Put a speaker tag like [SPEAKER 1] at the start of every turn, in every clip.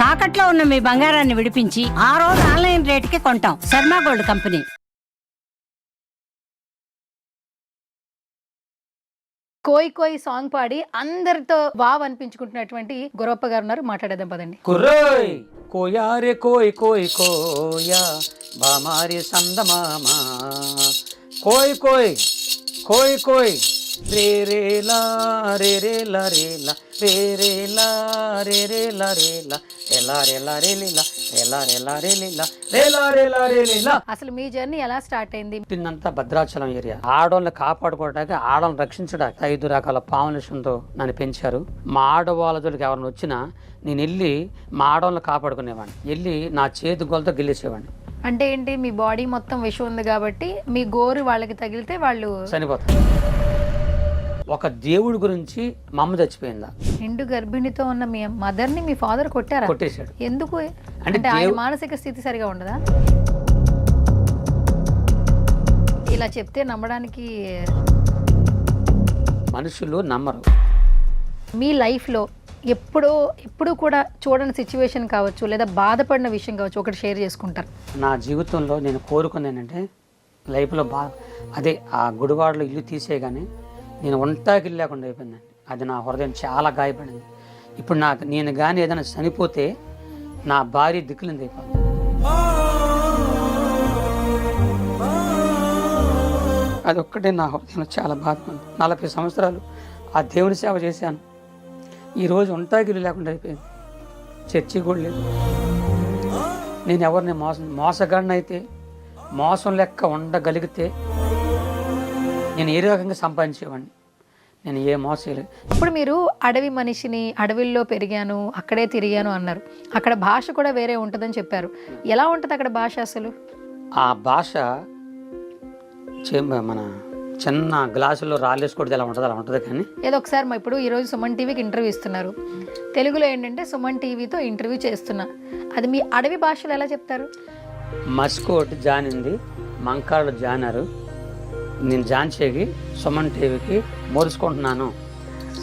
[SPEAKER 1] తాకట్లో ఉన్న మీ బంగారాన్ని విడిపించి ఆ రోజు ఆన్లైన్ రేటుకి కొంటాం. Sharma gold company.
[SPEAKER 2] కోయి కోయి సాంగ్ పాడి అందరితో వావ్ అనిపించుకుంటున్నటువంటి గొరప్ప గారు ఉన్నారు. మాట్లాడేద్దాం పదండి.
[SPEAKER 3] కుర్రోయ్ కోయారే కోయ్ కోయ్ కోయా బామారి సందమామా కోయ్ కోయ్ కోయ్ కోయ్ రే రే లా రే రే లా రే లా రే రే లా రే రే లా రే లా ఎలా రే లా రే లీలా ఎలా రే లా రే లీలా రే లా రే లా రే లీలా.
[SPEAKER 2] అసలు మీ జర్నీ ఎలా స్టార్ట్ అయింది?
[SPEAKER 3] పుట్టిందంతా భద్రాచలం ఏరియా. ఆడవాళ్ళని కాపాడుకోవడానికి, ఆడవాళ్ళని రక్షించడానికి 5 రకాల పాములేషన్తో నన్ను పెంచారు. మా ఆడవాళ్ళ జోలికి ఎవరిని వచ్చినా నేను వెళ్ళి మా ఆడవాళ్ళని కాపాడుకునేవాడిని. వెళ్ళి నా చేతి గోలతో గెలిచేవాడిని.
[SPEAKER 2] అంటే ఏంటి, మీ బాడీ మొత్తం విషం ఉంది కాబట్టి మీ గోరు వాళ్ళకి తగిలితే వాళ్ళు
[SPEAKER 3] చనిపోతారు. ఒక దేవుడి గురించి మా అమ్మ చచ్చిపోయిందా?
[SPEAKER 2] నిండు గర్భిణితో ఉన్న మీ మదర్ ని మీ ఫాదర్ కొట్టారా?
[SPEAKER 3] కొట్టేశాడు.
[SPEAKER 2] ఎందుకు?
[SPEAKER 3] అంటే
[SPEAKER 2] అంటే ఆయన మానసిక స్థితి సరిగా ఉండదా? ఇలా చెప్తే నమ్మడానికి
[SPEAKER 3] మనుషులు నమ్మరు.
[SPEAKER 2] మీ లైఫ్లో ఎప్పుడు కూడా చూడని సిచ్యువేషన్ కావచ్చు, లేదా బాధపడిన విషయం కావచ్చు, ఒకటి షేర్ చేసుకుంటారు.
[SPEAKER 3] నా జీవితంలో నేను కోరుకున్నానంటే లైఫ్లో అదే ఆ గుడివాడలో ఇల్లు తీసేయగానే నేను ఒంటాకి లేకుండా అయిపోయిందండి. అది నా హృదయం చాలా గాయపడింది. ఇప్పుడు నేను కానీ ఏదైనా చనిపోతే నా భార్య దిక్కులింది అయిపోతుంది. అదొక్కటే నా హృదయంలో చాలా బాధపడింది. 40 సంవత్సరాలు ఆ దేవుని సేవ చేశాను. ఈరోజు ఒంటాగిల్లు లేకుండా అయిపోయింది. చర్చి కూడా లేదు. నేను ఎవరిని మోసగాడినైతే, మోసం లెక్క ఉండగలిగితే నేను ఏ రకంగా సంపాదించేవాడిని. నేను ఏ మోసం లేదు.
[SPEAKER 2] ఇప్పుడు మీరు అడవి మనిషిని, అడవిల్లో పెరిగాను, అక్కడే తిరిగాను అన్నారు. అక్కడ భాష కూడా వేరే ఉంటుందని చెప్పారు. ఎలా ఉంటుంది అక్కడ భాష అసలు?
[SPEAKER 3] ఆ భాష మన చిన్న గ్లాసులో రాళ్ళేసుకోవడం ఎలా ఉంటుంది అలా ఉంటుంది. కానీ
[SPEAKER 2] ఏదో ఒకసారి మా ఇప్పుడు ఈరోజు సుమన్ టీవీకి ఇంటర్వ్యూ ఇస్తున్నారు. తెలుగులో ఏంటంటే సుమన్ టీవీతో ఇంటర్వ్యూ చేస్తున్నా, అది మీ అడవి భాషలో ఎలా చెప్తారు?
[SPEAKER 3] మస్కోటి జానింది, మంకాళ్ళు జానారు, నేను జాన్ చేగి సుమన్ టీవీకి మోరుచుకుంటున్నాను.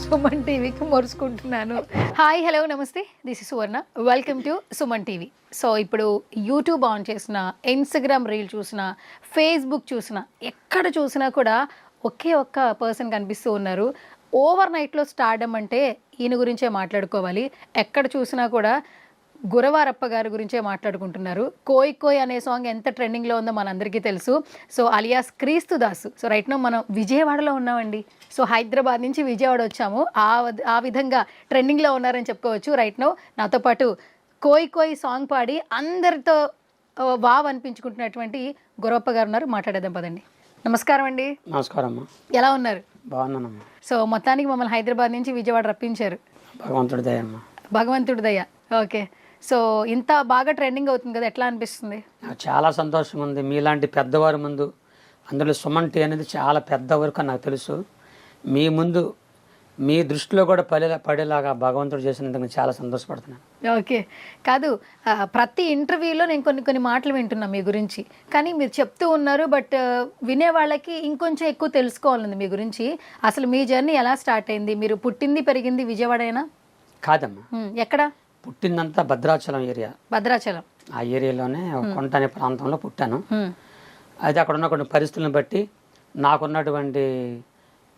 [SPEAKER 2] సుమన్ టీవీకి మోరుచుకుంటున్నాను. హాయ్, హలో, నమస్తే, this is Suvarna. Welcome to Suman TV. So ఇప్పుడు యూట్యూబ్ ఆన్ చేసిన, ఇన్స్టాగ్రామ్ రీల్ చూసిన, ఫేస్బుక్ చూసిన, ఎక్కడ చూసినా కూడా ఒకే ఒక్క పర్సన్ కనిపిస్తూ ఉన్నారు. ఓవర్ నైట్లో స్టార్డమ్ అంటే ఈయన గురించే మాట్లాడుకోవాలి. ఎక్కడ చూసినా కూడా గురవారప్ప గారి గురించే మాట్లాడుకుంటున్నారు. కోయ్ కోయ్ అనే సాంగ్ ఎంత ట్రెండింగ్లో ఉందో మనందరికీ తెలుసు. సో అలియాస్ క్రీస్తు దాసు. సో రైట్ నో మనం విజయవాడలో ఉన్నామండి. సో హైదరాబాద్ నుంచి విజయవాడ వచ్చాము. ఆ విధంగా ట్రెండింగ్లో ఉన్నారని చెప్పుకోవచ్చు. రైట్ నో నాతో పాటు కోయ్ కోయ్ సాంగ్ పాడి అందరితో వావ్ అనిపించుకుంటున్నటువంటి గొరప్ప గారు ఉన్నారు. మాట్లాడేద్దాం పదండి. నమస్కారం అండి.
[SPEAKER 3] నమస్కారం అమ్మా.
[SPEAKER 2] ఎలా ఉన్నారు?
[SPEAKER 3] బాగున్నానమ్మా.
[SPEAKER 2] సో మొత్తానికి మమ్మల్ని హైదరాబాద్ నుంచి విజయవాడ రప్పించారు.
[SPEAKER 3] భగవంతుడి దయ అమ్మా.
[SPEAKER 2] భగవంతుడి దయ. ఓకే. సో ఇంత బాగా ట్రెండింగ్ అవుతుంది కదా, ఎట్లా అనిపిస్తుంది?
[SPEAKER 3] నాకు చాలా సంతోషంగా ఉంది. మీలాంటి పెద్దవారి ముందు, అందులో సుమన్ టీ అనేది చాలా పెద్ద వరకు నాకు తెలుసు, మీ ముందు మీ దృష్టిలో కూడా పడేలాగా భగవంతుడు చేసినందుకు నేను చాలా సంతోషపడుతున్నాను.
[SPEAKER 2] ఓకే. కాదు, ప్రతి ఇంటర్వ్యూలో నేను కొన్ని మాటలు వింటున్నా మీ గురించి, కానీ మీరు చెప్తూ ఉన్నారు, బట్ వినే వాళ్ళకి ఇంకొంచెం ఎక్కువ తెలుసుకోవాలండి మీ గురించి. అసలు మీ జర్నీ ఎలా స్టార్ట్ అయింది? మీరు పుట్టింది పెరిగింది విజయవాడేనా?
[SPEAKER 3] కాదమ్మా,
[SPEAKER 2] ఎక్కడ?
[SPEAKER 3] పుట్టిందంతా భద్రాచలం ఏరియా.
[SPEAKER 2] భద్రాచలం
[SPEAKER 3] ఆ ఏరియాలోనే కొంట అనే ప్రాంతంలో పుట్టాను. అయితే అక్కడ ఉన్న కొన్ని పరిస్థితులను బట్టి, నాకున్నటువంటి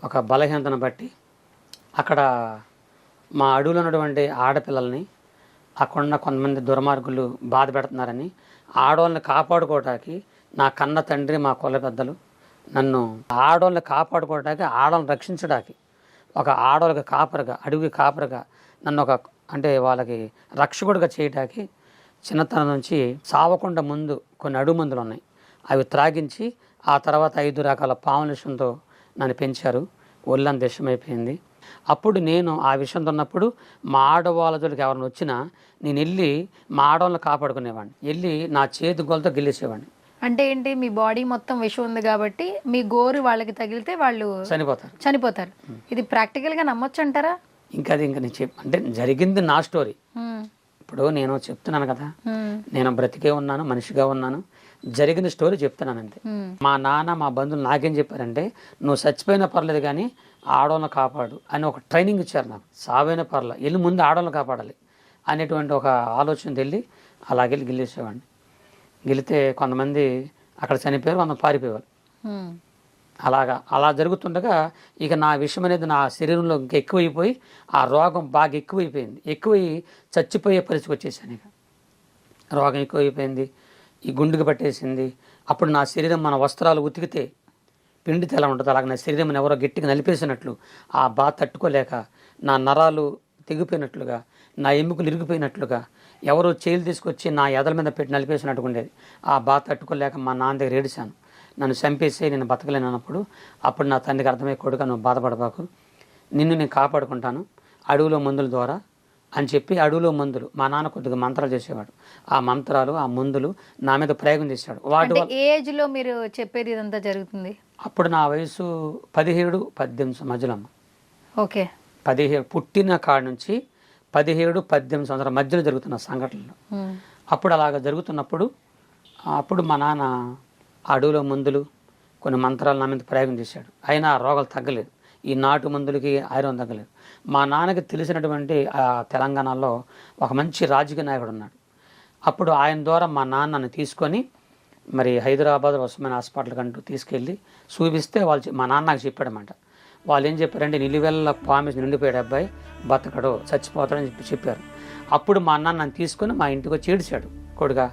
[SPEAKER 3] ఒక బలహీనతను బట్టి, అక్కడ మా అడవులో ఉన్నటువంటి ఆడపిల్లల్ని అక్కడున్న కొంతమంది దుర్మార్గులు బాధ పెడుతున్నారని, ఆడవాళ్ళని కాపాడుకోవడానికి నా కన్న తండ్రి, మా కుల పెద్దలు నన్ను ఆడవాళ్ళని కాపాడుకోవడానికి, ఆడవాళ్ళని రక్షించడానికి, ఒక ఆడవాళ్ళకి కాపరిగా, అడవికి కాపరిగా నన్ను అంటే వాళ్ళకి రక్షకుడిగా చేయడానికి చిన్నతనం నుంచి సావకుండా ముందు కొన్ని అడుగు మందులు ఉన్నాయి, అవి త్రాగించి ఆ తర్వాత 5 రకాల పాములేషన్తో నన్ను పెంచారు. ఒళ్ళంత విషమైపోయింది. అప్పుడు నేను ఆ విషయంతో ఉన్నప్పుడు మా ఆడవాళ్ళ జోలికి ఎవరిని వచ్చినా నేను వెళ్ళి మా ఆడవాళ్ళని కాపాడుకునేవాడిని. వెళ్ళి నా చేతి గోలతో గెలిచేవాడిని.
[SPEAKER 2] అంటే ఏంటి, మీ బాడీ మొత్తం విషం ఉంది కాబట్టి మీ గోరు వాళ్ళకి తగిలితే వాళ్ళు చనిపోతారు. ఇది ప్రాక్టికల్గా నమ్మొచ్చు అంటారా?
[SPEAKER 3] ఇంకా నేను అంటే జరిగింది నా స్టోరీ. ఇప్పుడు నేను చెప్తున్నాను కదా, నేను బ్రతికే ఉన్నాను, మనిషిగా ఉన్నాను, జరిగిన స్టోరీ చెప్తున్నాను అంతే. మా నాన్న, మా బంధువులు నాకేం చెప్పారంటే, నువ్వు చచ్చిపోయినా పర్లేదు కానీ ఆడవాళ్ళని కాపాడు అని ఒక ట్రైనింగ్ ఇచ్చారు నాకు. సావైనా పర్లేదు, వెళ్ళి ముందు ఆడవాళ్ళని కాపాడాలి. అనేటువంటి ఒక ఆలోచన వెళ్ళి అలాగే గిల్లేసేవాడిని. గెలితే కొంతమంది అక్కడ చనిపోయారు, కొంత పారిపోయేవారు. అలా జరుగుతుండగా ఇక నా విషయం అనేది నా శరీరంలో ఇంకా ఎక్కువైపోయి ఆ రోగం బాగా ఎక్కువైపోయింది. ఎక్కువై చచ్చిపోయే పరిస్థితికి వచ్చేసాను. ఇక రోగం ఎక్కువైపోయింది, ఈ గుండెకి పట్టేసింది. అప్పుడు నా శరీరం మన వస్త్రాలు ఉతికితే పిండితే ఎలా ఉంటుంది అలాగే నా శరీరం ఎవరో గట్టిగా నలిపేసినట్లు ఆ బాధ తట్టుకోలేక నా నరాలు తెగిపోయినట్లుగా, నా ఎముకలు ఇరిగిపోయినట్లుగా, ఎవరో చేతులు తీసుకొచ్చి నా ఎదల మీద పెట్టి నలిపేసినట్టుగా ఉండేది. ఆ బాధ తట్టుకోలేక మా నాన్న దగ్గర ఏడిశాను. నన్ను చంపేసి నేను బతకలేను అన్నప్పుడు అప్పుడు నా తండ్రికి అర్థమై, కొడుక నువ్వు బాధపడబాకు, నిన్ను నేను కాపాడుకుంటాను అడవిలో మందుల ద్వారా అని చెప్పి అడవిలో మందులు మా నాన్న కొద్దిగా మంత్రాలు చేసేవాడు. ఆ మంత్రాలు ఆ మందులు నా మీద ప్రయోగం చేశాడు. వాటి
[SPEAKER 2] ఏజ్లో మీరు చెప్పేది ఇదంతా జరుగుతుంది?
[SPEAKER 3] అప్పుడు నా వయసు 17-18 మధ్యలో.
[SPEAKER 2] ఓకే.
[SPEAKER 3] 17 పుట్టిన కాడ నుంచి 17-18 సంవత్సరాల మధ్యలో జరుగుతున్న సంఘటనలు. అప్పుడు అలాగ జరుగుతున్నప్పుడు అప్పుడు మా నాన్న అడవిలో మందులు కొన్ని మంత్రాలు నా మీద ప్రయోగం చేశాడు. అయినా ఆ రోగాలు తగ్గలేదు. ఈ నాటు మందులకి ఐరన్ తగ్గలేదు. మా నాన్నకి తెలిసినటువంటి తెలంగాణలో ఒక మంచి రాజకీయ నాయకుడు ఉన్నాడు. అప్పుడు ఆయన ద్వారా మా నాన్నని తీసుకొని మరి హైదరాబాద్ ఉస్మాన్ హాస్పిటల్కి అంటూ తీసుకెళ్ళి చూపిస్తే వాళ్ళు మా నాన్న నాకు చెప్పాడన్నమాట. వాళ్ళు ఏం చెప్పారంటే నిలువెల్ల పామిస్ నిండిపోయాడు అబ్బాయి, బతకడు, చచ్చిపోతాడని చెప్పారు. అప్పుడు మా నాన్న నన్ను తీసుకొని మా ఇంటికి వచ్చి ఏడిచాడు, కొడుగా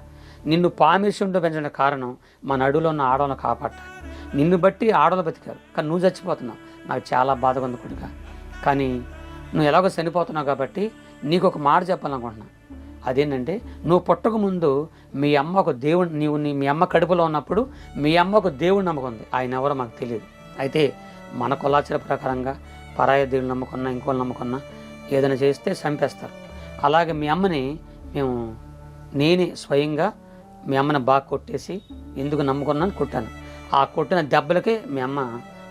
[SPEAKER 3] నిన్ను పామిషంలో పెంచిన కారణం మన అడవిలో ఉన్న ఆడవాళ్ళని కాపాడటానికి. నిన్ను బట్టి ఆడవాళ్ళు బతికారు, కానీ నువ్వు చచ్చిపోతున్నావు. నాకు చాలా బాధగా ఉంది కొడుక, కానీ నువ్వు ఎలాగో చనిపోతున్నావు కాబట్టి నీకు ఒక మాట చెప్పాలనుకుంటున్నా. అదేంటంటే నువ్వు పుట్టక ముందు మీ అమ్మ ఒక దేవుడు, మీ అమ్మ కడుపులో ఉన్నప్పుడు మీ అమ్మ ఒక దేవుడు నమ్మకుంది. ఆయన ఎవరో మాకు తెలియదు. అయితే మన కులాచార ప్రకారంగా పరాయ దేవుడు నమ్ముకున్నా ఇంకోళ్ళు నమ్ముకున్నా ఏదైనా చేస్తే చంపేస్తారు. అలాగే మీ అమ్మని నేనే స్వయంగా మీ అమ్మని బాగా కొట్టేసి ఎందుకు నమ్ముకున్నాను కొట్టాను. ఆ కొట్టిన దెబ్బలకే మీ అమ్మ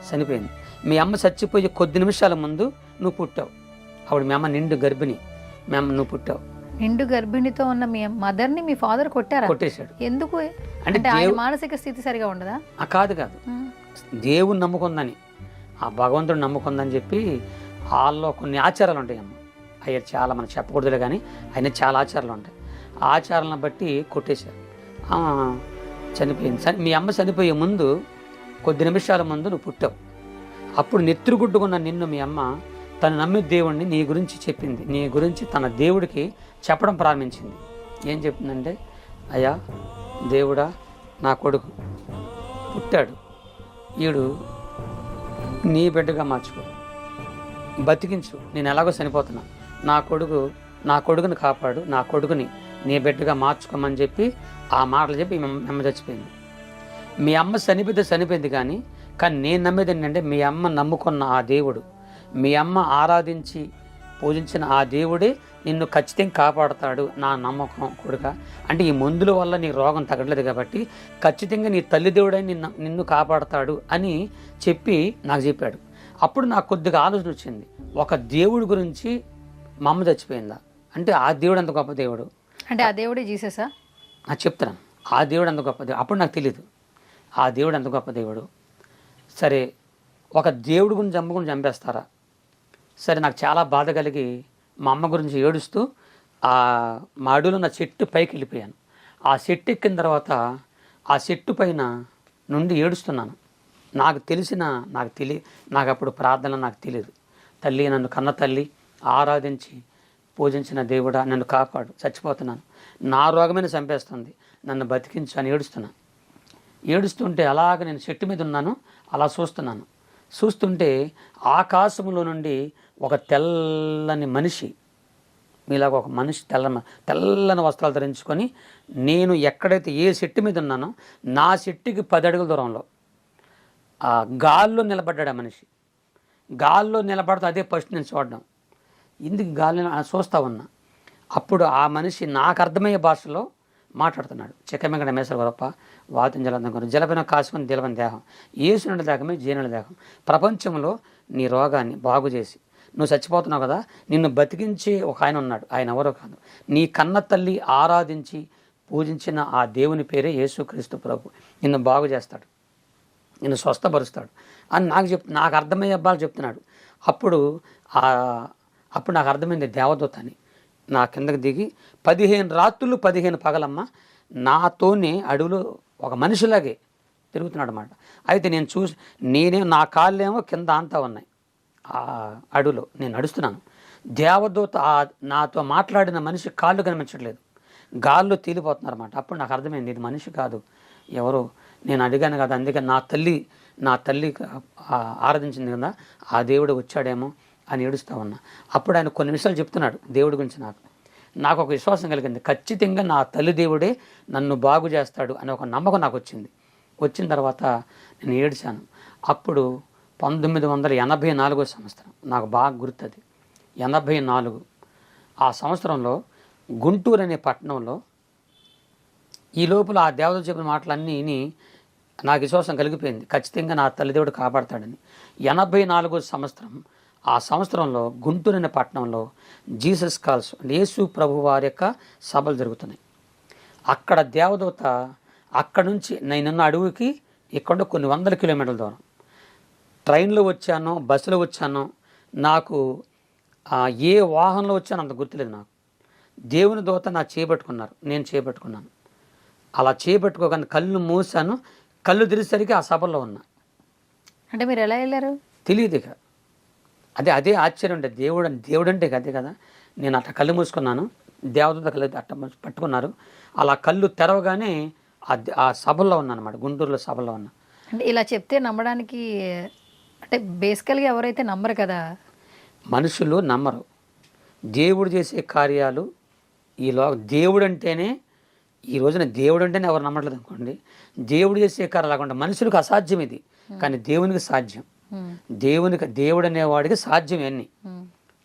[SPEAKER 3] చనిపోయింది. మీ అమ్మ చచ్చిపోయే కొద్ది నిమిషాల ముందు నువ్వు పుట్టావు. అప్పుడు మీ అమ్మ నిండు గర్భిణి, మీ అమ్మ నువ్వు పుట్టావు.
[SPEAKER 2] నిండు గర్భిణితో ఉన్న మీ మదర్ని మీ ఫాదర్ కొట్టారా?
[SPEAKER 3] కొట్టేశాడు.
[SPEAKER 2] ఎందుకు? అంటే ఆయన మానసిక స్థితి సరిగా ఉండదా?
[SPEAKER 3] కాదు దేవుని నమ్ముకుందని, ఆ భగవంతుడు నమ్ముకుందని చెప్పి వాళ్ళలో కొన్ని ఆచారాలు ఉంటాయి. అమ్మ అయ్యా చాలా మనం చెప్పకూడదులే, కానీ ఆయన చాలా ఆచారాలు ఉంటాయి. ఆ ఆచారాలను బట్టి కొట్టేశారు. చనిపోయింది. మీ అమ్మ చనిపోయే ముందు కొద్ది నిమిషాల ముందు నువ్వు పుట్టావు. అప్పుడు నెత్తురుగుడ్డుకున్న నిన్ను మీ అమ్మ తను నమ్మే దేవుడిని నీ గురించి చెప్పింది. నీ గురించి తన దేవుడికి చెప్పడం ప్రారంభించింది. ఏం చెప్తుందంటే, అయ్యా దేవుడా నా కొడుకు పుట్టాడు, ఈడు నీ బిడ్డగా మార్చుకో, బతికించు, నేను ఎలాగో చనిపోతున్నా, నా కొడుకుని కాపాడు, నా కొడుకుని నీ బిడ్డగా మార్చుకోమని చెప్పి ఆ మాటలు చెప్పి మీ అమ్మ చచ్చిపోయింది. మీ అమ్మ చనిపోయింది కానీ నేను నమ్మేది ఏంటంటే మీ అమ్మ నమ్ముకున్న ఆ దేవుడు, మీ అమ్మ ఆరాధించి పూజించిన ఆ దేవుడే నిన్ను ఖచ్చితంగా కాపాడుతాడు, నా నమ్మకం కొడుక. అంటే ఈ మందుల వల్ల నీ రోగం తగ్గట్లేదు కాబట్టి ఖచ్చితంగా నీ తల్లి దేవుడే నిన్ను కాపాడుతాడు అని చెప్పి నాకు చెప్పాడు. అప్పుడు నాకు కొద్దిగా ఆలోచన వచ్చింది, ఒక దేవుడి గురించి మా అమ్మ చచ్చిపోయిందా అంటే ఆ దేవుడు అంత గొప్ప దేవుడు
[SPEAKER 2] అంటే ఆ దేవుడే జీససా?
[SPEAKER 3] నాకు చెప్తున్నాను, ఆ దేవుడు అంత గొప్ప దేవుడు. అప్పుడు నాకు తెలియదు ఆ దేవుడు అంత గొప్ప దేవుడు. సరే ఒక దేవుడి గురించి అమ్మగురించి చంపేస్తారా? సరే నాకు చాలా బాధ కలిగి మా అమ్మ గురించి ఏడుస్తూ మా అడవిలో ఉన్న చెట్టు పైకి వెళ్ళిపోయాను. ఆ చెట్టు ఎక్కిన తర్వాత ఆ చెట్టు పైన నుండి ఏడుస్తున్నాను. నాకు అప్పుడు ప్రార్థన నాకు తెలియదు. తల్లి, నన్ను కన్న తల్లి, ఆరాధించి పూజించిన దేవుడా నన్ను కాపాడు, చచ్చిపోతున్నాను, నా రోగమైన చంపేస్తుంది, నన్ను బతికించు అని ఏడుస్తుంటే అలాగ నేను చెట్టు మీద ఉన్నాను. అలా చూస్తుంటే ఆకాశంలో నుండి ఒక తెల్లని మనిషి, మీలాగా ఒక మనిషి తెల్లని వస్త్రాలు ధరించుకొని నేను ఎక్కడైతే ఏ చెట్టు మీద ఉన్నానో నా చెట్టుకి 10 అడుగుల దూరంలో గాల్లో నిలబడ్డాడు. ఆ మనిషి గాల్లో నిలబడితే అదే ఫస్ట్ నేను చూడడం, ఇందుకు గాలిని చూస్తూ ఉన్నా. అప్పుడు ఆ మనిషి నాకు అర్థమయ్యే భాషలో మాట్లాడుతున్నాడు. చెక్కమెగడ మేసర గొప్ప వాతం జలందం జలపైన కాసుకొని దిలవని దేహం ఏసునుడి దేహమే జీనుడి దేహం. ప్రపంచంలో నీ రోగాన్ని బాగు చేసి నువ్వు చచ్చిపోతున్నావు కదా, నిన్ను బతికించే ఒక ఆయన ఉన్నాడు. ఆయన ఎవరో కాదు, నీ కన్న తల్లి ఆరాధించి పూజించిన ఆ దేవుని పేరే యేసుక్రీస్తు ప్రభు. నిన్ను బాగు చేస్తాడు, నిన్ను స్వస్థపరుస్తాడు అని నాకు అర్థమయ్యే అబ్బాలు చెప్తున్నాడు. అప్పుడు నాకు అర్థమైంది దేవదూత అని. నా కిందకి దిగి 15 రాత్రులు 15 పగలమ్మ నాతోనే అడవిలో ఒక మనిషిలాగే తిరుగుతున్నాడు అన్నమాట. అయితే నేనే నా కాళ్ళేమో కింద అంతా ఉన్నాయి. ఆ అడవిలో నేను నడుస్తున్నాను. దేవదూత నాతో మాట్లాడిన మనిషి కాళ్ళు కనిపించట్లేదు, గాల్లో తేలిపోతున్నారు అన్నమాట. అప్పుడు నాకు అర్థమైంది ఇది మనిషి కాదు, ఎవరో నేను అడిగాను కదా, అందుకే నా తల్లి ఆరాధించింది కదా ఆ దేవుడు వచ్చాడేమో అని ఏడుస్తూ ఉన్నా. అప్పుడు ఆయన కొన్ని విషయాలు చెప్తున్నాడు దేవుడి గురించి. నాకు ఒక విశ్వాసం కలిగింది, ఖచ్చితంగా నా తల్లి దేవుడే నన్ను బాగు చేస్తాడు అనే ఒక నమ్మకం నాకు వచ్చింది. వచ్చిన తర్వాత నేను ఏడ్చాను. అప్పుడు 1984 సంవత్సరం నాకు బాగా గుర్తుంది. 84 ఆ సంవత్సరంలో గుంటూరు అనే పట్టణంలో ఈ లోపల ఆ దేవత చెప్పిన మాటలన్నీ విని నాకు విశ్వాసం కలిగిపోయింది, ఖచ్చితంగా నా తల్లిదేవుడు కాపాడతాడని. 84 సంవత్సరం ఆ సంవత్సరంలో గుంటూరు అనే పట్టణంలో జీసస్ కాల్స్ యేసు ప్రభు వారి యొక్క సభలు జరుగుతున్నాయి. అక్కడ దేవదూత అక్కడ నుంచి నేనున్న అడవికి ఇక్కడ కొన్ని 100 కిలోమీటర్ల దూరం ట్రైన్లో వచ్చానో బస్సులో వచ్చానో నాకు ఏ వాహనంలో వచ్చానో అంత గుర్తులేదు. నాకు దేవుని దూత నా చేపట్టుకున్నారు, నేను చేపట్టుకున్నాను. అలా చేపట్టుకోగానే కళ్ళు మూసాను, కళ్ళు తెరిసేసరికి ఆ సభలో ఉన్నా.
[SPEAKER 2] అంటే మీరు ఎలా వెళ్ళారు
[SPEAKER 3] తెలియదు. ఇక అదే ఆశ్చర్యం ఉండే దేవుడు అంటే అదే కదా. నేను అట్లా కళ్ళు మూసుకున్నాను, దేవదూత కళ్ళు అట్ట పట్టుకున్నారు. అలా కళ్ళు తెరవగానే ఆ సభలో ఉన్నాను అన్నమాట, గుంటూరులో సభలో ఉన్నా.
[SPEAKER 2] అంటే ఇలా చెప్తే నమ్మడానికి అంటే బేసికల్గా ఎవరైతే నమ్మరు కదా,
[SPEAKER 3] మనుషులు నమ్మరు. దేవుడు చేసే కార్యాలు దేవుడు అంటేనే ఈ రోజున దేవుడు అంటేనే ఎవరు నమ్మట్లేదు అనుకోండి. దేవుడు చేసే కార్యాలు లేకుండా మనుషులకు అసాధ్యం ఇది, కానీ దేవునికి సాధ్యం. దేవుడు అనేవాడికి సాధ్యం ఎన్ని,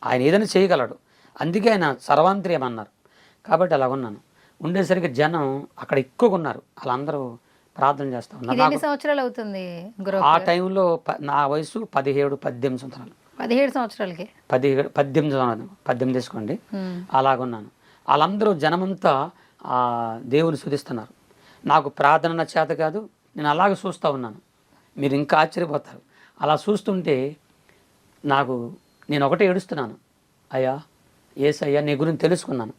[SPEAKER 3] ఆయన ఏదైనా చేయగలడు. అందుకే ఆయన సర్వాంతర్యం అన్నారు. కాబట్టి అలా ఉన్నాను. ఉండేసరికి జనం అక్కడ ఎక్కువగా ఉన్నారు, వాళ్ళందరూ ప్రార్థన చేస్తా ఉన్నారు.
[SPEAKER 2] ఎన్ని సంవత్సరాలు అవుతుంది
[SPEAKER 3] ఆ టైంలో నా వయసు 17-18 సంవత్సరాలు.
[SPEAKER 2] 17 సంవత్సరాలకి
[SPEAKER 3] 18 తీసుకోండి. అలాగున్నాను. వాళ్ళందరూ జనమంతా దేవుని స్తుతిస్తున్నారు. నాకు ప్రార్థన చేత కాదు, నేను అలాగే చూస్తూ ఉన్నాను. మీరు ఇంకా ఆశ్చర్యపోతారు. అలా చూస్తుంటే నేను ఒకటే ఏడుస్తున్నాను, అయ్యా యేసయ్యా నీ గురించి తెలుసుకున్నాను,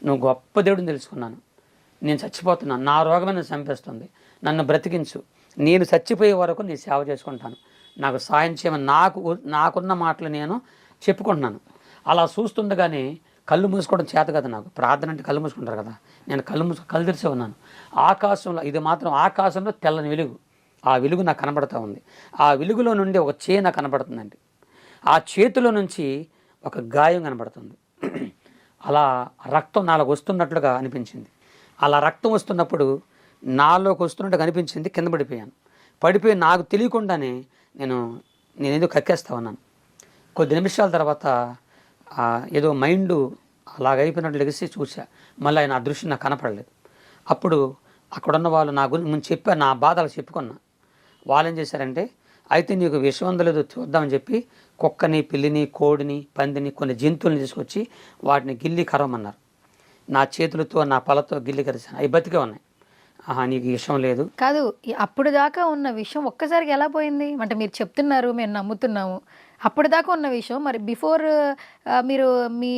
[SPEAKER 3] నువ్వు గొప్ప దేవుడిని తెలుసుకున్నాను. నేను చచ్చిపోతున్నాను, నా రోగమే నన్ను చంపేస్తుంది, నన్ను బ్రతికించు, నేను చచ్చిపోయే వరకు నీ సేవ చేసుకుంటాను, నాకు సాయం చేయమని నాకున్న మాటలు నేను చెప్పుకుంటున్నాను. అలా చూస్తుండగానే కళ్ళు మూసుకోవడం చేత కదా నాకు. ప్రార్థన అంటే కళ్ళు మూసుకుంటారు కదా, నేను కళ్ళు తెరిచే ఉన్నాను. ఆకాశంలో ఇది మాత్రం ఆకాశంలో తెల్లని వెలుగు, ఆ వెలుగు నాకు కనబడుతూ ఉంది. ఆ వెలుగులో నుండి ఒక చేయి నాకు కనబడుతుందండి. ఆ చేతిలో నుంచి ఒక గాయం కనబడుతుంది. అలా రక్తం నాలోకి వస్తున్నట్లుగా అనిపించింది. అలా రక్తం వస్తున్నప్పుడు నాలోకి వస్తున్నట్టుగా అనిపించింది. కింద పడిపోయి నాకు తెలియకుండానే నేనేదో కక్కేస్తా ఉన్నాను. కొద్ది నిమిషాల తర్వాత ఏదో మైండ్ అలాగైపోయినట్లు లెగిసి చూసా. మళ్ళీ ఆయన అదృశ్యం నాకు కనపడలేదు. అప్పుడు అక్కడున్న వాళ్ళు నా గురించి చెప్పారు, నా బాధలు చెప్పుకున్నా. వాళ్ళు ఏం చేశారంటే, అయితే నీకు విషం ఉందలేదో చూద్దామని చెప్పి కుక్కని, పిల్లిని, కోడిని, పందిని, కొన్ని జంతువులను తీసుకొచ్చి వాటిని గిల్లి కరవమన్నారు. నా చేతులతో నా పళ్ళతో గిల్లి కరిచాను. అవి బతికే ఉన్నాయి. నీకు విషం లేదు
[SPEAKER 2] కాదు. అప్పుడు దాకా ఉన్న విషయం ఒక్కసారికి ఎలా పోయింది? అంటే మీరు చెప్తున్నారు, మేము నమ్ముతున్నాము, అప్పుడు దాకా ఉన్న విషయం మరి బిఫోర్ మీరు మీ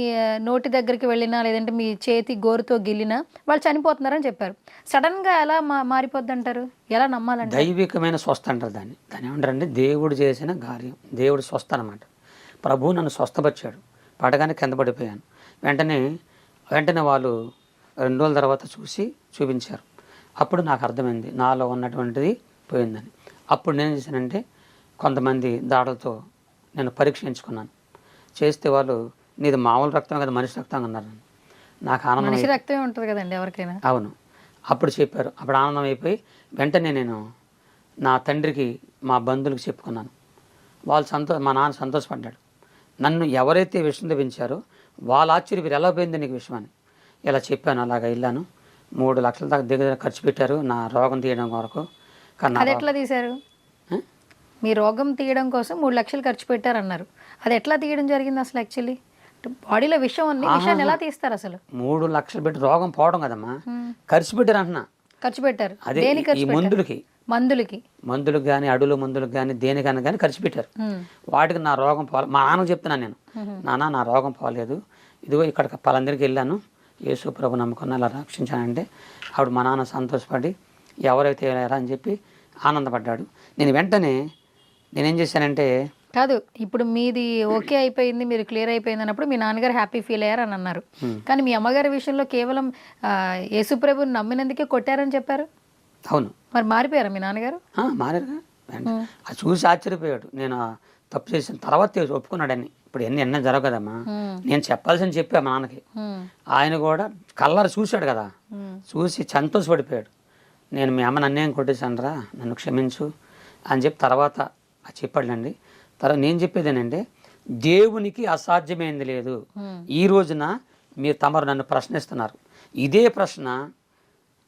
[SPEAKER 2] నోటి దగ్గరికి వెళ్ళినా లేదంటే మీ చేతి గోరుతో గిల్లినా వాళ్ళు చనిపోతున్నారని చెప్పారు. సడన్గా ఎలా మారిపోద్ది అంటారు? ఎలా నమ్మాలంటే?
[SPEAKER 3] దైవికమైన స్వస్థ అంటారు దాన్ని ఏమంటారంటే దేవుడు చేసిన కార్యం, దేవుడు స్వస్థ అనమాట. ప్రభువు నన్ను స్వస్థపరిచాడు. పడగానే కింద పడిపోయాను. వెంటనే వాళ్ళు 2 రోజుల తర్వాత చూపించారు. అప్పుడు నాకు అర్థమైంది నాలో ఉన్నటువంటిది పోయిందని. అప్పుడు నేను చేశానంటే కొంతమంది దాడులతో నేను పరీక్షించుకున్నాను. చేస్తే వాళ్ళు నీది మామూలు రక్తం కదా, మనిషి రక్తం అన్నారు. నాకు ఆనందం.
[SPEAKER 2] మనిషి రక్తమే ఉంటుంది కదండి ఎవరికైనా.
[SPEAKER 3] అవును. అప్పుడు చెప్పారు. అప్పుడు ఆనందం అయిపోయి వెంటనే నేను నా తండ్రికి, మా బంధువులకు చెప్పుకున్నాను. వాళ్ళు మా నాన్న సంతోషపడ్డాడు. నన్ను ఎవరైతే విషయం తెప్పించారో వాళ్ళ ఆశ్చర్య ఎలా పోయింది నీకు విషయం అని ఇలా చెప్పాను. అలాగా వెళ్ళాను. 3 లక్షల దాకా దగ్గర ఖర్చు పెట్టారు నా రోగం తీయడం కొరకు.
[SPEAKER 2] అది ఎట్లా తీశారు? మీ రోగం తీయడం కోసం 3 లక్షలు ఖర్చు పెట్టారన్నారు. అది ఎట్లా తీయడం జరిగింది అసలు? యాక్చువల్లీ బాడీలో విషం ఉంది, విషయాన్ని ఎలా తీస్తారు అసలు?
[SPEAKER 3] 3 లక్షలు పెట్టి రోగం పోవడం కదమ్మా, ఖర్చు పెట్టారు అంటున్నా.
[SPEAKER 2] ఖర్చు పెట్టారు
[SPEAKER 3] అదే ఈ మందులకు కానీ, అడుగుల మందులకు కానీ, దేనికైనా కానీ ఖర్చు పెట్టారు. వాటికి నా రోగం పోవాలి. మా నాన్నకు చెప్తున్నాను నేను, నాన్న నా రోగం పోలేదు, ఇదిగో ఇక్కడ పలందరికి వెళ్ళాను, యేసు ప్రభు నమ్ముకున్న ఇలా రక్షించానంటే ఆవిడ మా నాన్న సంతోషపడి ఎవరైతే వెళ్ళారా అని చెప్పి ఆనందపడ్డాడు. నేను వెంటనే నేనేం చేశానంటే,
[SPEAKER 2] కాదు ఇప్పుడు మీది ఓకే అయిపోయింది, మీరు క్లియర్ అయిపోయింది అన్నప్పుడు మీ నాన్నగారు హ్యాపీ ఫీల్ అయ్యారు అని అన్నారు. కానీ మీ అమ్మగారి విషయంలో కేవలం యేసుప్రభుని నమ్మినందుకే కొట్టారని చెప్పారు.
[SPEAKER 3] అవును,
[SPEAKER 2] మరి మారిపోయారా మీ నాన్నగారు?
[SPEAKER 3] మారారుగా. అది చూసి ఆశ్చర్యపోయాడు. నేను తప్పు చేసిన తర్వాత ఒప్పుకున్నాడని. ఇప్పుడు ఎన్న జరగదమ్మా, నేను చెప్పాల్సింది చెప్పా మా నాన్నకి. ఆయన కూడా కళ్ళారు చూశాడు కదా, చూసి సంతోషపడిపోయాడు. నేను మీ అమ్మ నన్నేం కొట్టేశానరా, నన్ను క్షమించు అని చెప్పి తర్వాత చెప్పాడులేండి. తర్వాత నేను చెప్పేదేనంటే, దేవునికి అసాధ్యమైంది లేదు. ఈ రోజున మీరు తమరు నన్ను ప్రశ్నిస్తున్నారు. ఇదే ప్రశ్న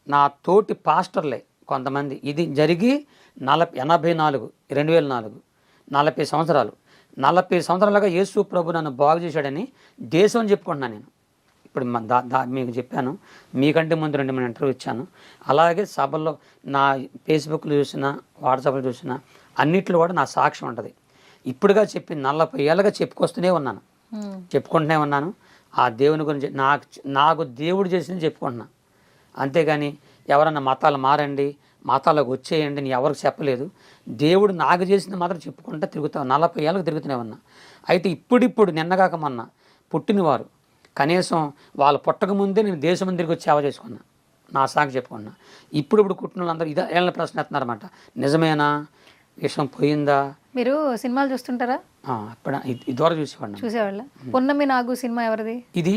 [SPEAKER 3] నా తోటి పాస్టర్లే కొంతమంది, ఇది జరిగి 2004 40 సంవత్సరాలు 40 సంవత్సరాలుగా యేసు ప్రభు నన్ను బాగు చేశాడని దేశం చెప్పుకుంటున్నాను నేను. ఇప్పుడు మీకు చెప్పాను, మీకంటే ముందు 2 ఇంటర్వ్యూ ఇచ్చాను. అలాగే సభల్లో నా ఫేస్బుక్లో చూసినా, వాట్సాప్లో చూసినా అన్నిట్లో కూడా నా సాక్ష్యం ఉంటుంది. ఇప్పుడుగా చెప్పి 40 ఏళ్ళగా చెప్పుకొస్తూనే ఉన్నాను, చెప్పుకుంటూనే ఉన్నాను. ఆ దేవుని గురించి నాకు దేవుడు చేసింది చెప్పుకుంటున్నా. అంతేగాని ఎవరన్నా మతాలు మారండి, మతాలకు వచ్చేయండి నేను ఎవరికి చెప్పలేదు. దేవుడు నాకు చేసింది మాత్రం చెప్పుకుంటా తిరుగుతాను. 40 ఏళ్ళకి తిరుగుతూనే ఉన్నా. అయితే ఇప్పుడిప్పుడు నిన్నగాక మొన్న పుట్టినవారు కనీసం వాళ్ళు పుట్టక ముందే నేను దేశం తిరిగి వచ్చి సేవ చేసుకున్నా, నా సాగు చెప్పుకున్నా. ఇప్పుడు కుట్టిన వాళ్ళందరూ ఏళ్ళ ప్రశ్న ఎత్తున్నారు అన్నమాట. నిజమేనా, విషయం పోయిందా?
[SPEAKER 2] మీరు సినిమాలు చూస్తుంటారా?
[SPEAKER 3] అప్పుడు ఇదివరకు
[SPEAKER 2] చూసేవాళ్ళ. పున్నమి నాగు సినిమా ఎవరిది?
[SPEAKER 3] ఇది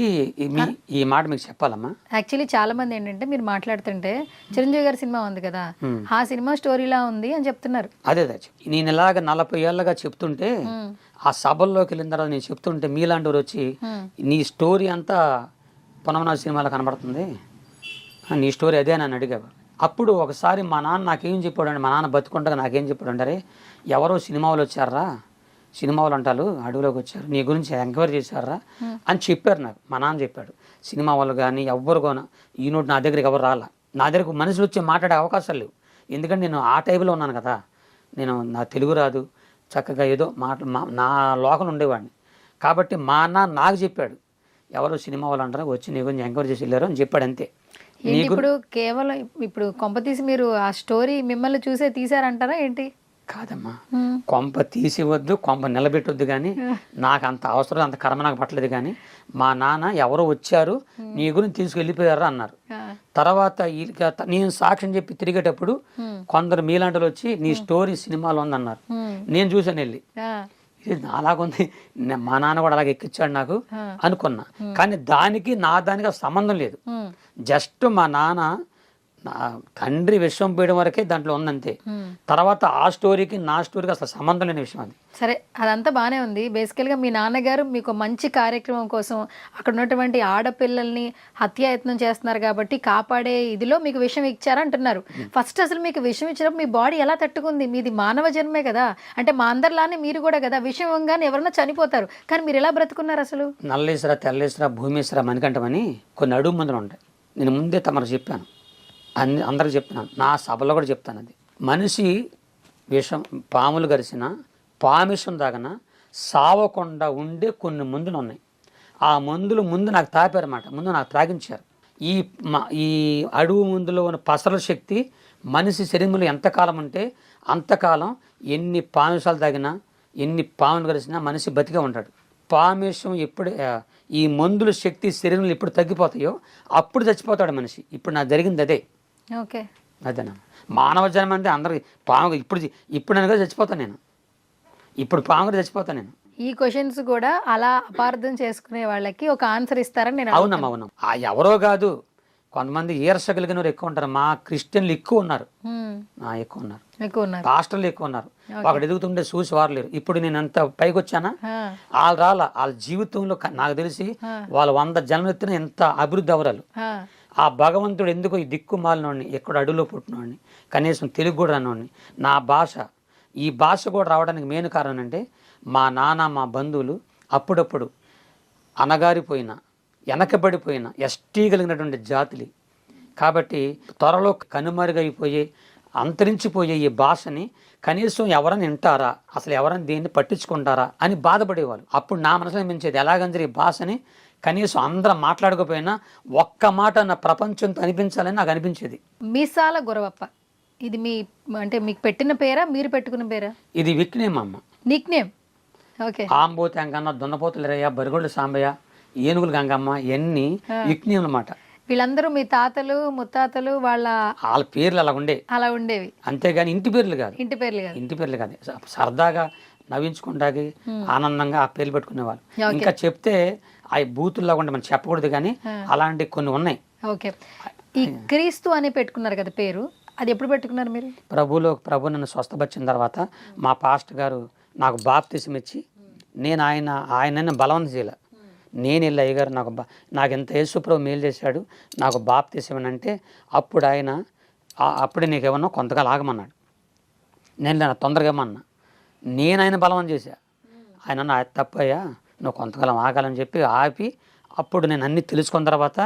[SPEAKER 3] ఈ మాట మీకు చెప్పాలమ్మా.
[SPEAKER 2] యాక్చువల్లీ చాలా మంది ఏంటంటే మీరు మాట్లాడుతుంటే చిరంజీవి గారి సినిమా ఉంది కదా, ఆ సినిమా స్టోరీలా ఉంది అని చెప్తున్నారు.
[SPEAKER 3] అదే నేను ఇలాగ 40 ఏళ్ళగా చెప్తుంటే, ఆ సభల్లోకి వెళ్ళిన తర్వాత నేను చెప్తుంటే మీలాంటి వారు వచ్చి నీ స్టోరీ అంతా పునమనాథ సినిమాలో కనబడుతుంది, నీ స్టోరీ అదే అని అడిగారు. అప్పుడు ఒకసారి మా నాన్న నాకేం చెప్పాడండి, మా నాన్న బతుకుండగా నాకేం చెప్పాడు, అరే ఎవరో సినిమాలు వచ్చారా, సినిమాలు అంటారు అడవిలోకి వచ్చారు, నీ గురించి ఎంక్వైరీ చేశారా అని చెప్పారు నాకు. మా నాన్న చెప్పాడు. సినిమా వాళ్ళు కానీ ఎవ్వరు కానీ ఈనోటి నా దగ్గరికి ఎవరు రాలా, నా దగ్గరకు మనుషులు వచ్చి మాట్లాడే అవకాశాలు లేవు. ఎందుకంటే నేను ఆ టైపులో ఉన్నాను కదా, నేను నా తెలుగు రాదు, చక్కగా ఏదో నా లోకల్ ఉండేవాడిని. కాబట్టి మా అన్న నాకు చెప్పాడు, ఎవరో సినిమా వాళ్ళు అంటారా వచ్చి నీ గురించి ఎంక్వైరీ చేసి వెళ్ళారు అని చెప్పాడు. అంతే.
[SPEAKER 2] ఇప్పుడు కేవలం ఇప్పుడు కొంపతీసి మీరు ఆ స్టోరీ మిమ్మల్ని చూసే తీసారంటారా ఏంటి?
[SPEAKER 3] కాదమ్మా, కొంప తీసివద్దు, కొంప నిలబెట్టొద్దు. కానీ నాకు అంత అవసరం, అంత కర్మ నాకు పట్టలేదు. కానీ మా నాన్న ఎవరో వచ్చారు నీ గురించి తీసుకెళ్ళిపోయారు అన్నారు. తర్వాత నేను సాక్ష్యం చెప్పి తిరిగేటప్పుడు కొందరు మీలాంటి వచ్చి నీ స్టోరీ సినిమాలో ఉందన్నారు. నేను చూసాను వెళ్ళి, ఇది అలాగుంది, మా నాన్న కూడా అలాగే ఎక్కించాడు నాకు అనుకున్నా. కానీ దానికి సంబంధం లేదు. జస్ట్ మా నాన్న నా తండ్రి విషయం పోయడం వరకే దాంట్లో ఉందంతే. తర్వాత ఆ స్టోరీకి నా స్టోరీకి అసలు సంబంధం లేని విషయం అది.
[SPEAKER 2] సరే, అదంతా బాగానే ఉంది. బేసికల్గా మీ నాన్నగారు మీకు మంచి కార్యక్రమం కోసం అక్కడ ఉన్నటువంటి ఆడపిల్లల్ని హత్యాయత్నం చేస్తున్నారు కాబట్టి కాపాడే ఇదిలో మీకు విషయం ఇచ్చారంటున్నారు. ఫస్ట్ అసలు మీకు విషయం ఇచ్చినప్పుడు మీ బాడీ ఎలా తట్టుకుంది? మీది మానవ జన్మే కదా, అంటే మా అందరిలానే మీరు కూడా కదా, విషయం ఇవ్వగానే ఎవరన్నా చనిపోతారు, కానీ మీరు ఎలా బ్రతుకున్నారు అసలు?
[SPEAKER 3] నల్లేశ్వర, తెల్లేశ్వర, భూమేశ్వర, మణికంఠమని కొన్ని అడుగు మందులు ఉంటాయి. నేను ముందే తమరు చెప్పాను, అందరికి చెప్తున్నాను, నా సభలో కూడా చెప్తాను. అది మనిషి విషం, పాములు గరిసిన పామిషం దాగన సావకుండా ఉండే కొన్ని మందులు ఉన్నాయి. ఆ మందులు ముందు నాకు తాపారన్నమాట, ముందు నాకు త్రాగించారు. ఈ అడుగు మందులో ఉన్న పసల శక్తి మనిషి శరీరంలో ఎంతకాలం ఉంటే అంతకాలం ఎన్ని పామిషాలు తాగినా, ఎన్ని పాములు గరిసినా మనిషి బతికే ఉంటాడు. పామిషం ఎప్పుడు, ఈ మందుల శక్తి శరీరంలో ఎప్పుడు తగ్గిపోతాయో అప్పుడు చచ్చిపోతాడు మనిషి. ఇప్పుడు నాకు జరిగింది అదే.
[SPEAKER 2] ఓకే,
[SPEAKER 3] అదేనా మానవ జన్మ అంటే అందరికి పాము. ఇప్పుడు నేను చచ్చిపోతాను, నేను ఇప్పుడు పాముగా చచ్చిపోతాను నేను.
[SPEAKER 2] ఈ క్వశ్చన్స్ కూడా అలా అపార్థం చేసుకునే వాళ్ళకి ఒక ఆన్సర్ ఇస్తారని నేను.
[SPEAKER 3] అవునమ్మా, ఎవరో కాదు, కొంతమంది ఈర్ష కలిగిన వారు ఎక్కువ ఉంటారు. మా క్రిస్టియన్లు ఎక్కువ ఉన్నారు, ఎక్కువ ఉన్నారు, పాస్టర్లు ఎక్కువ ఉన్నారు. ఒకటి ఎదుగుతుంటే చూసి వారు లేరు. ఇప్పుడు నేను ఎంత పైకి వచ్చానా, వాళ్ళ జీవితంలో నాకు తెలిసి వాళ్ళు 100 జన్మలెత్తిన ఎంత అభివృద్ధి అవరాలు. ఆ భగవంతుడు ఎందుకు ఈ దిక్కుమాలినోడిని, ఎక్కడ అడుగులో పుట్టినోడిని, కనీసం తెలుగు కూడా రానోడిని, నా భాష, ఈ భాష కూడా రావడానికి మెయిన్ కారణం అంటే మా నాన్న, మా బంధువులు అప్పుడప్పుడు అనగారిపోయిన, వెనకబడిపోయిన ఎస్టీ కలిగినటువంటి జాతులు. కాబట్టి త్వరలో కనుమరుగైపోయే, అంతరించిపోయే ఈ భాషని కనీసం ఎవరైనా వింటారా, అసలు ఎవరైనా దీన్ని పట్టించుకుంటారా అని బాధపడేవాళ్ళు. అప్పుడు నా మనసులో మించేది ఎలాగంటే ఈ భాషని కనీసం అందరం మాట్లాడకపోయినా ఒక్క మాట నా ప్రపంచంతో అనిపించాలని నాకు అనిపించేది.
[SPEAKER 2] మీసాల గురవప్ప ఇది మీ అంటే మీకు పెట్టిన పేరా మీరు పెట్టుకున్న పేరా?
[SPEAKER 3] ఇది విక్నేమ్ అమ్మ.
[SPEAKER 2] Nick name. ఓకే.
[SPEAKER 3] ఆంబోతి అంగన్న, దున్నపోతులు రయ్య, బరిగొడ్ల సాంబయ్య, ఏనుగులు గంగమ్మ ఇవన్నీ విక్నేమ్ అన్నమాట.
[SPEAKER 2] వీళ్ళందరూ మీ తాతలు ముత్తాతలు వాళ్ళ
[SPEAKER 3] పేర్లు అలా
[SPEAKER 2] ఉండేవి,
[SPEAKER 3] అంతేగాని ఇంటి పేర్లు కాదు.
[SPEAKER 2] ఇంటి పేర్లు కాదు.
[SPEAKER 3] సరదాగా నవ్వించుకుంటాకి ఆనందంగా ఆ పేర్లు పెట్టుకునేవాళ్ళు. ఇంకా చెప్తే ఆ బూతుల్లో ఉంటే మనం చెప్పకూడదు, కానీ అలాంటి కొన్ని ఉన్నాయి.
[SPEAKER 2] ఓకే. ఈ క్రీస్తు అని పెట్టుకున్నారు కదా పేరు, అది ఎప్పుడు పెట్టుకున్నారు మీరు?
[SPEAKER 3] ప్రభు నన్ను స్వస్థపరిచిన తర్వాత మా పాస్టర్ గారు నాకు బాప్తిసం ఇచ్చి, నేను ఆయన బలవంతం చేయాల. నేను వెళ్ళి అయ్యగారు నాకు ఎంత యేసుప్రభు మేలు చేశాడు, నాకు బాప్తిసం అంటే అప్పుడు ఆయన అప్పుడే నీకేమన్నా కొంతకాలం ఆగమన్నాడు. నేను తొందరగా ఏమన్నా నేను ఆయన బలవం చేశా. ఆయన తప్పయ్యా నువ్వు కొంతకాలం ఆగాలని చెప్పి ఆపి అప్పుడు నేను అన్నీ తెలుసుకున్న తర్వాత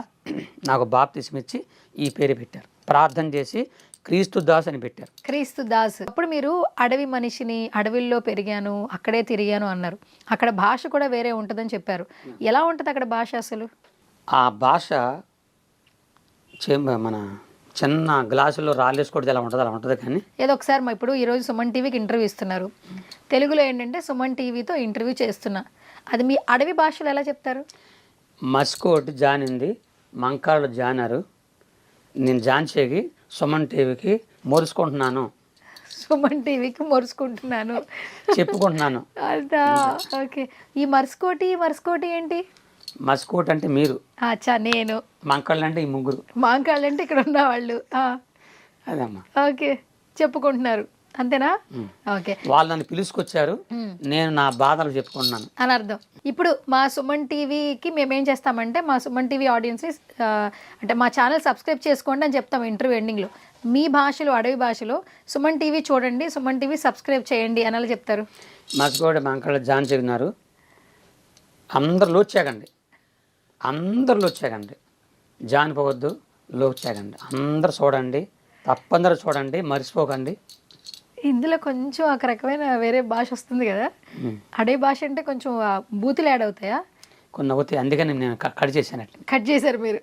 [SPEAKER 3] నాకు బాప్తిసం ఇచ్చి ఈ పేరు పెట్టారు. ప్రార్థన చేసి క్రీస్తు దాస్ అని పెట్టారు.
[SPEAKER 2] క్రీస్తు దాస్. అప్పుడు మీరు అడవి మనిషిని, అడవిల్లో పెరిగాను, అక్కడే తిరిగాను అన్నారు. అక్కడ భాష కూడా వేరే ఉంటుందని చెప్పారు. ఎలా ఉంటుంది అక్కడ భాష అసలు?
[SPEAKER 3] ఆ భాష మన చిన్న గ్లాసులో రాళ్ళేసుకోవడం ఎలా ఉంటుంది అలా ఉంటుంది. కానీ
[SPEAKER 2] ఏదో ఒకసారి మా ఇప్పుడు ఈరోజు సుమన్ టీవీకి ఇంటర్వ్యూ ఇస్తున్నారు, తెలుగులో ఏంటంటే సుమన్ టీవీతో ఇంటర్వ్యూ చేస్తున్నా, అది మీ అడవి భాషలో ఎలా చెప్తారు?
[SPEAKER 3] మస్కోట్ జానింది, మంకాళ్ళు జానారు, నేను జాన్చేకి సుమన్ టీవీకి మొరుచుకుంటున్నాను,
[SPEAKER 2] సుమన్ టీవీకి మొరుచుకుంటున్నాను
[SPEAKER 3] చెప్పుకుంటున్నాను.
[SPEAKER 2] అదా ఓకే. ఈ మర్స్కోటి ఏంటి?
[SPEAKER 3] మస్కోట్ అంటే మీరు,
[SPEAKER 2] అచ్చా నేను,
[SPEAKER 3] మంకాళ్ళు అంటే ఈ ముగ్గురు,
[SPEAKER 2] మాంకాళ్ళు అంటే ఇక్కడ ఉన్న వాళ్ళు.
[SPEAKER 3] అదమ్మా.
[SPEAKER 2] ఓకే, చెప్పుకుంటున్నారు అంతేనా? ఓకే.
[SPEAKER 3] వాళ్ళు నన్ను పిలుచుకొచ్చారు, నేను నా బాధలు చెప్పుకుంటున్నాను
[SPEAKER 2] అని అర్థం. ఇప్పుడు మా సుమన్ టీవీకి మేము ఏం చేస్తామంటే, మా సుమన్ టీవీ ఆడియన్స్ అంటే మా ఛానల్ సబ్స్క్రైబ్ చేసుకోండి అని చెప్తాం ఇంటర్వ్యూ ఎండింగ్లో. మీ భాషలో, అడవి భాషలో సుమన్ టీవీ చూడండి, సుమన్ టీవీ సబ్స్క్రైబ్ చేయండి అని అలా చెప్తారు.
[SPEAKER 3] మస్కోట్ మంకాళ్ళ జాన్ చెగినారు, అందరు లోచాగండి, అందరు లోచాగండి, జానిపోవద్దు, లోచాగండి, అందరు చూడండి, తప్పందరూ చూడండి, మర్చిపోకండి.
[SPEAKER 2] ఇందులో కొంచెం ఒక రకమైన వేరే భాష వస్తుంది కదా, అడవి భాష అంటే కొంచెం బూతులు యాడ్ అవుతాయా?
[SPEAKER 3] కొన్ని అవుతాయి, అందుకని నేను కట్ చేశానట్లు.
[SPEAKER 2] కట్ చేశారు మీరు.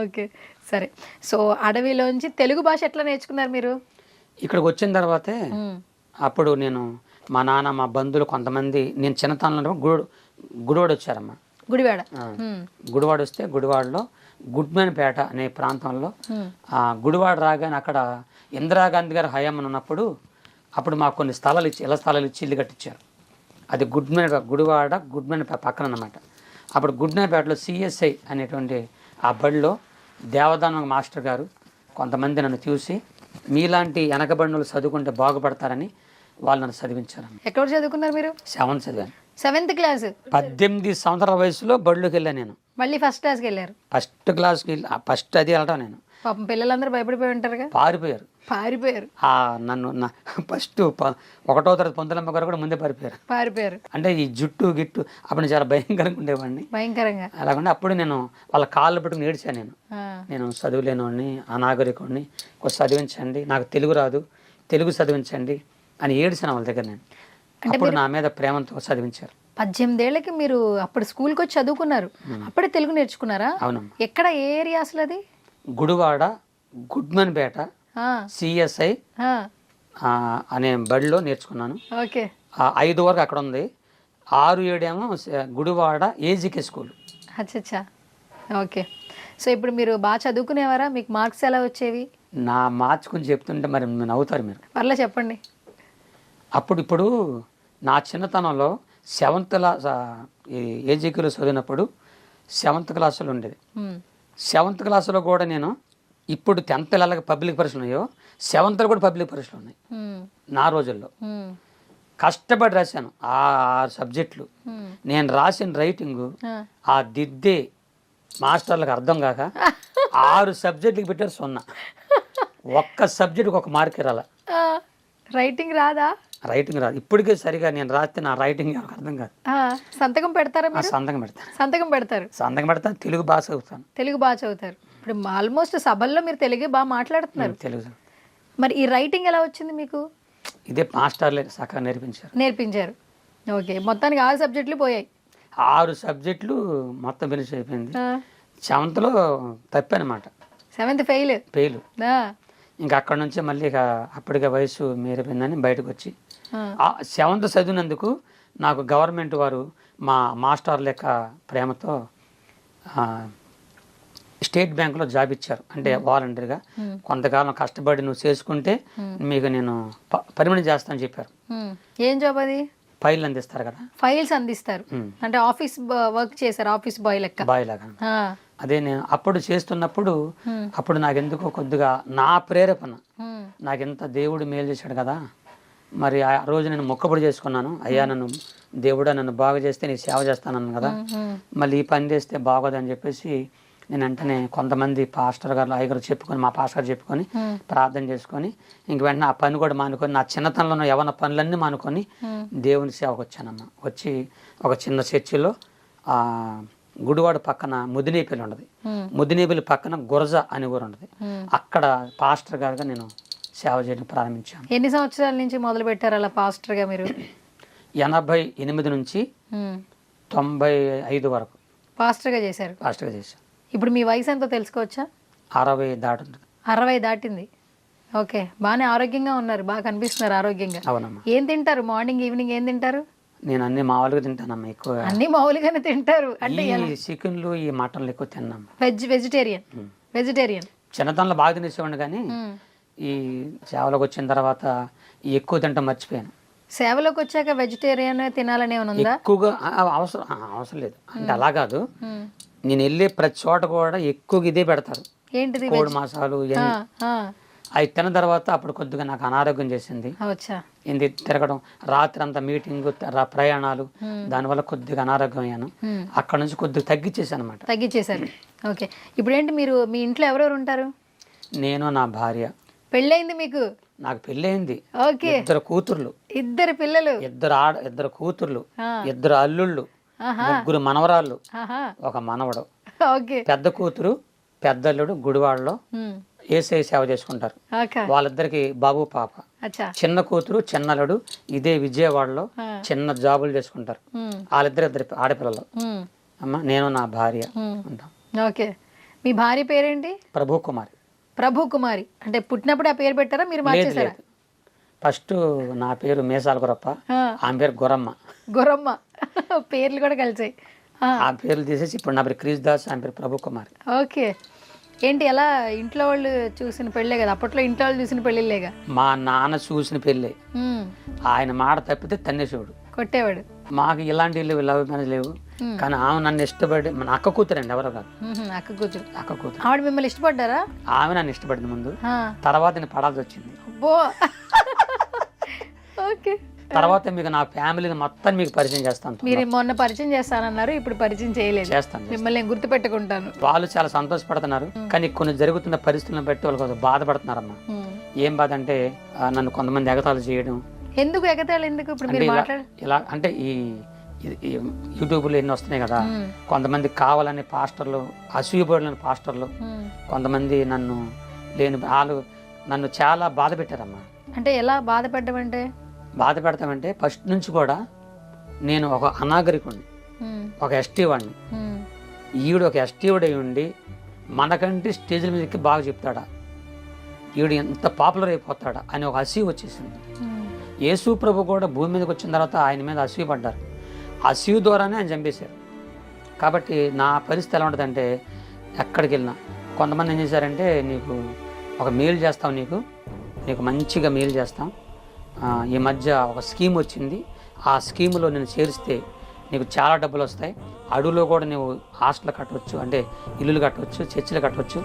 [SPEAKER 2] ఓకే సరే. సో అడవిలోంచి తెలుగు భాష ఎట్లా నేర్చుకున్నారు మీరు?
[SPEAKER 3] ఇక్కడికి వచ్చిన తర్వాతే అప్పుడు నేను మా నాన్న మా బంధువులు కొంతమంది, నేను చిన్నతనంలో గుడివాడ వచ్చారమ్మా. గుడివాడ వస్తే గుడివాడలో గుడ్మెన్పేట అనే ప్రాంతంలో గుడివాడ రాగానే అక్కడ ఇందిరాగాంధీ గారు హయాం ఉన్నప్పుడు అప్పుడు మాకు కొన్ని స్థలాలు ఇచ్చి ఇల్లు కట్టించారు. అది గుడివాడ పక్కన అన్నమాట. అప్పుడు గుడ్మెన్పేటలో సిఎస్ఐ అనేటువంటి ఆ బడిలో దేవదానం మాస్టర్ గారు కొంతమంది నన్ను చూసి, మీలాంటి వెనకబడినలు చదువుకుంటే బాగుపడతారని వాళ్ళు నన్ను చదివించారు.
[SPEAKER 2] ఎక్కడ చదువుకున్నారు మీరు?
[SPEAKER 3] 7th చదివాను.
[SPEAKER 2] 7th class.
[SPEAKER 3] 18 సంవత్సరాల వయసులో బడిలోకి వెళ్ళాను నేను.
[SPEAKER 2] మళ్ళీ ఫస్ట్ క్లాస్కి వెళ్ళారు?
[SPEAKER 3] ఫస్ట్ క్లాస్కి ఫస్ట్ అది వెళ్ళటం నేను.
[SPEAKER 2] పాపం పిల్లలందరూ భయపడిపోయి ఉంటారుగా.
[SPEAKER 3] పారిపోయారు. నన్ను ఫస్ట్ 1వ తరగతి పొందలమ్మ గారు కూడా ముందే పారిపోయారు. అంటే ఈ జుట్టు గిట్టు అప్పుడు చాలా భయంకరంగా ఉండేవాడిని.
[SPEAKER 2] భయంకరంగా
[SPEAKER 3] అలాగంటే అప్పుడు నేను వాళ్ళ కాళ్ళు పెట్టుకుని ఏడ్చాను. నేను చదువులేనివాడిని, అనాగరికుడిని, కొంచెం చదివించండి, నాకు తెలుగు రాదు, తెలుగు చదివించండి అని ఏడ్చాను వాళ్ళ దగ్గర. నేను అప్పుడు నా మీద ప్రేమతో చదివించారు.
[SPEAKER 2] 18 ఏళ్ళకి మీరు అప్పుడు స్కూల్కి వచ్చి చదువుకున్నారు, అప్పుడే తెలుగు నేర్చుకున్నారా?
[SPEAKER 3] అవునమ్మా.
[SPEAKER 2] ఎక్కడ, ఏ ఏరియా అసలు అది?
[SPEAKER 3] గుడివాడ గుడ్మెన్పేట సిఎస్ఐ అనే బడిలో నేర్చుకున్నాను.
[SPEAKER 2] ఓకే.
[SPEAKER 3] 5 వరకు అక్కడ ఉంది, 6, 7 ఏమో గుడివాడ ఏజీకే స్కూల్.
[SPEAKER 2] అచ్చా ఓకే. సో ఇప్పుడు మీరు బాగా చదువుకునేవారా? మీకు మార్క్స్ ఎలా వచ్చేవి?
[SPEAKER 3] నా మార్చుకుని చెప్తుంటే మరి నవ్వుతారు మీరు.
[SPEAKER 2] పర్లే చెప్పండి.
[SPEAKER 3] ఇప్పుడు నా చిన్నతనంలో 7th క్లాస్ ఏజీకేలో చదివినప్పుడు 7th క్లాసులో ఉండేది. 7th క్లాసులో కూడా నేను ఇప్పుడు 10th పిల్లలకి పబ్లిక్ పరీక్షలు ఉన్నాయో 7th కూడా పబ్లిక్ పరీక్షలు ఉన్నాయి. నా రోజుల్లో కష్టపడి రాశాను ఆ 6 సబ్జెక్టులు. నేను రాసిన రైటింగ్ ఆ దిద్దే మాస్టర్లకు అర్థం కాక 6 సబ్జెక్టులకు పెట్టారు 0. ఒక్క సబ్జెక్టుకి 1 మార్కే రాల.
[SPEAKER 2] రైటింగ్ రాదా?
[SPEAKER 3] రైటింగ్ రాదు ఇప్పటికే సరిగా. నేను రాస్తే నా రైటింగ్ ఎవరికి అర్థం కాదు.
[SPEAKER 2] సంతకం పెడతారా? సంతకం పెడతారు.
[SPEAKER 3] తెలుగు బాగా చదువుతాను.
[SPEAKER 2] తెలుగు బాగా చదువుతారు. ఇప్పుడు ఆల్మోస్ట్ సభల్లో మీరు తెలుగు బాగా మాట్లాడుతున్నారు.
[SPEAKER 3] తెలుగు.
[SPEAKER 2] మరి ఈ రైటింగ్ ఎలా వచ్చింది మీకు?
[SPEAKER 3] ఇదే మాస్టర్లే సగం నేర్పించారు.
[SPEAKER 2] ఓకే. మొత్తానికి 6 సబ్జెక్టులు పోయాయి.
[SPEAKER 3] 6 సబ్జెక్టులు మొత్తం ఫినిష్ అయిపోయింది. 7th తప్పనమాట,
[SPEAKER 2] 7th fail.
[SPEAKER 3] ఇంకా అక్కడ నుంచి మళ్ళీ ఇక అప్పటికే వయసు మీరిపోయిందని బయటకు వచ్చి 7th చదివినందుకు నాకు గవర్నమెంట్ వారు మా మాస్టర్ లెక్క ప్రేమతో స్టేట్ బ్యాంకులో జాబ్ ఇచ్చారు. అంటే వాలంటీర్గా కొంతకాలం కష్టపడి నువ్వు చేసుకుంటే మీకు నేను పర్మనెంట్ చేస్తానని చెప్పారు.
[SPEAKER 2] ఏం జాబ్ అది?
[SPEAKER 3] ఫైల్ అందిస్తారు కదా.
[SPEAKER 2] ఫైల్స్ అందిస్తారు అంటే ఆఫీస్ వర్క్ చేశారు, ఆఫీస్ బాయ్ లెక్క.
[SPEAKER 3] బాయ్ లాగా. అదే నేను అప్పుడు చేస్తున్నప్పుడు అప్పుడు నాకెందుకో కొద్దిగా నా ప్రేరేపణ, నాకెంత దేవుడు మేలు చేశాడు కదా. మరి ఆ రోజు నేను మొక్కబడి చేసుకున్నాను, అయ్యా నన్ను దేవుడా నన్ను బాగా చేస్తే నీ సేవ చేస్తానన్నాను కదా, మళ్ళీ ఈ పని చేస్తే బాగోదని చెప్పేసి నేను వెంటనే కొంతమంది పాస్టర్ గారు అయ్యగారు చెప్పుకొని, మా పాస్టర్ గారు చెప్పుకొని ప్రార్థన చేసుకొని ఇంక వెంటనే ఆ పని కూడా మానుకొని, నా చిన్నతనంలో యవన పనులన్నీ మానుకొని దేవుని సేవకు వచ్చానమ్మా. వచ్చి ఒక చిన్న చర్చిలో గుడివాడ పక్కన ముదినేపల్లి ఉండదు, ముదినేపల్లి పక్కన గురజ అని ఊరు ఉండదు, అక్కడ పాస్టర్ గారుగా నేను సేవ చేయడం ప్రారంభించాను.
[SPEAKER 2] ఎన్ని సంవత్సరాల నుంచి మొదలు పెట్టారు అలా పాస్టర్గా మీరు?
[SPEAKER 3] 88 నుంచి 95 వరకు
[SPEAKER 2] పాస్టర్గా చేశారు.
[SPEAKER 3] పాస్టర్గా చేశాను.
[SPEAKER 2] ఇప్పుడు మీ వయసు ఎంతో తెలుసుకోవచ్చా?
[SPEAKER 3] 60 దాటుతుంది.
[SPEAKER 2] 60 దాటింది. ఓకే, బాగానే ఆరోగ్యంగా ఉన్నారు, బాగా కనిపిస్తున్నారు ఆరోగ్యంగా.
[SPEAKER 3] అవునమ్మా.
[SPEAKER 2] ఏం తింటారు మార్నింగ్ ఈవినింగ్ ఏం తింటారు?
[SPEAKER 3] నేను అన్ని మామూలుగా తింటానమ్మా, ఎక్కువ
[SPEAKER 2] అన్ని మామూలుగానే తింటారు అంటే
[SPEAKER 3] ఈ చికెన్లు ఈ మటన్లు ఎక్కువ తిన్నాము.
[SPEAKER 2] వెజిటేరియన్
[SPEAKER 3] చిన్నతనంలో బాగా తినేసేవాడిని, కానీ ఈ సేవలోకి వచ్చిన తర్వాత ఎక్కువ తింటాం మర్చిపోయాను.
[SPEAKER 2] సేవలోకి వచ్చాక వెజిటేరియన్ తినాలనే ఉందా?
[SPEAKER 3] ఎక్కువగా అవసరం లేదు అంటే అలా కాదు, నేను వెళ్ళే ప్రతి చోట కూడా ఎక్కువగా ఇదే పెడతారు.
[SPEAKER 2] ఏంటిది?
[SPEAKER 3] కోడి మాసాలు అవి తిన్న తర్వాత అప్పుడు కొద్దిగా నాకు అనారోగ్యం చేసింది. ఏంది తిరగడం, రాత్రి అంతా మీటింగ్, ప్రయాణాలు, దానివల్ల కొద్దిగా అనారోగ్యం అయ్యాను. అక్కడ నుంచి కొద్దిగా తగ్గించేసాను అనమాట.
[SPEAKER 2] తగ్గించేశారు. ఓకే, ఇప్పుడు ఏంటి మీరు మీ ఇంట్లో ఎవరెవరు ఉంటారు?
[SPEAKER 3] నేను, నా భార్య.
[SPEAKER 2] పెళ్ళయింది మీకు?
[SPEAKER 3] నాకు పెళ్ళయింది.
[SPEAKER 2] ఓకే,
[SPEAKER 3] 2 కూతుర్లు,
[SPEAKER 2] 2 పిల్లలు,
[SPEAKER 3] 2 కూతుర్లు, 2 అల్లుళ్ళు, 3 మనవరాళ్ళు, 1 మనవడు.
[SPEAKER 2] ఓకే,
[SPEAKER 3] పెద్ద కూతురు పెద్ద అల్లుడు గుడివాడలో ఏసఐ సేవ చేసుకుంటారు, వాళ్ళిద్దరికి బాబు పాప. చిన్న కూతురు చిన్నలుడు ఇదే విజయవాడలో చిన్న జాబులు చేసుకుంటారు, వాళ్ళిద్దరు ఆడపిల్లలు. అమ్మ, నేను, నా భార్య ఉంటాం.
[SPEAKER 2] ఓకే, మీ భార్య పేరేంటి?
[SPEAKER 3] ప్రభు కుమారి.
[SPEAKER 2] ప్రభు కుమారి అంటే పుట్టినప్పుడు ఆ పేరు పెట్టారా, మీరు మార్చేసారా?
[SPEAKER 3] ఫస్ట్ నా పేరు మేసాల గురప్ప, ఆమె పేరు గురమ్మ.
[SPEAKER 2] గురమ్మ పేర్లు కూడా కలిసాయి.
[SPEAKER 3] ఆ పేర్లు తీసేసి ఇప్పుడు నా పేరు క్రిస్ దాస్, ఆమె పేరు ప్రభు కుమారి.
[SPEAKER 2] ఓకే, ఏంటి ఎలా ఇంట్లో వాళ్ళు చూసిన పెళ్ళే కదా, అప్పట్లో ఇంట్లో వాళ్ళు చూసిన పెళ్ళిళ్ళేగా.
[SPEAKER 3] మా నాన్న చూసిన పెళ్ళే, ఆయన మాట తప్పితే తన్నేసేవాడు,
[SPEAKER 2] కొట్టేవాడు.
[SPEAKER 3] మాకు ఇలాంటి లవ్ మ్యారేజ్ లేవు, కానీ ఆమె నన్ను ఇష్టపడి, మన అక్క కూతురండి, ఎవరో కాదు,
[SPEAKER 2] అక్క కూతురు.
[SPEAKER 3] అక్క కూతురు.
[SPEAKER 2] ఆవిడ మిమ్మల్ని ఇష్టపడ్డారా?
[SPEAKER 3] ఆమె నన్ను ఇష్టపడింది ముందు, తర్వాత నేను పడాల్సి వచ్చింది.
[SPEAKER 2] ఓకే,
[SPEAKER 3] తర్వాత మీకు నా ఫ్యామిలీని మొత్తం మీకు పరిచయం చేస్తాను.
[SPEAKER 2] మీరు మొన్న పరిచయం చేస్తానన్నారు, ఇప్పుడు పరిచయం చేయలేదు.
[SPEAKER 3] చేస్తాను,
[SPEAKER 2] మిమ్మల్ని నేను గుర్తు పెట్టుకుంటాను.
[SPEAKER 3] వాళ్ళు చాలా సంతోషపడుతున్నారు, కానీ కొన్ని జరుగుతున్న పరిస్థితులను బట్టి వాళ్ళు కొంచెం బాధపడుతున్నారమ్మా. ఏం బాధ అంటే నన్ను కొంతమంది ఎగతాళి చేయడం.
[SPEAKER 2] ఎందుకు ఎగతాళి? ఎందుకు? ఇప్పుడు మీరు
[SPEAKER 3] ఇలా అంటే ఈ యూట్యూబ్లో ఎన్ని వస్తున్నాయి కదా, కొంతమంది కావాలని పాస్టర్లు, అసూయపడిన పాస్టర్లు కొంతమంది నన్ను వాళ్ళు నన్ను చాలా బాధ పెట్టారమ్మా.
[SPEAKER 2] అంటే ఎలా బాధ పెట్టమంటే?
[SPEAKER 3] బాధ పెడతామంటే ఫస్ట్ నుంచి కూడా నేను ఒక అనాగరికుడిని, ఒక ఎస్టీ వాడిని, ఈవిడ ఒక ఎస్టీ వాడు అయి ఉండి మనకంటే స్టేజ్ల మీదకి బాగా చెప్తాడా, ఈవిడ ఎంత పాపులర్ అయిపోతాడా అని ఒక అసూయ వచ్చేసింది. యేసు ప్రభు కూడా భూమి మీదకి వచ్చిన తర్వాత ఆయన మీద అసూయ పడ్డారు, అసూయ ద్వారానే ఆయన చంపేశారు. కాబట్టి నా పరిస్థితి ఎలా ఉంటుందంటే, ఎక్కడికి వెళ్ళినా కొంతమంది ఏం చేశారంటే, నీకు ఒక మేలు చేస్తాం, నీకు మంచిగా మేలు చేస్తాం, ఈ మధ్య ఒక స్కీమ్ వచ్చింది, ఆ స్కీములో నేను చేరిస్తే నీకు చాలా డబ్బులు వస్తాయి, అడవులో కూడా నువ్వు హాస్టల్ కట్టవచ్చు, అంటే ఇల్లులు కట్టవచ్చు, చర్చిలు కట్టవచ్చు,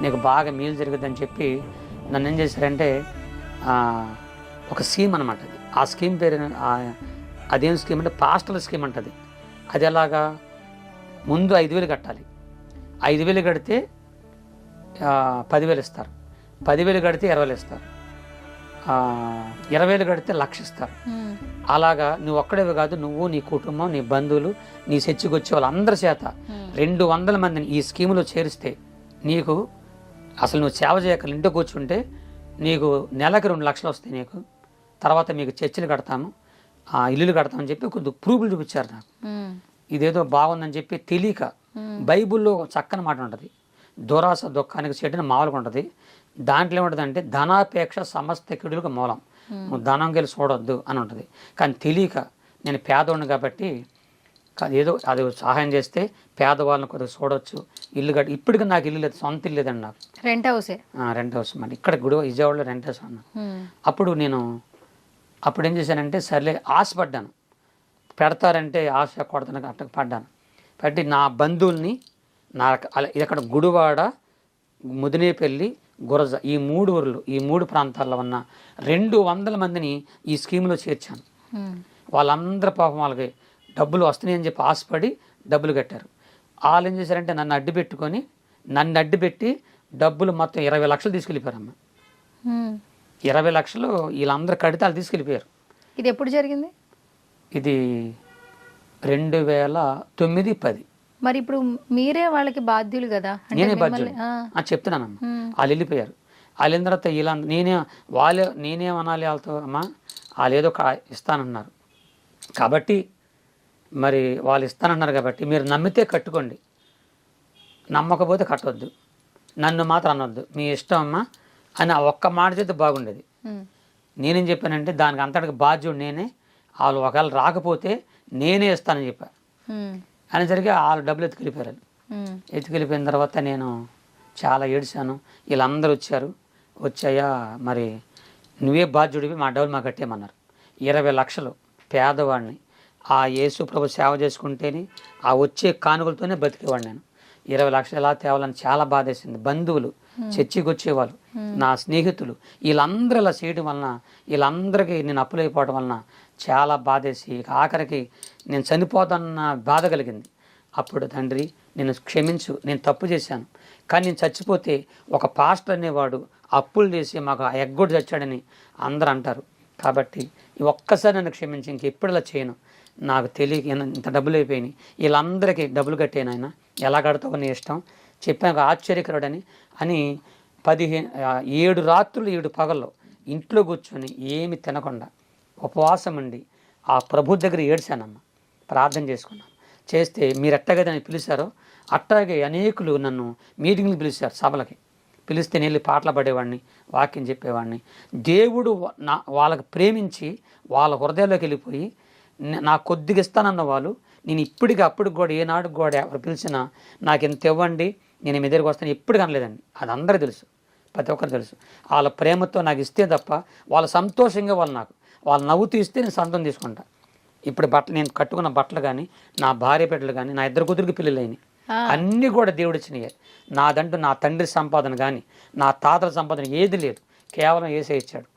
[SPEAKER 3] నీకు బాగా మేలు జరుగుతుందని చెప్పి నన్ను ఏం చేశారంటే, ఒక స్కీమ్ అనమాట అది. ఆ స్కీమ్ పేరు అదేం స్కీమ్ అంటే పాస్టల్ స్కీమ్ అంటది. అది ఎలాగా, ముందు 5,000 కట్టాలి, 5,000 కడితే 10,000 ఇస్తారు, 10,000 కడితే 20,000 ఇస్తారు, 20,000 కడితే 1,00,000 ఇస్తారు. అలాగా నువ్వు ఒక్కడేవి కాదు, నువ్వు, నీ కుటుంబం, నీ బంధువులు, నీ చర్చికి వచ్చే వాళ్ళందరి చేత 200 మందిని ఈ స్కీములో చేరిస్తే నీకు అసలు నువ్వు సేవ చేయక ఇంట్లో కూర్చుంటే నీకు నెలకి 2 లక్షలు వస్తాయి నీకు, తర్వాత మీకు చర్చిలు కడతాము, ఇల్లులు కడతామని చెప్పి కొద్దిగా ప్రూఫ్లు చూపించారు నాకు. ఇదేదో బాగుందని చెప్పి తెలియక, బైబిల్లో చక్కని మాట ఉంటుంది, దురాశ దుఃఖానికి చెట్టుని మామూలుగా ఉంటుంది. దాంట్లో ఏముంటుందంటే ధనాపేక్ష సమస్త కిడులకు మూలం, నువ్వు ధనం గెలి చూడొద్దు అని ఉంటుంది. కానీ తెలియక నేను పేదవాడిని కాబట్టి ఏదో అది సహాయం చేస్తే పేదవాళ్ళని కొద్దిగా చూడొచ్చు, ఇల్లు కట్టి. ఇప్పటికీ నాకు ఇల్లు లేదు, సొంత ఇల్లు లేదండి నాకు,
[SPEAKER 2] రెంట్ హౌస్
[SPEAKER 3] మరి ఇక్కడ విజయవాడలో రెంట్ హౌస్ అన్నా. అప్పుడు ఏం చేశానంటే సర్లే ఆశపడ్డాను, పెడతారంటే ఆశ కొడతాను అట్ట పడ్డాను. పెట్టి నా బంధువుల్ని ఇక్కడ గుడివాడ, ముదినేపల్లి, గురజ ఈ 3 ఊర్లు, ఈ 3 ప్రాంతాల్లో ఉన్న 200 మందిని ఈ స్కీమ్లో చేర్చాను. వాళ్ళందరూ పాపం వాళ్ళకి డబ్బులు వస్తున్నాయని చెప్పి ఆశపడి డబ్బులు కట్టారు. వాళ్ళు ఏం చేశారంటే నన్ను అడ్డుపెట్టి డబ్బులు మొత్తం 20 లక్షలు తీసుకెళ్ళిపోయారమ్మ. 20 లక్షలు వీళ్ళందరూ కడితే వాళ్ళు తీసుకెళ్ళిపోయారు.
[SPEAKER 2] ఇది ఎప్పుడు జరిగింది?
[SPEAKER 3] ఇది 2009-10.
[SPEAKER 2] మరి ఇప్పుడు మీరే వాళ్ళకి బాధ్యులు కదా?
[SPEAKER 3] నేనే బాధ్యులు చెప్తున్నానమ్మా. వాళ్ళు వెళ్ళిపోయారు. వాళ్ళు వెళ్ళిన తర్వాత నేనేమనాలి వాళ్ళతో, అమ్మా వాళ్ళు ఏదో ఇస్తానన్నారు కాబట్టి, మరి వాళ్ళు ఇస్తానన్నారు కాబట్టి మీరు నమ్మితే కట్టుకోండి, నమ్మకపోతే కట్టవద్దు, నన్ను మాత్రం అనొద్దు, మీ ఇష్టం అమ్మా అని ఆ ఒక్క మాట చేస్తే బాగుండేది. నేనేం చెప్పానంటే దానికి అంతటికి బాధ్యుడు నేనే, వాళ్ళు ఒకవేళ రాకపోతే నేనే ఇస్తానని చెప్పా. అనేసరికి వాళ్ళు డబ్బులు ఎత్తుకెళ్ళిపోయిన తర్వాత నేను చాలా ఏడ్చాను. వీళ్ళందరూ వచ్చాయా మరి నువ్వే బాధ్యుడివి, మా డబ్బులు మాకు కట్టేయమన్నారు. 20 లక్షలు పేదవాడిని ఆ యేసు ప్రభు సేవ చేసుకుంటేనే ఆ వచ్చే కానుకలతోనే బతికేవాడిని నేను. 20 లక్షలు ఎలా తేవాలని చాలా బాధేసింది. బంధువులు, చర్చికి వచ్చేవాళ్ళు, నా స్నేహితులు, వీళ్ళందరూ ఇలా చేయడం వలన, వీళ్ళందరికీ నేను అప్పులైపోవడం వలన చాలా బాధేసి ఆఖరికి నేను చనిపోతానన్న బాధ కలిగింది. అప్పుడు తండ్రి నేను క్షమించు, నేను తప్పు చేశాను, కానీ నేను చచ్చిపోతే ఒక పాస్టర్ అనేవాడు అప్పులు చేసి మాకు ఎగ్గొడు చచ్చాడని అందరూ అంటారు. కాబట్టి ఒక్కసారి నన్ను క్షమించి ఇంకెప్పుడు ఇలా చేయను, నాకు తెలియక ఇంత డబ్బులు అయిపోయినాయి, వీళ్ళందరికీ డబ్బులు కట్టేను ఆయన, ఎలా కడతావు నీ ఇష్టం చెప్పాను. ఆశ్చర్యకరుడని 7 రాత్రులు 7 పగళ్ళు ఇంట్లో కూర్చొని ఏమి తినకుండా ఉపవాసం ఉండి ఆ ప్రభు దగ్గర ఏడ్చానమ్మ, ప్రార్థన చేసుకున్నాను. చేస్తే మీరు ఎట్టగైతే నన్ను పిలిచారో అట్టాగే అనేకులు నన్ను మీటింగ్లు పిలిచారు, సభలకి పిలిస్తే నేను పాటలు పడేవాడిని, వాక్యం చెప్పేవాడిని. దేవుడు వాళ్ళకి ప్రేమించి వాళ్ళ హృదయాల్లోకి వెళ్ళిపోయి నాకు కొద్దిగా ఇస్తానన్న వాళ్ళు నేను అప్పటికి కూడా ఏనాడు కూడా ఎవరు పిలిచినా నాకు ఇంత ఇవ్వండి నేను మీ దగ్గరికి వస్తాను ఎప్పుడు కనలేదండి. అది అందరూ తెలుసు, ప్రతి ఒక్కరు తెలుసు. వాళ్ళ ప్రేమతో నాకు ఇస్తే తప్ప వాళ్ళ సంతోషంగా వాళ్ళు నవ్వుతూ ఇస్తే నేను సంతం తీసుకుంటా. ఇప్పుడు నేను కట్టుకున్న బట్టలు కానీ, నా భార్య బిడ్డలు కానీ, నా 2 కూతురికి పిల్లలైనవి అన్నీ కూడా దేవుడు ఇచ్చినాయి. నాదంటూ నా తండ్రి సంపాదన కానీ నా తాతల సంపాదన ఏది లేదు, కేవలం యేసే ఇచ్చాడు.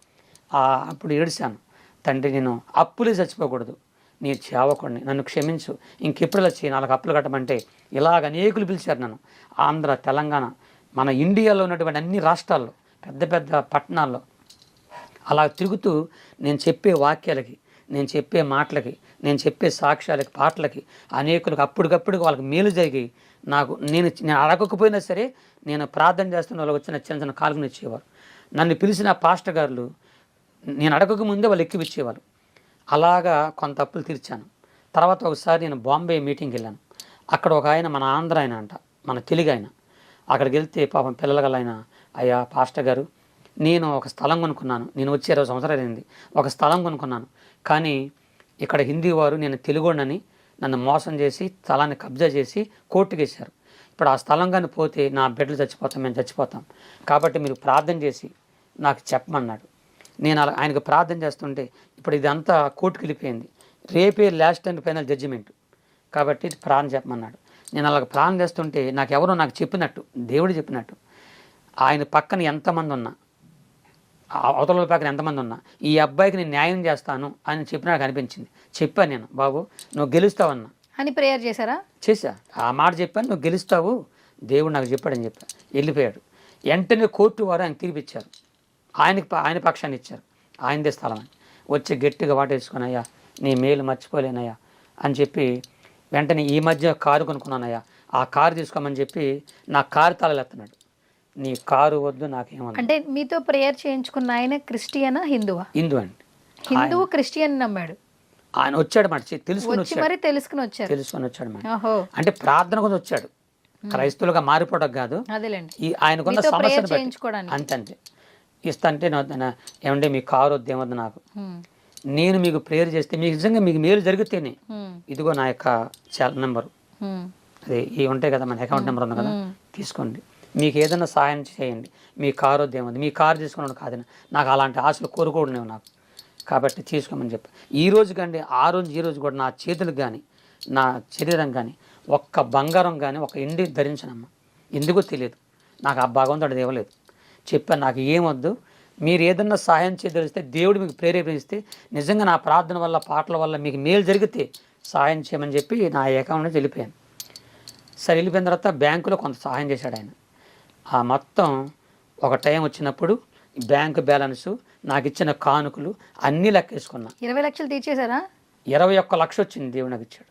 [SPEAKER 3] అప్పుడు ఏడిశాను, తండ్రి నేను అప్పులే చచ్చిపోకూడదు, నీ చేవకుండా నన్ను క్షమించు, ఇంకెప్పుడు వచ్చి 4 అప్పులు కట్టమంటే ఇలాగ అనేకులు పిలిచారు నన్ను. ఆంధ్ర, తెలంగాణ, మన ఇండియాలో ఉన్నటువంటి అన్ని రాష్ట్రాల్లో, పెద్ద పెద్ద పట్టణాల్లో అలా తిరుగుతూ నేను చెప్పే వాక్యాలకి, నేను చెప్పే మాటలకి, నేను చెప్పే సాక్ష్యాలకి, పాటలకి అనేకులకు అప్పటికప్పుడు వాళ్ళకి మేలు జరిగి నేను అడగకపోయినా సరే నేను ప్రార్థన చేస్తున్న వాళ్ళకి వచ్చిన చిన్న చిన్న కాలుగుని ఇచ్చేవారు. నన్ను పిలిచిన పాస్టర్ గారులు నేను అడగకముందే వాళ్ళు ఎక్కివిచ్చేవారు. అలాగా కొంత అప్పులు తీర్చాను. తర్వాత ఒకసారి నేను బాంబే మీటింగ్కి వెళ్ళాను. అక్కడ ఒక ఆయన, మన ఆంధ్ర ఆయన అంట, మన తెలుగు ఆయన, అక్కడికి వెళ్తే పాపం పిల్లల ఆయన, అయ్యా పాస్టర్ గారు నేను ఒక స్థలం కొనుక్కున్నాను, నేను వచ్చి 20 సంవత్సరాలు అయింది, ఒక స్థలం కొనుక్కున్నాను, కానీ ఇక్కడ హిందీ వారు నేను తెలుగోడని నన్ను మోసం చేసి స్థలాన్ని కబ్జా చేసి కోర్టుకు వేశారు. ఇప్పుడు ఆ స్థలం కానీ పోతే నా బిడ్డలు చచ్చిపోతాం, మేము చచ్చిపోతాం, కాబట్టి మీరు ప్రార్థన చేసి నాకు చెప్పమన్నాడు. నేను ఆయనకు ప్రార్థన చేస్తుంటే ఇప్పుడు ఇదంతా కోర్టుకు వెళ్ళిపోయింది, రేపే లాస్ట్ అండ్ ఫైనల్ జడ్జిమెంట్, కాబట్టి ప్రార్థన చెప్పమన్నాడు. నేను అలాగ ప్రార్థన చేస్తుంటే నాకు చెప్పినట్టు, దేవుడు చెప్పినట్టు, ఆయన పక్కన ఎంతమంది ఉన్నా, అవతల పక్కన ఎంతమంది ఉన్నా ఈ అబ్బాయికి నేను న్యాయం చేస్తాను అని చెప్పి నాకు అనిపించింది. చెప్పాను నేను, బాబు నువ్వు గెలుస్తావన్నా
[SPEAKER 2] అని ప్రేయర్ చేశా.
[SPEAKER 3] ఆ మాట చెప్పాను, నువ్వు గెలుస్తావు, దేవుడు నాకు చెప్పాడని చెప్పా. వెళ్ళిపోయాడు. వెంటనే కోర్టు వారు ఆయన తీర్పిచ్చారు, ఆయన పక్షాన్ని ఇచ్చారు, ఆయనదే స్థలం అని. వచ్చి గట్టిగా వాటేసుకుని, అయ్యా నీ మేలు మర్చిపోలేనయ్యా అని చెప్పి వెంటనే ఈ మధ్య కారు కొనుక్కున్నానయ్యా, ఆ కారు తీసుకోమని చెప్పి నా కారు తాళాలు ఎత్తున్నాడు. నీ కారు వద్దు నాకేమన్నా.
[SPEAKER 2] అంటే మీతో ప్రేయర్ చేయించుకున్న ఆయన క్రిస్టియనా, హిందువా?
[SPEAKER 3] హిందూ అండి.
[SPEAKER 2] హిందువు క్రిస్టియన్ నమ్మాడు.
[SPEAKER 3] ఆయన వచ్చాడు మాట, తెలుసుకుని
[SPEAKER 2] వచ్చి మరి తెలుసుకుని వచ్చారు.
[SPEAKER 3] తెలుసుకొని వచ్చాడు మాట.
[SPEAKER 2] ఓహో,
[SPEAKER 3] అంటే ప్రార్థన కోసం వచ్చాడు, క్రైస్తవులుగా మారిపోవడం కాదు,
[SPEAKER 2] అదేలేండి,
[SPEAKER 3] ఈ ఆయనకున్న
[SPEAKER 2] మీతో
[SPEAKER 3] సమస్యను
[SPEAKER 2] prayer
[SPEAKER 3] బట్టి.
[SPEAKER 2] చేయించుకోవడానికి.
[SPEAKER 3] అంతే ఇస్తంటే ఏమంటే మీ కారు వద్దు ఏమొద్దు నాకు, నేను మీకు ప్రేయర్ చేస్తే మీకు నిజంగా మీకు మేలు జరిగితేనే ఇదిగో నా యొక్క నెంబరు, అదే ఇవి ఉంటాయి కదా, మన అకౌంట్ నెంబర్ ఉంది కదా, తీసుకోండి, మీకు ఏదైనా సహాయం చేయండి, మీ కారు వద్దు ఏముంది, మీ కారు తీసుకున్నాను కాదని, నాకు అలాంటి ఆశలు కోరుకోవడం నాకు, కాబట్టి తీసుకోమని చెప్పి. ఈ రోజు కండి ఆ రోజు ఈ రోజు కూడా నా చేతులకు కానీ నా శరీరం కానీ ఒక్క బంగారం కానీ ఒక ఎండి ధరించనమ్మా. ఎందుకో తెలియదు, నాకు ఆ భగవంతుడు ఇవ్వలేదు. చెప్పాను నాకు ఏమొద్దు, మీరు ఏదన్నా సహాయం చేయదలిస్తే దేవుడు మీకు ప్రేరేపిస్తే నిజంగా నా ప్రార్థన వల్ల పాటల వల్ల మీకు మేలు జరిగితే సహాయం చేయమని చెప్పి నా అకౌంట్ నుంచి వెళ్ళిపోయాను. సరే వెళ్ళిపోయిన తర్వాత బ్యాంకులో కొంత సహాయం చేశాడు ఆయన. ఆ మొత్తం ఒక టైం వచ్చినప్పుడు బ్యాంకు బ్యాలెన్సు నాకు ఇచ్చిన కానుకలు అన్నీ లెక్కేసుకున్నా.
[SPEAKER 2] 20 లక్షలు తీర్చేశారా?
[SPEAKER 3] 21 లక్షలు వచ్చింది దేవుడు నాకు ఇచ్చాడు.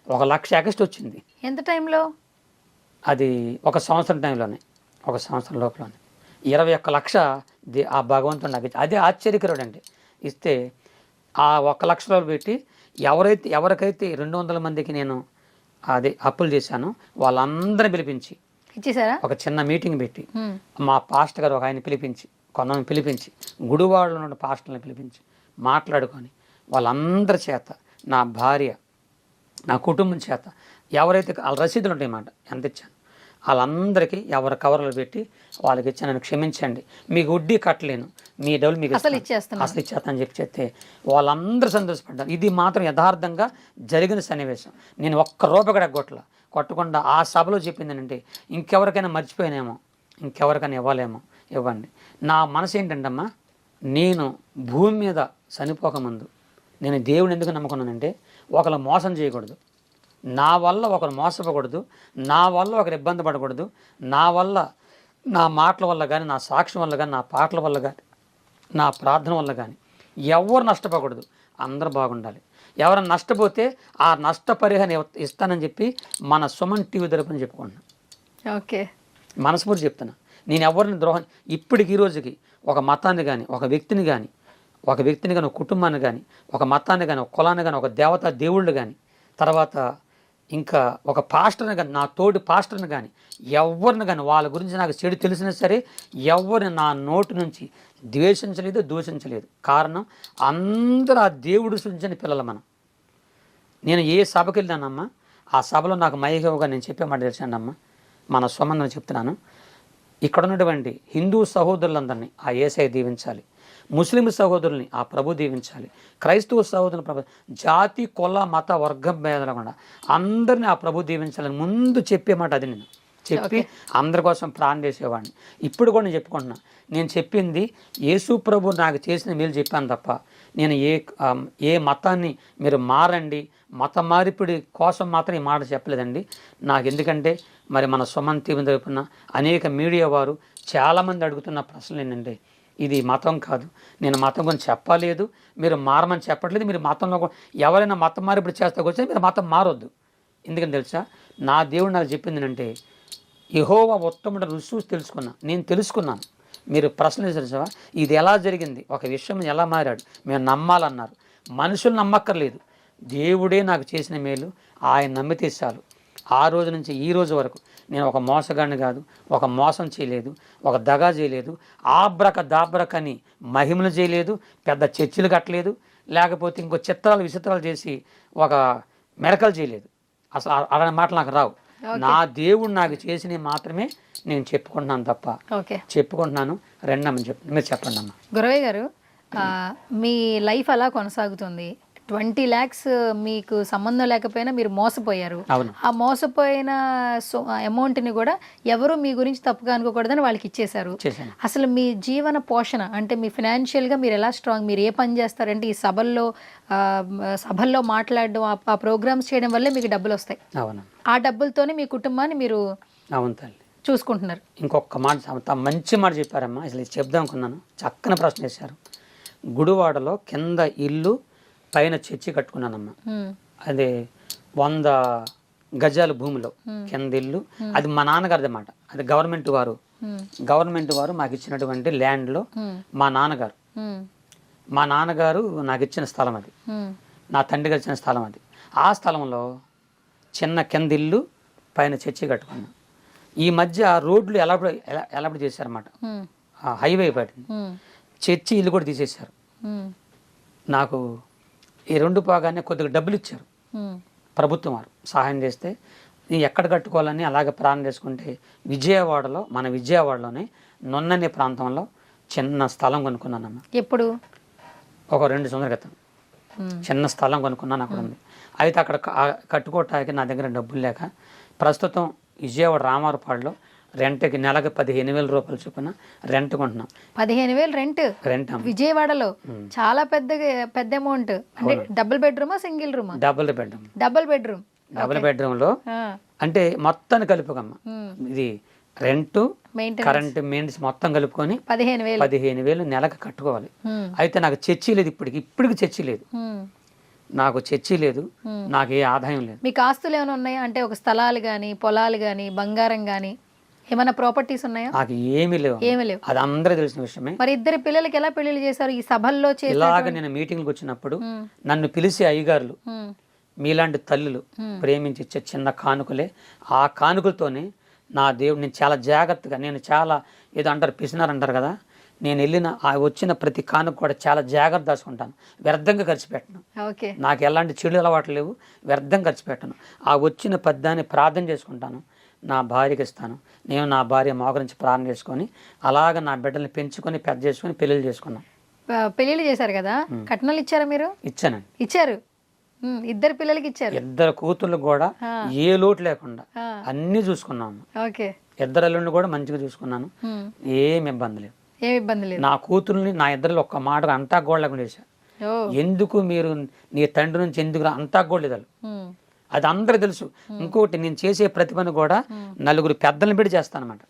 [SPEAKER 3] 1 లక్ష ఎక్స్ట్రా వచ్చింది.
[SPEAKER 2] ఎంత టైంలో?
[SPEAKER 3] అది ఒక సంవత్సరం టైంలోనే, ఒక సంవత్సరం లోపలనే 21 లక్ష ఆ భగవంతుడు నాకు ఇచ్చి, అదే ఆశ్చర్యకరుడు అండి. ఇస్తే ఆ 1 లక్ష రూపాయలు పెట్టి ఎవరికైతే 200 మందికి నేను అదే అప్పులు చేశానో వాళ్ళందరిని పిలిపించి
[SPEAKER 2] ఇచ్చేసారా?
[SPEAKER 3] ఒక చిన్న మీటింగ్ పెట్టి మా పాస్టర్ గారు ఒక ఆయన పిలిపించి, కొంతమంది పిలిపించి, గుడివాడలో ఉన్న పాస్టర్ని పిలిపించి మాట్లాడుకొని వాళ్ళందరి చేత, నా భార్య నా కుటుంబం చేత ఎవరైతే వాళ్ళ రసీదులు ఉంటాయన్నమాట, ఎంత ఇచ్చాను వాళ్ళందరికీ ఎవరి కవర్లు పెట్టి వాళ్ళకి ఇచ్చాను, నన్ను క్షమించండి, మీకు వడ్డీ కట్టలేను, మీ డబ్బులు మీకు అసలు ఇచ్చేస్తానని చెప్పి చెప్తే వాళ్ళందరూ సంతోషపడ్డారు. ఇది మాత్రం యథార్థంగా జరిగిన సన్నివేశం. నేను ఒక్క రూపాయి కూడా కొట్టకుండా ఆ సభలో చెప్పింది అంటే ఇంకెవరికైనా మర్చిపోయినేమో, ఇంకెవరికైనా ఇవ్వలేమో, ఇవ్వండి. నా మనసు ఏంటంటమ్మా, నేను భూమి మీద చనిపోకముందు నేను దేవుని ఎందుకు నమ్ముకున్నానంటే ఒకరు మోసం చేయకూడదు, నా వల్ల ఒకరు మోసపోకూడదు, నా వల్ల ఒకరు ఇబ్బంది పడకూడదు, నా వల్ల నా మాటల వల్ల కానీ, నా సాక్ష్యం వల్ల కానీ, నా పాటల వల్ల కానీ, నా ప్రార్థన వల్ల కానీ ఎవరు నష్టపోకూడదు, అందరూ బాగుండాలి. ఎవరైనా నష్టపోతే ఆ నష్టపరిహారం ఇస్తానని చెప్పి మన సుమన్ టీవీ తరపున చెప్పుకుంటున్నాను.
[SPEAKER 2] ఓకే,
[SPEAKER 3] మనస్ఫూర్తి చెప్తున్నా. నేను ఎవరిని ద్రోహం ఇప్పటికి ఈ రోజుకి ఒక మతాన్ని కానీ, ఒక వ్యక్తిని కానీ, ఒక కుటుంబాన్ని కానీ, ఒక మతాన్ని కానీ, ఒక కులాన్ని కానీ, ఒక దేవతా దేవుళ్ళు కానీ, తర్వాత ఇంకా ఒక పాస్టర్ని కానీ, నా తోటి పాస్టర్ని కానీ, ఎవరిని కానీ వాళ్ళ గురించి నాకు చెడు తెలిసినా సరే ఎవరిని నా నోటి నుంచి ద్వేషించలేదు, దూషించలేదు. కారణం అందరూ ఆ దేవుడు సృష్టించిన పిల్లలు మనం. నేను ఏ సభకి వెళ్ళానమ్మా, ఆ సభలో నాకు మైహోగా నేను చెప్పే మాట తెలిసానమ్మా, మన స్వమందని చెప్తున్నాను, ఇక్కడ ఉన్నటువంటి హిందూ సహోదరులందరినీ ఆ యేసయ్య దీవించాలి, ముస్లిం సహోదరుల్ని ఆ ప్రభు దీవించాలి, క్రైస్తవ సహోదరుని ప్రభు, జాతి కుల మత వర్గం భేదకుండా అందరినీ ఆ ప్రభు దీవించాలని ముందు చెప్పే మాట అది. నేను చెప్పి అందరి కోసం ప్రాణం చేసేవాడిని. ఇప్పుడు కూడా నేను చెప్పుకుంటున్నా, నేను చెప్పింది యేసు ప్రభు నాకు చేసిన మేలు చెప్పాను తప్ప నేను ఏ మతాన్ని మీరు మారండి, మత మార్పిడి కోసం మాత్రం ఈ మాట చెప్పలేదండి. నాకు ఎందుకంటే మరి మన సుమన్ టీవీ తరపున అనేక మీడియా వారు చాలామంది అడుగుతున్న ప్రశ్నలు ఏంటంటే, ఇది మతం కాదు, నేను మతం గురించి చెప్పలేదు, మీరు మారమని చెప్పట్లేదు, మీరు మతంలో ఎవరైనా మతం మార్పిడి చేస్తా వచ్చి మీరు మతం మారొద్దు. ఎందుకని తెలుసా, నా దేవుడు నాకు చెప్పింది అంటే యెహోవా ఉత్తముడు రుచి తెలుసుకున్నా, నేను తెలుసుకున్నాను. మీరు ప్రశ్న తెలుసా, ఇది ఎలా జరిగింది, ఒక విషయం ఎలా మారాడు, మేము నమ్మాలన్నారు. మనుషులు నమ్మక్కర్లేదు, దేవుడే నాకు చేసిన మేలు ఆయన నమ్మితే చాలు. ఆ రోజు నుంచి ఈ రోజు వరకు నేను ఒక మోసగాడిని కాదు, ఒక మోసం చేయలేదు, ఒక దగా చేయలేదు, ఆబ్రక దాబ్రకని మహిమలు చేయలేదు, పెద్ద చర్చిలు కట్టలేదు, లేకపోతే ఇంకో చిత్రాలు విచిత్రాలు చేసి ఒక మెరకలు చేయలేదు. అసలు అలాంటి మాటలు నాకు రావు. నా దేవుడు నాకు చేసినవి మాత్రమే నేను చెప్పుకుంటున్నాను తప్ప చెప్పుకుంటున్నాను రెండమ్మని మీరు చెప్పండి అమ్మ.
[SPEAKER 2] గురవయ్య గారు, మీ లైఫ్ అలా కొనసాగుతుంది. 20 lakhs మీకు సంబంధం లేకపోయినా మీరు మోసపోయారు. ఆ మోసపోయిన అమౌంట్ని కూడా ఎవరు మీ గురించి తప్పుగా అనుకోకూడదని వాళ్ళకి ఇచ్చేశారు. అసలు మీ జీవన పోషణ అంటే మీ ఫినాన్షియల్గా మీరు ఎలా స్ట్రాంగ్, మీరు ఏ పని చేస్తారంటే ఈ సభల్లో మాట్లాడడం, ఆ ప్రోగ్రామ్స్ చేయడం వల్లే మీకు డబ్బులు వస్తాయి. ఆ డబ్బులతోనే మీ కుటుంబాన్ని మీరు చూసుకుంటున్నారు.
[SPEAKER 3] ఇంకొక మాట, మంచి మాట చెప్పారమ్మా. అసలు ఇది చెప్దాం అనుకున్నాను, చక్కని ప్రశ్న వేశారు. గుడివాడలో కింద ఇల్లు పైన చర్చి కట్టుకున్నానమ్మా. అదే 100 గజాల భూమిలో కింద ఇల్లు. అది మా నాన్నగారిది అన్నమాట. అది గవర్నమెంట్ వారు మాకు ఇచ్చినటువంటి ల్యాండ్లో మా నాన్నగారు నాకు ఇచ్చిన స్థలం అది. నా తండ్రి కలిసిన స్థలం అది. ఆ స్థలంలో చిన్న కింద ఇల్లు పైన చర్చి కట్టుకున్నాను. ఈ మధ్య రోడ్లు ఎలాబడి చేశారన్నమాట. హైవే పడింది, చర్చి ఇల్లు కూడా తీసేశారు. నాకు ఈ 2 పోగానే కొద్దిగా డబ్బులు ఇచ్చారు ప్రభుత్వం వారు, సహాయం చేస్తే నేను ఎక్కడ కట్టుకోవాలని అలాగే ప్రాణం చేసుకుంటే మన విజయవాడలోనే నొన్ననే ప్రాంతంలో చిన్న స్థలం కొనుక్కున్నానమ్మ.
[SPEAKER 2] ఎప్పుడు?
[SPEAKER 3] ఒక 2 సంవత్సరాల క్రితం చిన్న స్థలం కొనుక్కున్నాను, అక్కడ ఉంది. అయితే అక్కడ కట్టుకోవటానికి నా దగ్గర డబ్బులు లేక ప్రస్తుతం విజయవాడ రామారపాడులో రెంట్కి నెలకు 15,000 రూపాయలు చొప్పున రెంట్ కొంటున్నాం.
[SPEAKER 2] 15,000 రెంట్ విజయవాడలో? చాలా పెద్ద అమౌంట్. అంటే డబుల్ బెడ్రూమా సింగిల్ రూమా?
[SPEAKER 3] Double bedroom.
[SPEAKER 2] డబుల్ బెడ్రూమ్
[SPEAKER 3] లో అంటే మొత్తాన్ని కలుపుకమ్మ, ఇది రెంట్ కరెంట్ మెయింటెనెన్స్ మొత్తం కలుపుకొని 15,000 నెలకు కట్టుకోవాలి. అయితే నాకు చర్చి లేదు, ఇప్పటికి చర్చి లేదు, నాకు చర్చి లేదు, నాకు ఏ ఆదాయం లేదు.
[SPEAKER 2] మీకు ఆస్తులు ఏమైనా ఉన్నాయా? అంటే ఒక స్థలాలు కానీ పొలాలు కానీ బంగారం కానీ ఏమైనా ప్రాపర్టీస్ ఉన్నాయా?
[SPEAKER 3] నాకు ఏమీ లేవు. అది అందరూ తెలిసిన విషయమే.
[SPEAKER 2] మరి 2 పిల్లలకి ఎలా పెళ్లిళ్ళు చేశారు? ఈ సభల్లో
[SPEAKER 3] ఇలాగ నేను మీటింగ్కి వచ్చినప్పుడు నన్ను పిలిచి అయ్యగారులు, మీలాంటి తల్లులు ప్రేమించి ఇచ్చే చిన్న కానుకలే, ఆ కానుకలతోనే నా దేవుడు, నేను చాలా జాగ్రత్తగా, నేను చాలా ఏదో అంటారు పిసినారు అంటారు కదా, నేను వెళ్ళిన వచ్చిన ప్రతి కానుక కూడా చాలా జాగ్రత్త దాచుకుంటాను, వ్యర్థంగా ఖర్చు పెట్టను. నాకు ఎలాంటి చెడు అలవాట్లు లేవు, వ్యర్థంగా ఖర్చు పెట్టను. ఆ వచ్చిన పద్దాన్ని ప్రార్థన చేసుకుంటాను, నా భార్యకి ఇస్తాను. నేను నా భార్య మోకరించి ప్రార్థన చేసుకొని అలాగ నా బిడ్డల్ని పెంచుకొని పెద్ద చేసుకొని పెళ్ళిళ్ళు చేసుకున్నాం.
[SPEAKER 2] పెళ్ళిళ్ళు చేశారు కదా, కట్నాలు ఇచ్చారా మీరు?
[SPEAKER 3] ఇచ్చానండి.
[SPEAKER 2] ఇచ్చారు. 2 పిల్లలకి ఇచ్చారు.
[SPEAKER 3] 2 కూతుళ్ళు కూడా ఏ లోటు లేకుండా అన్ని చూసుకున్నాను. 2 అల్లుడిని కూడా మంచిగా చూసుకున్నాను, ఏమి ఇబ్బంది లేదు. నా కూతుర్ని నా ఇద్దరు ఒక్క మాట అంతా గోడలకు చేశా. ఎందుకు మీరు నీ తండ్రి నుంచి ఎందుకు అంతా గోడలేదు, అది అందరూ తెలుసు. ఇంకోటి, నేను చేసే ప్రతి పని కూడా 4 పెద్దలను పెట్టి చేస్తానమాట.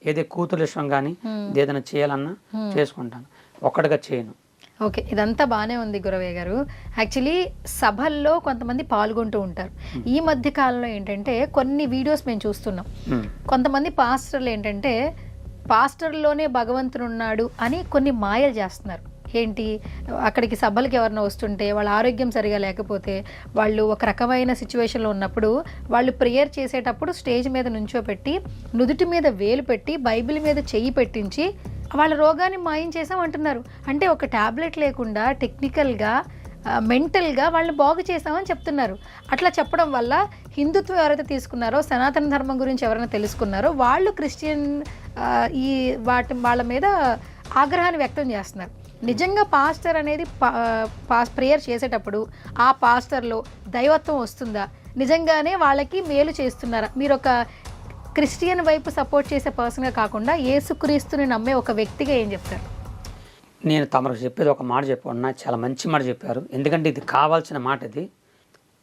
[SPEAKER 3] ఏదే కూతురు విషయం కానీ ఏదైనా చేయాలన్నా చేసుకుంటాను, ఒక్కడిగా చేయను.
[SPEAKER 2] ఓకే, ఇదంతా బాగానే ఉంది గురవయ్య గారు. యాక్చువల్లీ సభల్లో కొంతమంది పాల్గొంటూ ఉంటారు. ఈ మధ్య కాలంలో ఏంటంటే కొన్ని వీడియోస్ మేము చూస్తున్నాం, కొంతమంది పాస్టర్లు ఏంటంటే పాస్టర్లోనే భగవంతుడు ఉన్నాడు అని కొన్ని మాయలు చేస్తున్నారు. ఏంటి, అక్కడికి సభలకి ఎవరైనా వస్తుంటే వాళ్ళ ఆరోగ్యం సరిగా లేకపోతే, వాళ్ళు ఒక రకమైన సిచ్యువేషన్లో ఉన్నప్పుడు వాళ్ళు ప్రేయర్ చేసేటప్పుడు స్టేజ్ మీద నుంచోపెట్టి నుదుటి మీద వేలు పెట్టి బైబిల్ మీద చెయ్యి పెట్టించి వాళ్ళ రోగాన్ని మాయం చేసామంటున్నారు. అంటే ఒక ట్యాబ్లెట్ లేకుండా టెక్నికల్గా మెంటల్గా వాళ్ళని బాగు చేసామని చెప్తున్నారు. అట్లా చెప్పడం వల్ల హిందుత్వం ఎవరైతే తీసుకున్నారో, సనాతన ధర్మం గురించి ఎవరైనా తెలుసుకున్నారో వాళ్ళు క్రిస్టియన్ వాళ్ళ మీద ఆగ్రహాన్ని వ్యక్తం చేస్తున్నారు. నిజంగా పాస్టర్ అనేది ప్రేయర్ చేసేటప్పుడు ఆ పాస్టర్లో దైవత్వం వస్తుందా? నిజంగానే వాళ్ళకి మేలు చేస్తున్నారా? మీరు ఒక క్రిస్టియన్ వైపు సపోర్ట్ చేసే పర్సన్గా కాకుండా యేసుక్రీస్తుని నమ్మే ఒక వ్యక్తిగా ఏం చెప్తారు?
[SPEAKER 3] నేను తమకు చెప్పేది ఒక మాట చెప్పన్నా, చాలా మంచి మాట చెప్పారు. ఎందుకంటే ఇది కావాల్సిన మాట. ఇది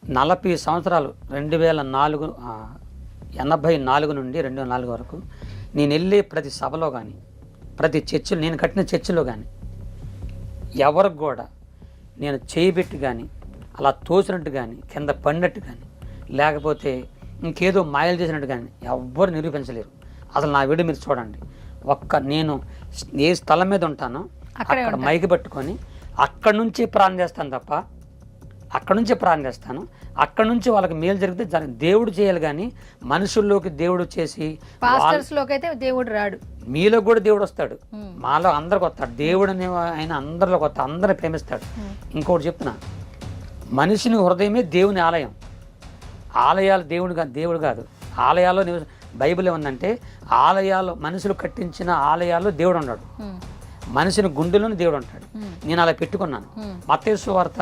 [SPEAKER 3] 40 సంవత్సరాలు 1984 నుండి 2004 వరకు నేను వెళ్ళే ప్రతి సభలో కానీ ప్రతి చర్చిలో, నేను కట్టిన చర్చిలో కానీ ఎవరికి కూడా నేను చేయబెట్టి కానీ అలా తోసినట్టు కానీ కింద పడినట్టు కానీ లేకపోతే ఇంకేదో మాయలు చేసినట్టు కానీ ఎవ్వరు నిరూపించలేరు. అసలు నా వీడియో మీరు చూడండి, నేను ఏ స్థలం మీద ఉంటానో అక్కడ మైకి పట్టుకొని అక్కడి నుంచి ప్రార్థన చేస్తాను తప్ప, అక్కడి నుంచి వాళ్ళకి మేలు జరిగితే దేవుడు చేయాలి కానీ మనుషుల్లోకి దేవుడు వచ్చేసి
[SPEAKER 2] అయితే దేవుడు రాడు.
[SPEAKER 3] మీలో కూడా దేవుడు వస్తాడు, మాలో అందరికి వస్తాడు. దేవుడు అనే ఆయన అందరిలోకి వస్తాడు, అందరిని ప్రేమిస్తాడు. ఇంకోటి చెప్తున్నా, మనిషిని హృదయమే దేవుని ఆలయం. ఆలయాలు దేవుడు కాదు, ఆలయాల్లో బైబిల్ ఏముందంటే ఆలయాలు మనుషులు కట్టించిన ఆలయాల్లో దేవుడు ఉన్నాడు, మనిషిని గుండెలోని దేవుడు ఉంటాడు. నేను అలా పెట్టుకున్నాను. మత్తయి సువార్త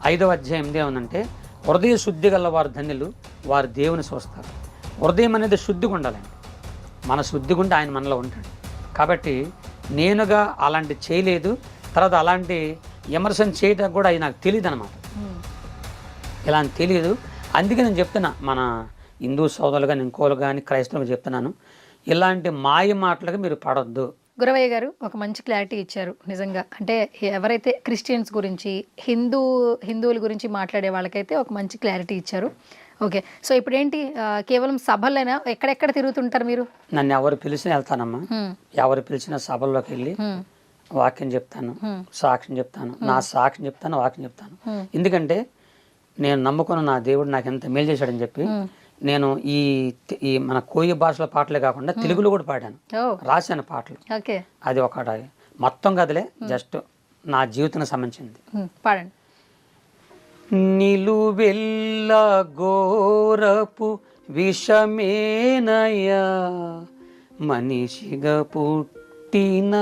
[SPEAKER 3] 5వ అధ్యాయం ఏముందంటే, హృదయ శుద్ధి గల వారు ధన్యులు, వారు దేవుని చూస్తారు. హృదయం అనేది శుద్ధిగా ఉండాలండి, మన శుద్ధిగా ఉంటే ఆయన మనలో ఉంటాడు. కాబట్టి నేనుగా అలాంటి చేయలేదు, తర్వాత అలాంటి విమర్శన చేయడం కూడా అది నాకు తెలియదు అనమాట, ఇలా తెలియదు. అందుకే నేను చెప్తున్నా, మన హిందూ సోదరులు కానీ ఇంకోలు కానీ క్రైస్తవులకు చెప్తున్నాను, ఇలాంటి మాయ మాటలకు మీరు పడొద్దు.
[SPEAKER 2] గురవయ్య గారు ఒక మంచి క్లారిటీ ఇచ్చారు నిజంగా. అంటే ఎవరైతే క్రిస్టియన్స్ గురించి హిందువుల గురించి మాట్లాడే వాళ్ళకైతే ఒక మంచి క్లారిటీ ఇచ్చారు. ఓకే, సో ఇప్పుడు ఏంటి, కేవలం సభలైనా ఎక్కడెక్కడ తిరుగుతుంటారు మీరు?
[SPEAKER 3] నన్ను ఎవరు పిలిచినా వెళ్తానమ్మా, ఎవరు పిలిచిన సభల్లోకి వెళ్ళి వాక్యం చెప్తాను, సాక్ష్యం చెప్తాను, నా సాక్ష్యం చెప్తాను, వాక్యం చెప్తాను. ఎందుకంటే నేను నమ్ముకున్న నా దేవుడు నాకు ఎంత మేలు చేశాడని చెప్పి నేను ఈ మన కోయి భాషల పాటలే కాకుండా తెలుగులో కూడా పాడాను, రాశాను పాటలు. అది ఒకటి మొత్తం కదలే, జస్ట్ నా జీవితానికి సంబంధించింది.
[SPEAKER 2] పాడండి.
[SPEAKER 3] నిలువెల్ల ఘోరపు విషమేనయ్యా, మనిషిగా పుట్టిన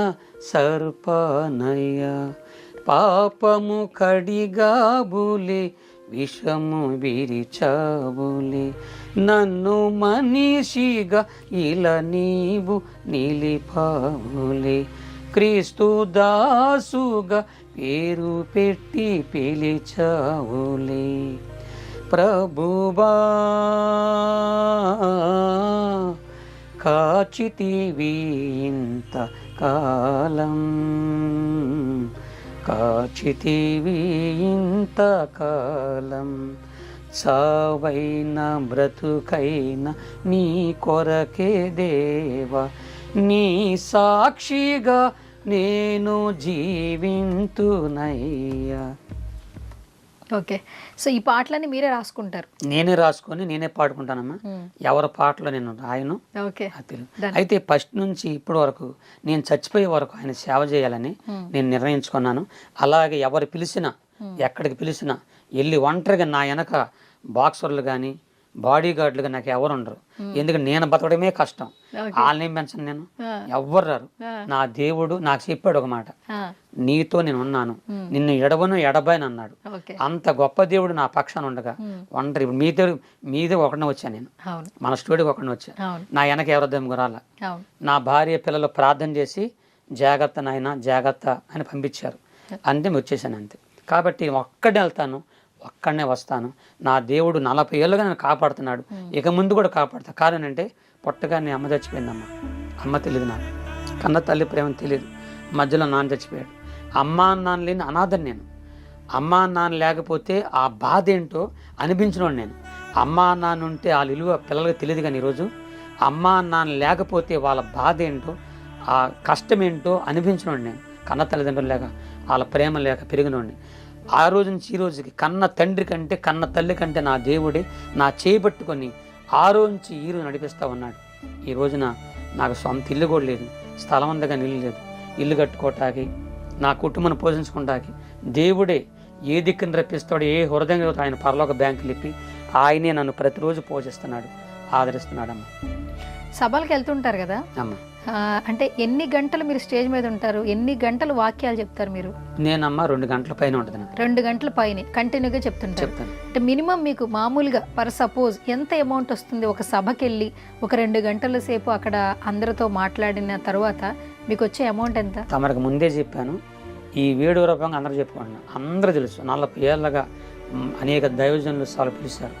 [SPEAKER 3] సర్పనయ్యా, పాపము కడిగాబులే విషము విరిచాబులే, నన్ను మనిషిగా ఇలా నీవు నిలిపావులే, క్రీస్తు దాసుగా పేరు పెట్టి పిలిచావులే, ప్రభువా కాచితివి ఇంత కాలం, కాచితివి ఇంత కాలం, సావైన బ్రతుకైన నీ కొరకే దేవా, నీ సాక్షిగా నేను జీవింతునయ్యా.
[SPEAKER 2] ఓకే, సో ఈ పాటలన్నీ మీరే రాసుకుంటారు?
[SPEAKER 3] నేనే రాసుకొని నేనే పాడుకుంటానమ్మా. ఎవరి పాటలో నేను రాయను. అయితే ఫస్ట్ నుంచి ఇప్పటి వరకు నేను చచ్చిపోయే వరకు ఆయన సేవ చేయాలని నేను నిర్ణయించుకున్నాను. అలాగే ఎవరు పిలిచినా, ఎక్కడికి పిలిచినా వెళ్ళి ఒంటరిగా నా వెనక బాక్సర్లు కానీ బాడీ గార్డులుగా నాకు ఎవరు ఉండరు. ఎందుకంటే నేను బతకడమే కష్టం, వాళ్ళనేం పెంచను, నేను ఎవ్వరు రారు. నా దేవుడు నాకు చెప్పాడు ఒక మాట, నీతో నేను ఉన్నాను, నిన్ను ఎడవను ఎడబాయని అన్నాడు. అంత గొప్ప దేవుడు నా పక్షాన ఉండగా ఒంటరి. ఇప్పుడు మీదే ఒకడిని వచ్చాను నేను, మన స్టూడియోకి ఒకడిని వచ్చా, నా వెనక ఎవరిద్దం గురాల. నా భార్య పిల్లలు ప్రార్థన చేసి జాగ్రత్త నాయన జాగ్రత్త అని పంపించారు, అంతే వచ్చేసాను అంతే. కాబట్టి ఒక్కడే వెళ్తాను, ఒక్కడనే వస్తాను. నా దేవుడు 40 ఏళ్ళుగా నన్ను కాపాడుతున్నాడు, ఇక ముందు కూడా కాపాడుతా. కారణం అంటే పొట్టగానే అమ్మ చచ్చిపోయిందమ్మ, అమ్మ తెలియదు నాకు, కన్న తల్లి ప్రేమ తెలియదు, మధ్యలో నాన్న చచ్చిపోయాడు. అమ్మ నాన్న లేని అనాథని నేను. అమ్మ నాన్న లేకపోతే ఆ బాధ ఏంటో అనిపించినోడు నేను. అమ్మ నాన్న ఉంటే వాళ్ళ విలువ పిల్లలకు తెలియదు, కానీ ఈరోజు అమ్మ నాన్న లేకపోతే వాళ్ళ బాధ ఏంటో ఆ కష్టం ఏంటో అనిపించినోడు నేను. కన్న తల్లిదండ్రులు లేక వాళ్ళ ప్రేమ లేక పెరిగినోడిని. ఆ రోజు నుంచి ఈ రోజుకి కన్న తండ్రి కంటే కన్న తల్లి కంటే నా దేవుడే నా చేయబట్టుకొని ఆ రోజు నుంచి ఈ రోజు నడిపిస్తూ ఉన్నాడు. ఈ రోజున నాకు సొంత ఇల్లు కూడా లేదు, స్థలం అందగా ఇల్లు లేదు. ఇల్లు కట్టుకోవటానికి, నా కుటుంబాన్ని పోషించుకోవటానికి దేవుడే ఏ దిక్కుని రప్పిస్తాడో, ఏ హృదయంగా ఆయన పరలోక బ్యాంకులు ఇప్పి ఆయనే నన్ను ప్రతిరోజు పోషిస్తున్నాడు, ఆదరిస్తున్నాడమ్మ.
[SPEAKER 2] సభలకు వెళ్తుంటారు కదా
[SPEAKER 3] అమ్మ,
[SPEAKER 2] అంటే ఎన్ని గంటలు మీరు స్టేజ్ మీద ఉంటారు? ఎన్ని గంటలు వాక్యాలు చెప్తారు మీరు?
[SPEAKER 3] నేనమ్మా 2 గంటల పైన ఉంటుంది.
[SPEAKER 2] 2 గంటల పైన కంటిన్యూగా చెప్తుంటారు. అంటే మినిమం మీకు మామూలుగా పర్ సపోజ్ ఎంత అమౌంట్ వస్తుంది? ఒక సభకి వెళ్ళి ఒక 2 గంటల సేపు అక్కడ అందరితో మాట్లాడిన తర్వాత మీకు వచ్చే అమౌంట్ ఎంత?
[SPEAKER 3] తమరికి ముందే చెప్పాను, ఈ వీడియో రూపంగా అందరూ చెప్పుకుంటున్నాను. అందరూ తెలుసు, 40 ఏళ్ళగా అనేక దైవజనులు సార్లు పిలిచారు.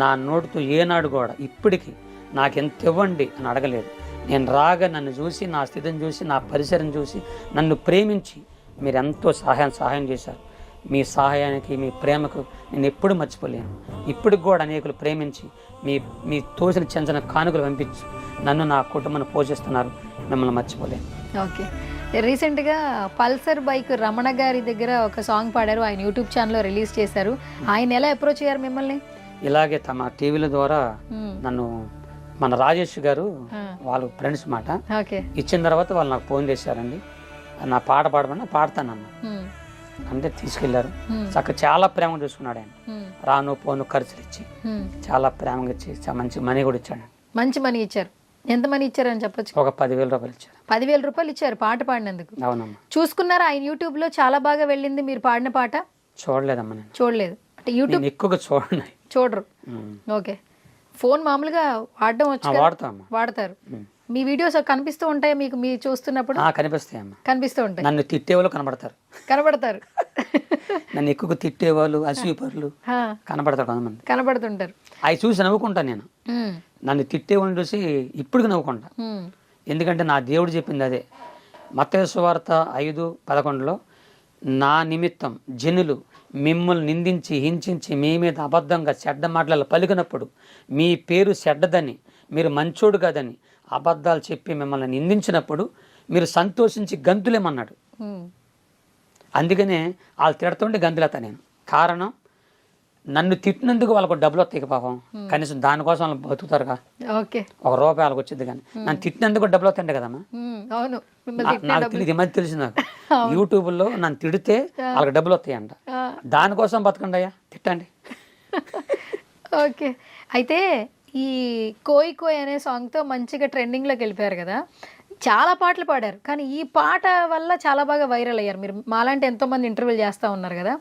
[SPEAKER 3] నా నోటితో ఏనాడు కూడా ఇప్పటికీ నాకెంత ఇవ్వండి అని అడగలేదు. నేను రాగా నన్ను చూసి, నా స్థితిని చూసి, నా పరిసరం చూసి నన్ను ప్రేమించి మీరు ఎంతో సహాయం చేశారు. మీ సహాయానికి, మీ ప్రేమకు నేను ఎప్పుడు మర్చిపోలేను. ఇప్పటికి కూడా అనేకులు ప్రేమించి మీ తోసిన చెంచిన కానుకలు పంపించి నన్ను, నా కుటుంబాన్ని పోషిస్తున్నారు. మిమ్మల్ని మర్చిపోలేను.
[SPEAKER 2] ఓకే, రీసెంట్గా పల్సర్ బైక్ రమణ గారి దగ్గర ఒక సాంగ్ పాడారు, ఆయన యూట్యూబ్ ఛానల్లో రిలీజ్ చేశారు. ఆయన ఎలా అప్రోచ్ అయ్యారు మిమ్మల్ని?
[SPEAKER 3] ఇలాగే తమ టీవీల ద్వారా నన్ను, మన రాజేష్ గారు వాళ్ళు ఫ్రెండ్స్ మాట ఇచ్చిన తర్వాత వాళ్ళు నాకు ఫోన్ చేశారండి, నా పాట పాడమన్నా పాడతానన్న అంటే తీసుకెళ్లారు. చక్కగా చాలా ప్రేమగా చూసుకున్నాడు ఆయన. రాను పోను ఖర్చులు ఇచ్చి చాలా ప్రేమగా ఇచ్చి మంచి మనీ కూడా ఇచ్చాడు.
[SPEAKER 2] మంచి మనీ ఇచ్చారు. ఎంత మనీ ఇచ్చారని చెప్పొచ్చు?
[SPEAKER 3] ఒక 10,000 రూపాయలు ఇచ్చారు.
[SPEAKER 2] 10,000 రూపాయలు ఇచ్చారు పాట పాడినందుకు?
[SPEAKER 3] అవునమ్మా.
[SPEAKER 2] చూసుకున్నారా ఆయన యూట్యూబ్ లో? చాలా బాగా వెళ్ళింది మీరు పాడిన పాట.
[SPEAKER 3] చూడలేదమ్మా నేను.
[SPEAKER 2] చూడలేదు అంటే యూట్యూబ్ ఎక్కువగా చూడరు. ఓకే, ఫోన్ మామూలుగా వాడడం వచ్చి వాడతారు. మీ వీడియోస్ కనిపిస్తూ ఉంటాయి మీకు, మీరు చూస్తున్నప్పుడు?
[SPEAKER 3] కనిపిస్తాయమ్మా,
[SPEAKER 2] కనిపిస్తూ ఉంటాయి.
[SPEAKER 3] నన్ను తిట్టేవాళ్ళు కనబడతారు. నన్ను ఎక్కువ తిట్టేవాళ్ళు, అసూయపరులు కనబడతారు, కొంతమంది కనబడుతుంటారు. అవి చూసి నవ్వుకుంటాను నేను. నన్ను తిట్టేవాళ్ళని చూసి ఇప్పటికి నవ్వుకుంటా. ఎందుకంటే నా దేవుడు చెప్పింది అదే. మత్తయి సువార్త 5:11లో నా నిమిత్తం జనులు మిమ్మల్ని నిందించి హింసించి మీ మీద అబద్ధంగా చెడ్డ మాటలు పలికినప్పుడు మీ పేరు చెడ్డదని, మీరు మంచోడు కాదని అబద్ధాలు చెప్పి మిమ్మల్ని నిందించినప్పుడు మీరు సంతోషించి గంతులేమన్నాడు. అందుకనే వాళ్ళు తిడుతుంటే గంతులెత్తా నేను. కారణం, నన్ను తిట్టినందుకు వాళ్ళకు డబ్బులు వస్తాయి పాపం, కనీసం దానికోసం వాళ్ళు బతుకుతారుగా.
[SPEAKER 2] ఓకే,
[SPEAKER 3] ₹1 వాళ్ళకి వచ్చింది, కానీ నన్ను తిట్టినందుకు డబ్బులు వస్తాయంటే కదమ్మా.
[SPEAKER 2] అవును,
[SPEAKER 3] నాకు తెలియదు, ఈ మధ్య తెలిసింది నాకు. యూట్యూబ్లో నన్ను తిడితే వాళ్ళకి డబ్బులు వస్తాయంట. దానికోసం బతకండి అయ్యా, తిట్టండి.
[SPEAKER 2] ఓకే, అయితే ఈ కోయ్ కోయ్ అనే సాంగ్తో మంచిగా ట్రెండింగ్లోకి వెళ్ళిపోయారు కదా. చాలా పాటలు పాడారు, కానీ ఈ పాట వల్ల చాలా బాగా వైరల్ అయ్యారు. మీరు మాలాంటి ఎంతోమంది ఇంటర్వ్యూలు చేస్తూ ఉన్నారు కదా.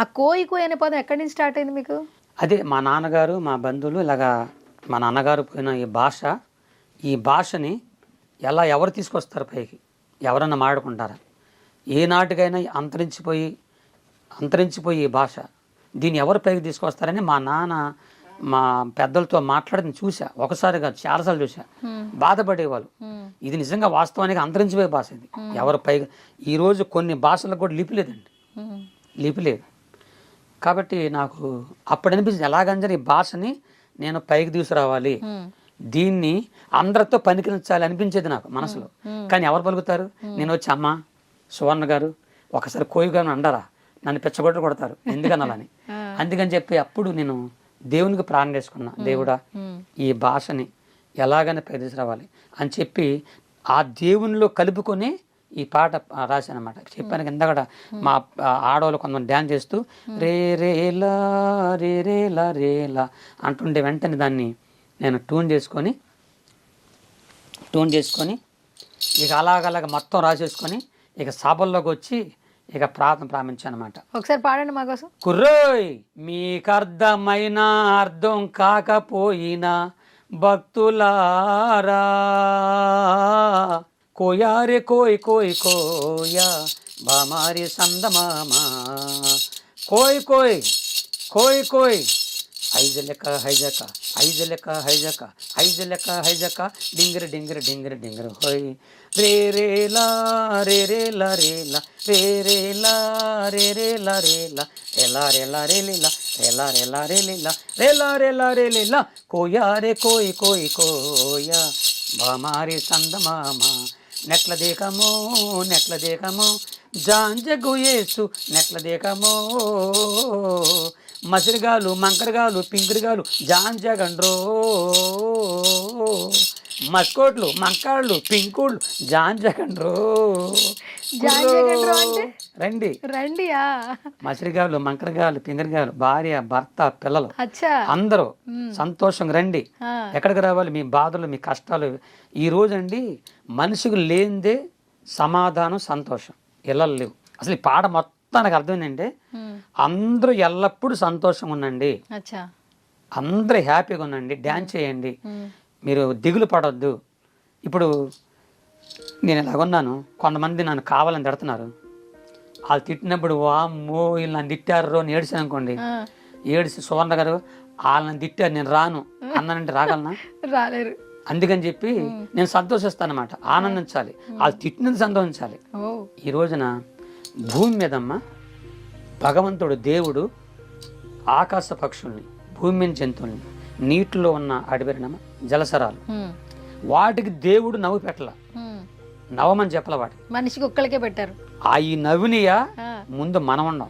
[SPEAKER 2] ఆ కోయ్ కోయ్ అనే పదం ఎక్కడి నుంచి స్టార్ట్ అయింది మీకు?
[SPEAKER 3] అదే మా నాన్నగారు, మా బంధువులు ఇలాగా, మా నాన్నగారు పోయిన ఈ భాషని ఎవరు తీసుకొస్తారు పైకి? ఎవరన్నా మాట్లాడుకుంటారా? ఏ నాటికైనా అంతరించిపోయి ఈ భాష, దీన్ని ఎవరు పైకి తీసుకొస్తారని మా నాన్న మా పెద్దలతో మాట్లాడి చూసా. ఒకసారి కాదు, చాలాసార్లు చూసా. బాధపడేవాళ్ళు. ఇది నిజంగా వాస్తవానికి అంతరించిపోయే భాష ఇది. ఎవరు పైగా ఈరోజు కొన్ని భాషలకు కూడా లిపి లేదండి, లిపి లేదు. కాబట్టి నాకు అప్పుడు అనిపించింది, ఎలాగంటే ఈ భాషని నేను పైకి తీసుకురావాలి, దీన్ని అందరితో పనికించాలి అనిపించేది నాకు మనసులో. కానీ ఎవరు పలుకుతారు? నేను వచ్చి, అమ్మ సువర్ణ గారు ఒకసారి కోయి గారు అంటారా, నన్ను పిచ్చగొట్టు కొడతారు, ఎందుకనాలని. అందుకని చెప్పి అప్పుడు నేను దేవునికి ప్రార్థన చేసుకున్నా, దేవుడా ఈ భాషని ఎలాగైనా పైకి తీసుకురావాలి అని చెప్పి ఆ దేవునిలో కలుపుకొని ఈ పాట రాశాను అనమాట. చెప్పాను కింద కూడా మా ఆడవాళ్ళు కొంతమంది డ్యాన్స్ చేస్తూ రే రేలా రే రేలా రేలా అంటుండే వెంటనే దాన్ని నేను ట్యూన్ చేసుకొని ఇక అలాగ మొత్తం రాసేసుకొని ఇక సభల్లోకి వచ్చి ఇక ప్రార్థన ప్రారంభించాను అనమాట.
[SPEAKER 2] ఒకసారి పాడండి మా కోసం.
[SPEAKER 3] కుర్రోయ్ మీకు అర్థమైన అర్థం కాకపోయినా భక్తులారా, కోయారే కోయ్ కోయ్ కోయా బామారి సందమామా, కోయ్ కోయ్ కోయ్ కోయ్ ఐజలక హైజక ఐజలక హైజక ఐజలక హైజక డింగర డింగర డింగర డింగర హోయ్ రే రేలా రే రేలా రేలా రే రేలా రే రేలా రేలా రేలా రేలా రే లీలా రేలా రేలా రే లీలా రేలా రేలా రే లీలా కోయారే కోయ్ కోయ్ కోయా బామారి సందమామా, నెట్ల దేకమో జాంజగు యేసు నెట్ల దేకమో, మసిరిగాలు మంకరగాలు పింకురిగాలు జాంజగండ్రో, మస్కోట్లు మంకాళ్ళు పింకుళ్ళు జాంజగండ్రో. రండి
[SPEAKER 2] రండియా,
[SPEAKER 3] మసిరిగాలు మంకరగాలు పింగరిగాలు భార్య భర్త పిల్లలు అందరూ సంతోషంగా రండి. ఎక్కడికి రావాలి? మీ బాధలు మీ కష్టాలు. ఈ రోజండి మనిషికి లేనిదే సమాధానం సంతోషం ఇళ్ళలు లేవు. అసలు ఈ పాట మొత్తానికి అర్థమైందంటే అందరూ ఎల్లప్పుడూ సంతోషంగా ఉండండి, అందరూ హ్యాపీగా ఉండండి, డ్యాన్స్ చేయండి, మీరు దిగులు పడొద్దు. ఇప్పుడు నేను ఇలాగున్నాను, కొంతమంది నన్ను కావాలని తిడుతున్నారు. వాళ్ళు తిట్టినప్పుడు వామ్మో వీళ్ళు నన్ను తిట్టారు అని ఏడిసాను అనుకోండి, ఏడిసి సువర్ణ గారు వాళ్ళని తిట్టారు నేను రాను అన్నానంటే రాగలనా?
[SPEAKER 2] రాలేరు.
[SPEAKER 3] అందుకని చెప్పి నేను సంతోషిస్తానమాట, ఆనందించాలి, వాళ్ళు తిట్టినది సంతోషించాలి. ఈ రోజున భూమి మీదమ్మ భగవంతుడు దేవుడు ఆకాశ పక్షుల్ని, భూమి మీద జంతువుల్ని, నీటిలో ఉన్న అడవినమ్మ జలసరాలు, వాటికి దేవుడు నవ్వు పెట్టల, నవ్వమని చెప్పల, వాటి
[SPEAKER 2] మనిషికి ఒక్కడికే పెట్టారు.
[SPEAKER 3] ఈ నవ్వునియా ముందు మనం ఉండం.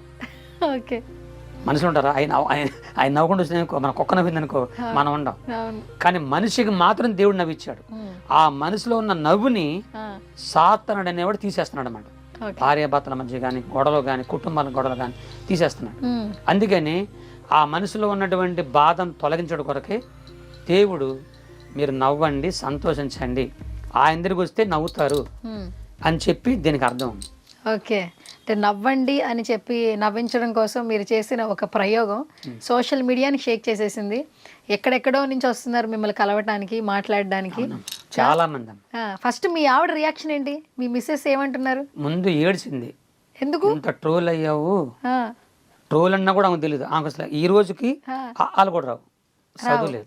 [SPEAKER 3] మనుషులు ఉంటారా? ఆయన నవ్వుకుంటూ వచ్చిందనుకో, మన కుక్క నవ్విందనుకో మనం ఉండం. కానీ మనిషికి మాత్రం దేవుడు నవ్విచ్చాడు. ఆ మనసులో ఉన్న నవ్వుని సాతానుడు అనేవాడు తీసేస్తున్నాడు అన్నమాట. భార్యాభర్తల మధ్య కానీ గొడవలు కానీ కుటుంబాల గొడవలు కానీ తీసేస్తున్నాడు. అందుకని ఆ మనసులో ఉన్నటువంటి బాధను తొలగించడం కొరకే దేవుడు మీరు నవ్వండి, సంతోషించండి, ఆయన దగ్గరికి వస్తే నవ్వుతారు అని చెప్పి దీనికి అర్థం.
[SPEAKER 2] ఓకే, అంటే నవ్వండి అని చెప్పి నవ్వించడం కోసం మీరు చేసిన ఒక ప్రయోగం సోషల్ మీడియాని షేక్ చేసేసింది. ఎక్కడెక్కడో నుంచి వస్తున్నారు మిమ్మల్ని కలవటానికి, మాట్లాడడానికి
[SPEAKER 3] చాలా మంది.
[SPEAKER 2] ఫస్ట్ మీ ఆవిడ రియాక్షన్ ఏంటి? మీ మిస్సెస్ ఏమంటున్నారు?
[SPEAKER 3] ముందు ఏడ్చింది.
[SPEAKER 2] ఎందుకు
[SPEAKER 3] ఇంత ట్రోల్ అయ్యావు? ట్రోల్ అన్నా కూడా ఆమెకు తెలియదు. ఆమెకు అసలు ఈ రోజుకి వాళ్ళు కూడా రావు, చదువులేదు.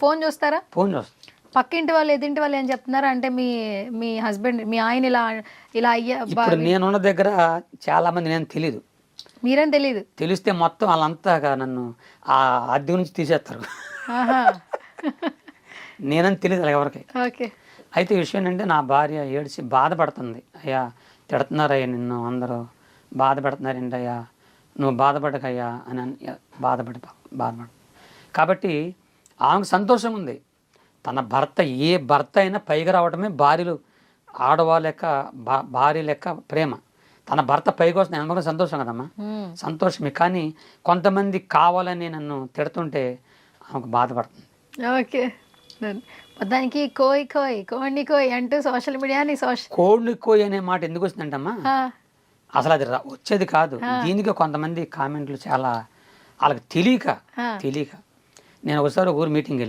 [SPEAKER 2] ఫోన్ చూస్తారా?
[SPEAKER 3] ఫోన్ చూస్తా.
[SPEAKER 2] పక్కింటి వాళ్ళు ఎదింటి వాళ్ళు ఏం చెప్తున్నారా? అంటే మీ హస్బెండ్, మీ ఆయన ఇలా అయ్యా.
[SPEAKER 3] ఇప్పుడు నేనున్న దగ్గర చాలా మంది నేను తెలీదు,
[SPEAKER 2] మీరేం తెలీదు.
[SPEAKER 3] తెలిస్తే మొత్తం వాళ్ళంతా నన్ను ఆ అద్దె నుంచి తీసేస్తారు. నేనని తెలియదు అలా ఎవరికి.
[SPEAKER 2] ఓకే.
[SPEAKER 3] అయితే ఈ విషయం ఏంటంటే నా భార్య ఏడిచి బాధపడుతుంది, అయ్యా తిడుతున్నారయ్యా నిన్ను అందరూ, బాధ పెడుతున్నారండి అయ్యా, నువ్వు బాధపడకయ్యా అని బాధపడ. కాబట్టి ఆమెకు సంతోషం ఉంది. తన భర్త ఏ భర్త అయినా పైగా రావడమే భార్యలు, ఆడవాళ్ళ లెక్క భార్య లెక్క ప్రేమ. తన భర్త పైకి వస్తుంది నమ్మకం సంతోషం కదమ్మా, సంతోషమే. కానీ కొంతమంది కావాలని నన్ను తిడుతుంటే ఆమెకు బాధపడుతుంది.
[SPEAKER 2] ఓకే, దానికి కోయి కోయి కోడిని కోయి అంటూ సోషల్ మీడియాని
[SPEAKER 3] కోడిని కోయి అనే మాట ఎందుకు వస్తుందంటమ్మా, అసలు అది వచ్చేది కాదు. దీనికి కొంతమంది కామెంట్లు చాలా వాళ్ళకి తెలియక. నేను ఒకసారి ఒక ఊరు మీటింగ్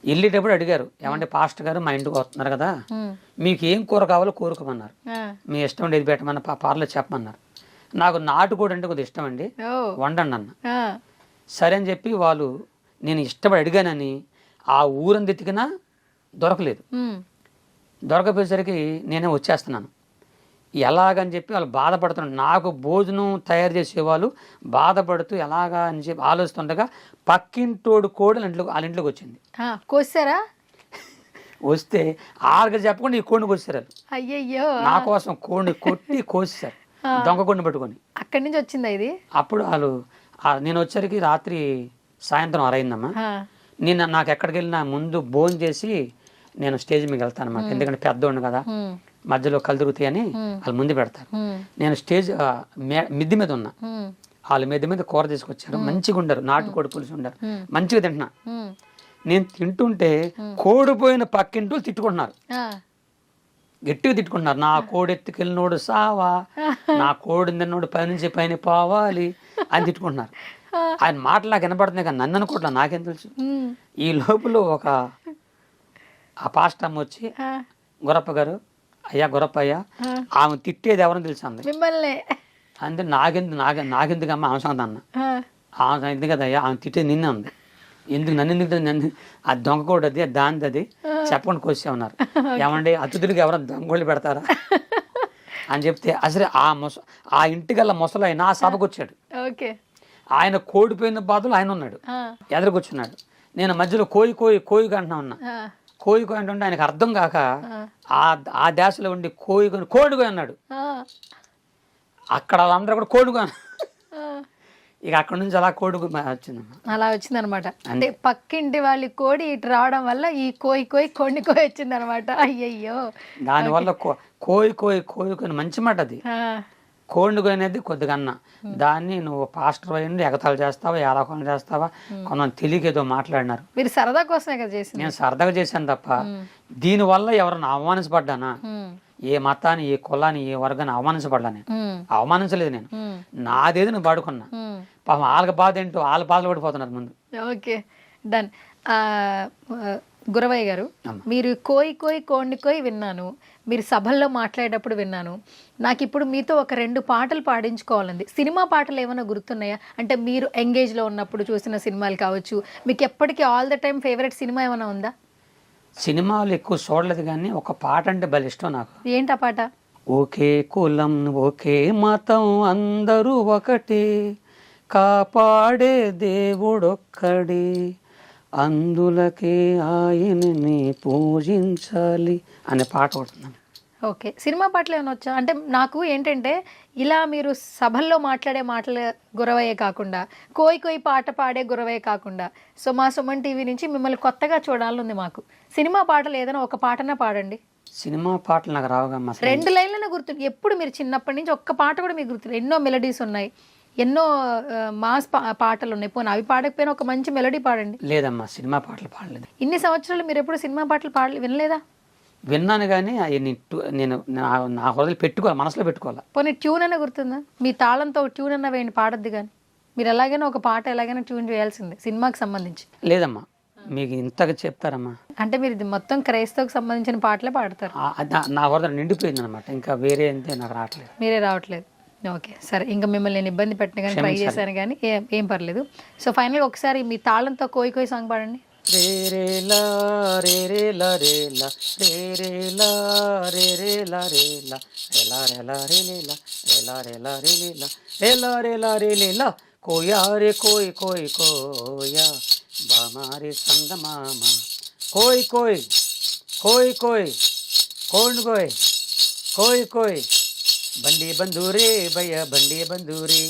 [SPEAKER 3] వెళ్ళేటప్పుడు అడిగారు, ఏమంటే పాస్టర్ గారు మా ఇంటికి వస్తున్నారు కదా, మీకు ఏం కూర కావాలో కోరుకోమన్నారు, మీ ఇష్టం ఉండేది పెట్టమన్న పార్లో చెప్పమన్నారు. నాకు నాటుకోడి అంటే కొద్దిగా ఇష్టం అండి, వండండి అన్న. సరే అని చెప్పి వాళ్ళు, నేను ఇష్టపడి అడిగానని ఆ ఊరంతా ఎతికినా దొరకలేదు. దొరకపోయేసరికి నేనే వచ్చేస్తున్నాను. ఎలాగని చెప్పి వాళ్ళు బాధపడుతున్నారు. నాకు భోజనం తయారు చేసేవాళ్ళు బాధపడుతూ ఎలాగా అని చెప్పి ఆలోచిస్తుండగా పక్కింటోడు కోడలు వాళ్ళ ఇంట్లోకి వచ్చింది.
[SPEAKER 2] కోసారా?
[SPEAKER 3] వస్తే ఆరుగా చెప్పకుండా ఈ కోడిని కోసారు.
[SPEAKER 2] అయ్యయ్యో,
[SPEAKER 3] నా కోసం కోడిని కొట్టి కోసేశారు, దొంగ కోడిని పట్టుకొని.
[SPEAKER 2] అక్కడి నుంచి వచ్చిందా ఇది?
[SPEAKER 3] అప్పుడు వాళ్ళు, నేను వచ్చరికి రాత్రి సాయంత్రం 6 అయిందమ్మా. నాకు ఎక్కడికి వెళ్ళినా ముందు భోజనం చేసి నేను స్టేజ్ మీద వెళ్తాను అన్నమాట. ఎందుకంటే పెద్దోడిని కదా, మధ్యలో కళ్ళు తిరుగుతాయని వాళ్ళు ముందు పెడతారు. నేను స్టేజ్ మిద్ది మీద ఉన్నా, వాళ్ళు మిద్ది మీద కూర తీసుకొచ్చారు, మంచిగా ఉండరు, నాటుకోడి పులుసు ఉండరు, మంచిగా తింటున్నా. నేను తింటుంటే కోడిపోయిన పక్కింటూ తిట్టుకుంటున్నారు, గట్టిగా తిట్టుకుంటున్నారు. నా కోడి ఎత్తుకెళ్ళినోడు సావా, నా కోడి తిన్నోడు పైనుంచి పైన పోవాలి అని తిట్టుకుంటున్నారు. ఆయన మాటలు నాకు వినపడుతున్నాయి కానీ నన్ను అనుకోవట్లా, నాకేం తెలుసు. ఈ లోపల ఆ పాస్టర్ అమ్మ వచ్చి, గురప్ప గారు, అయ్యా గురప్ప అయ్యా, ఆమె తిట్టేది ఎవరని తెలుసు అంది.
[SPEAKER 2] మిమ్మల్ని
[SPEAKER 3] అంటే నాకెందుకమ్మా ఆమె సంగతి అన్న. ఆమె ఎందుకు కదా అయ్యా, ఆమె తిట్టేది నిన్నే ఉంది, నన్ను ఆ దొంగ కూడా అది దానిది అది చెప్పకుండా కోసే ఉన్నారు. ఏమండి అతిథులకి ఎవరైనా దొంగోళ్ళు పెడతారా అని చెప్తే, అసలు ఆ ఇంటికల్లా ముసలాయన ఆ సభకు వచ్చాడు. ఆయన కోడిపోయిన బాధలు ఆయన ఉన్నాడు, ఎదురుకొచ్చున్నాడు. నేను మధ్యలో కోయి అంటున్నా ఉన్నా. కోయి అంటుంటే ఆయనకు అర్థం కాక ఆ దేశంలో ఉండి కోడిగోయి అన్నాడు. అక్కడ వాళ్ళందరూ కూడా కోడిగోయి. ఇక అక్కడ నుంచి అలా కోడి వచ్చిందమ్మా,
[SPEAKER 2] అలా వచ్చిందనమాట. అంటే పక్కింటి వాళ్ళ కోడి ఇటు రావడం వల్ల ఈ కోడిని కోయి వచ్చిందనమాట. అయ్యయ్యో,
[SPEAKER 3] దానివల్ల కోయి మంచి మాట అది. కోడిని అనేది కొద్దిగా అన్న, దాన్ని నువ్వు పాస్టర్ అయ్యండి ఎగతాలు చేస్తావా, ఏలాకొని చేస్తావా, కొంతమంది తెలియకేదో మాట్లాడినారు.
[SPEAKER 2] మీరు సరదా కోసమే కదా చేసి? నేను
[SPEAKER 3] సరదాగా చేశాను తప్ప దీనివల్ల ఎవరన్నా అవమానించబడ్డానా, ఏ మతాన్ని, ఏ కులాన్ని, ఏ వర్గాన్ని అవమానించబడ్డా? నేను అవమానించలేదు. నేను నాదేది నువ్వు పాడుకున్నా. పాపం వాళ్ళకి బాధ ఏంటో వాళ్ళ బాధలు పడిపోతున్నారు ముందు.
[SPEAKER 2] Okay, done. గురవయ్య గారు, మీరు కోడిని కోయి విన్నాను, మీరు సభల్లో మాట్లాడేటప్పుడు విన్నాను. నాకు ఇప్పుడు మీతో ఒక 2 పాటలు పాడించుకోవాలండి. సినిమా పాటలు ఏమైనా గుర్తున్నాయా? అంటే మీరు ఎంగేజ్లో ఉన్నప్పుడు చూసిన సినిమాలు కావచ్చు, మీకు ఎప్పటికీ all the time favourite cinema ఏమైనా ఉందా?
[SPEAKER 3] సినిమాలు ఎక్కువ చూడలేదు కానీ ఒక పాట అంటే భలే ఇష్టం నాకు.
[SPEAKER 2] ఏంటి ఆ పాట?
[SPEAKER 3] ఒకే కులం ఒకే మతం అందరూ ఒకటే, కాపాడే దేవుడొక్కడే, అందులకే ఆయనని పూజించాలి అనే పాట పడుతున్నాను.
[SPEAKER 2] ఓకే, సినిమా పాటలు ఏమైనా వచ్చా? అంటే నాకు ఏంటంటే ఇలా మీరు సభల్లో మాట్లాడే మాటలు గురవయ్యే కాకుండా, కోయి పాట పాడే గురవయ్యే కాకుండా, సో మా సుమన్ టీవీ నుంచి మిమ్మల్ని కొత్తగా చూడాలని మాకు. సినిమా పాటలు ఏదైనా ఒక పాటనే పాడండి.
[SPEAKER 3] సినిమా పాటలు నాకు రావుగా,
[SPEAKER 2] 2 లైన్లనే గుర్తు. ఎప్పుడు మీరు చిన్నప్పటి నుంచి ఒక్క పాట కూడా మీకు గుర్తు? ఎన్నో మెలడీస్ ఉన్నాయి, ఎన్నో మాస్ పాటలు ఉన్నాయి, పోనీ అవి పాడకపోయినా ఒక మంచి మెలడీ పాడండి.
[SPEAKER 3] లేదమ్మా, సినిమా పాటలు పాడలేదు.
[SPEAKER 2] ఇన్ని సంవత్సరాలు మీరు ఎప్పుడు సినిమా పాటలు వినలేదా?
[SPEAKER 3] విన్నాను కానీ నేను నా హృదయం మనసులో పెట్టుకోవాలి.
[SPEAKER 2] పోనీ ట్యూన్ అన్న గుర్తుందా? మీ తాళంతో ట్యూన్ అన్న వేయండి, పాడద్దు కానీ. మీరు ఎలాగైనా ఒక పాట ఎలాగైనా ట్యూన్ చేయాల్సిందే సినిమాకి సంబంధించి.
[SPEAKER 3] లేదమ్మా, మీకు ఇంతగా చెప్తారమ్మా.
[SPEAKER 2] అంటే మీరు ఇది మొత్తం క్రైస్తవుకి సంబంధించిన పాటలే పాడతారు.
[SPEAKER 3] నా హృదయం నిండిపోయింది అనమాట, ఇంకా వేరే అంతే నాకు రావట్లేదు.
[SPEAKER 2] మీరే రావట్లేదు. ఓకే, సరే. ఇంకా మిమ్మల్ని నేను ఇబ్బంది పెట్టిన కానీ ట్రై చేశాను కానీ ఏం పర్లేదు. సో ఫైనల్గా ఒకసారి మీ తాళంతో కోయి సాంగ్ పాడండి.
[SPEAKER 3] రే రే లా రే రే లా రే లా రే రే లా రే రే లా రే లా రే లా రే లా రే లే లా రే లా రే లా రే లే లా రే లా రే లా రే లే లా కోయా రే కోయి కోయా బామారే సంద మామ కోయి కోడిని కోయి బండి బంధూరే భయ బండి బంధూరే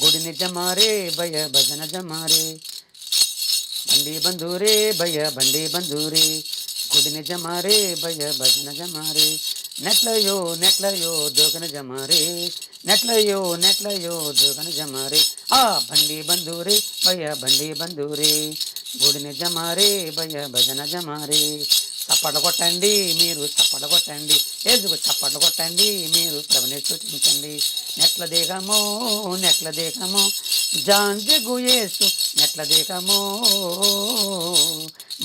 [SPEAKER 3] గుడిని జమారే భయ భజన జమారే బండి బంధూరే భయ బండి బంధూరే గుడిని జమారే భయ భజన జమారే నెట్లయో నెట్లయో దోకన జమారే నెట్లయో నెట్లయో దోకన జమారే ఆ బండి బంధూరే భయ బండి బంధూరే గుడిని జమారే భయ భజన జమారే చప్పట్లు కొట్టండి మీరు చప్పట్లు కొట్టండి ఏజుకు చప్పట్లు కొట్టండి మీరు ప్రభుని స్తుతించండి నెట్ల దేహము జాంజగు యేసు నెట్ల దేహము